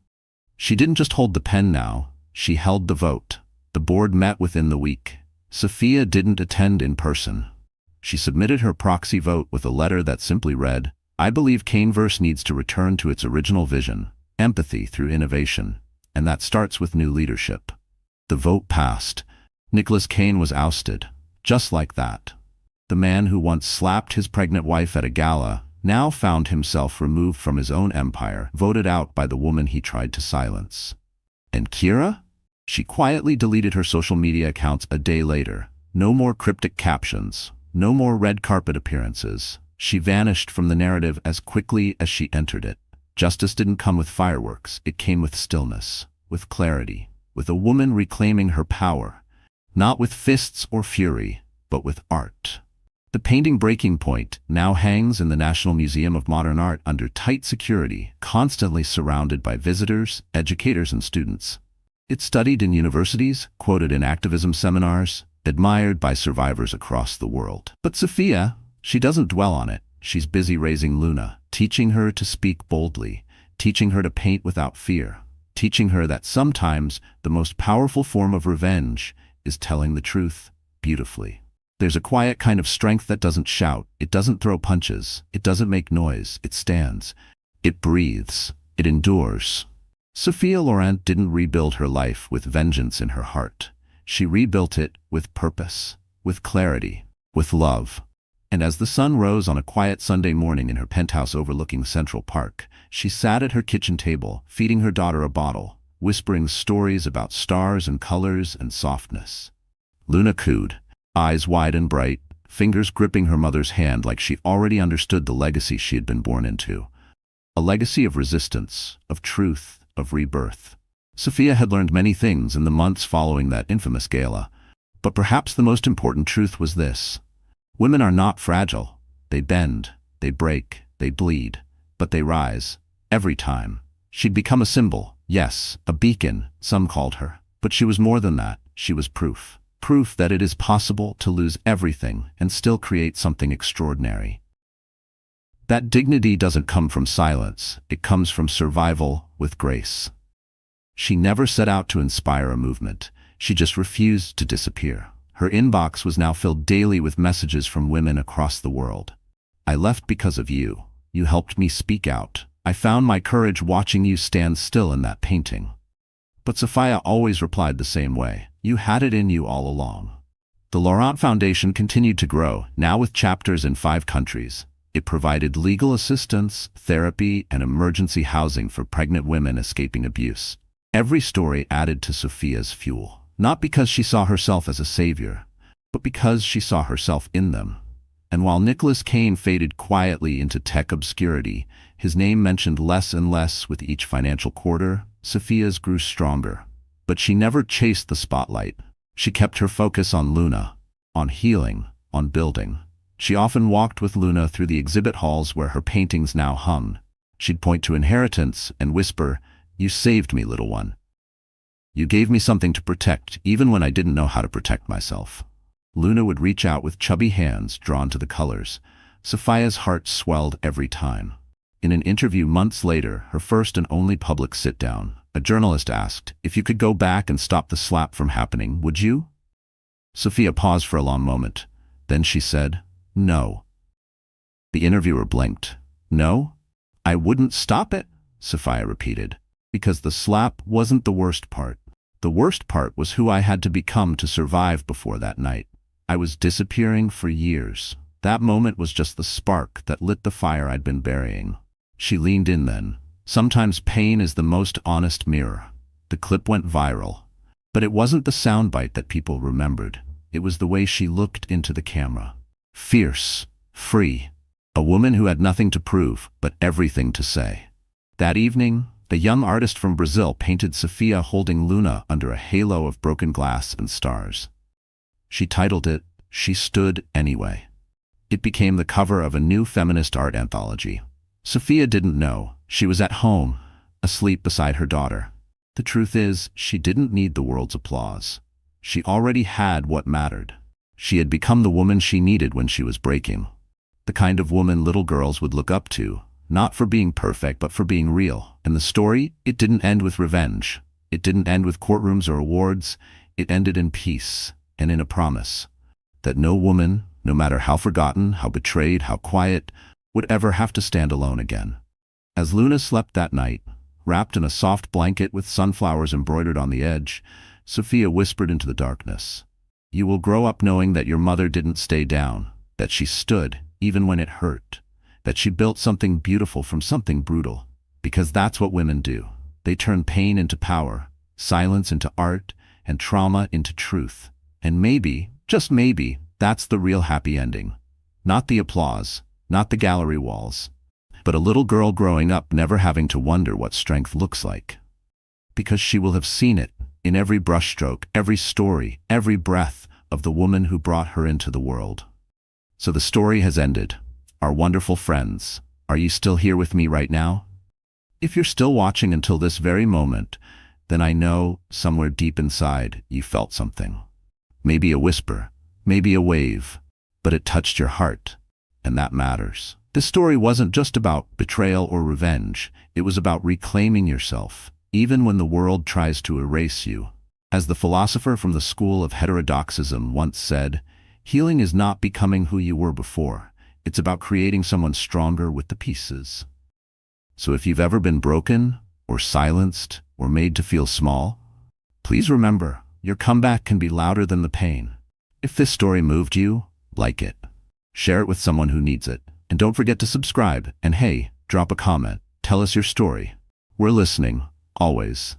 She didn't just hold the pen now. She held the vote. The board met within the week. Sophia didn't attend in person. She submitted her proxy vote with a letter that simply read, "I believe Caneverse needs to return to its original vision, empathy through innovation, and that starts with new leadership." The vote passed. Nicholas Kane was ousted. Just like that. The man who once slapped his pregnant wife at a gala now found himself removed from his own empire, voted out by the woman he tried to silence. And Kira? She quietly deleted her social media accounts a day later. No more cryptic captions, no more red carpet appearances. She vanished from the narrative as quickly as she entered it. Justice didn't come with fireworks, it came with stillness, with clarity, with a woman reclaiming her power, not with fists or fury, but with art. The painting Breaking Point now hangs in the National Museum of Modern Art under tight security, constantly surrounded by visitors, educators, and students. It's studied in universities, quoted in activism seminars, admired by survivors across the world. But Sophia, she doesn't dwell on it. She's busy raising Luna, teaching her to speak boldly, teaching her to paint without fear, teaching her that sometimes the most powerful form of revenge is telling the truth beautifully. There's a quiet kind of strength that doesn't shout, it doesn't throw punches, it doesn't make noise, it stands, it breathes, it endures. Sophia Laurent didn't rebuild her life with vengeance in her heart. She rebuilt it with purpose, with clarity, with love. And as the sun rose on a quiet Sunday morning in her penthouse overlooking Central Park, she sat at her kitchen table, feeding her daughter a bottle, whispering stories about stars and colors and softness. Luna cooed, eyes wide and bright, fingers gripping her mother's hand like she already understood the legacy she had been born into. A legacy of resistance, of truth, of rebirth. Sophia had learned many things in the months following that infamous gala, but perhaps the most important truth was this. Women are not fragile. They bend, they break, they bleed, but they rise, every time. She'd become a symbol, yes, a beacon, some called her. But she was more than that. She was proof. Proof that it is possible to lose everything and still create something extraordinary. That dignity doesn't come from silence, it comes from survival with grace. She never set out to inspire a movement, she just refused to disappear. Her inbox was now filled daily with messages from women across the world. I left because of you. You helped me speak out. I found my courage watching you stand still in that painting. But Sophia always replied the same way. You had it in you all along. The Laurent Foundation continued to grow, now with chapters in 5 countries. It provided legal assistance, therapy, and emergency housing for pregnant women escaping abuse. Every story added to Sophia's fuel. Not because she saw herself as a savior, but because she saw herself in them. And while Nicholas Kane faded quietly into tech obscurity, his name mentioned less and less with each financial quarter, Sophia's grew stronger. But she never chased the spotlight. She kept her focus on Luna, on healing, on building. She often walked with Luna through the exhibit halls where her paintings now hung. She'd point to inheritance and whisper, "You saved me, little one. You gave me something to protect, even when I didn't know how to protect myself." Luna would reach out with chubby hands drawn to the colors. Sophia's heart swelled every time. In an interview months later, her first and only public sit-down, a journalist asked, "If you could go back and stop the slap from happening, would you?" Sophia paused for a long moment. Then she said, "No." The interviewer blinked. "No? I wouldn't stop it?" Sophia repeated. "Because the slap wasn't the worst part. The worst part was who I had to become to survive before that night. I was disappearing for years. That moment was just the spark that lit the fire I'd been burying." She leaned in then. Sometimes pain is the most honest mirror. The clip went viral. But it wasn't the soundbite that people remembered. It was the way she looked into the camera. Fierce, free. A woman who had nothing to prove, but everything to say. That evening, the young artist from Brazil painted Sophia holding Luna under a halo of broken glass and stars. She titled it, "She Stood Anyway." It became the cover of a new feminist art anthology. Sophia didn't know. She was at home, asleep beside her daughter. The truth is, she didn't need the world's applause. She already had what mattered. She had become the woman she needed when she was breaking. The kind of woman little girls would look up to, not for being perfect, but for being real. And the story, it didn't end with revenge. It didn't end with courtrooms or awards. It ended in peace and in a promise that no woman, no matter how forgotten, how betrayed, how quiet, would ever have to stand alone again. As Luna slept that night, wrapped in a soft blanket with sunflowers embroidered on the edge, Sophia whispered into the darkness, "You will grow up knowing that your mother didn't stay down, that she stood, even when it hurt, that she built something beautiful from something brutal. Because that's what women do. They turn pain into power. silence into art, and trauma into truth. And maybe, just maybe, that's the real happy ending. Not the applause, not the gallery walls, but a little girl growing up never having to wonder what strength looks like. Because she will have seen it in every brushstroke, every story, every breath of the woman who brought her into the world. So the story has ended. Our wonderful friends, are you still here with me right now? If you're still watching until this very moment, then I know, somewhere deep inside, you felt something. Maybe a whisper, maybe a wave, but it touched your heart, and that matters. This story wasn't just about betrayal or revenge, it was about reclaiming yourself, even when the world tries to erase you. As the philosopher from the school of heterodoxism once said, healing is not becoming who you were before, it's about creating someone stronger with the pieces. So if you've ever been broken, or silenced, or made to feel small, please remember, your comeback can be louder than the pain. If this story moved you, like it. Share it with someone who needs it. And don't forget to subscribe, and hey, drop a comment. Tell us your story. We're listening, always.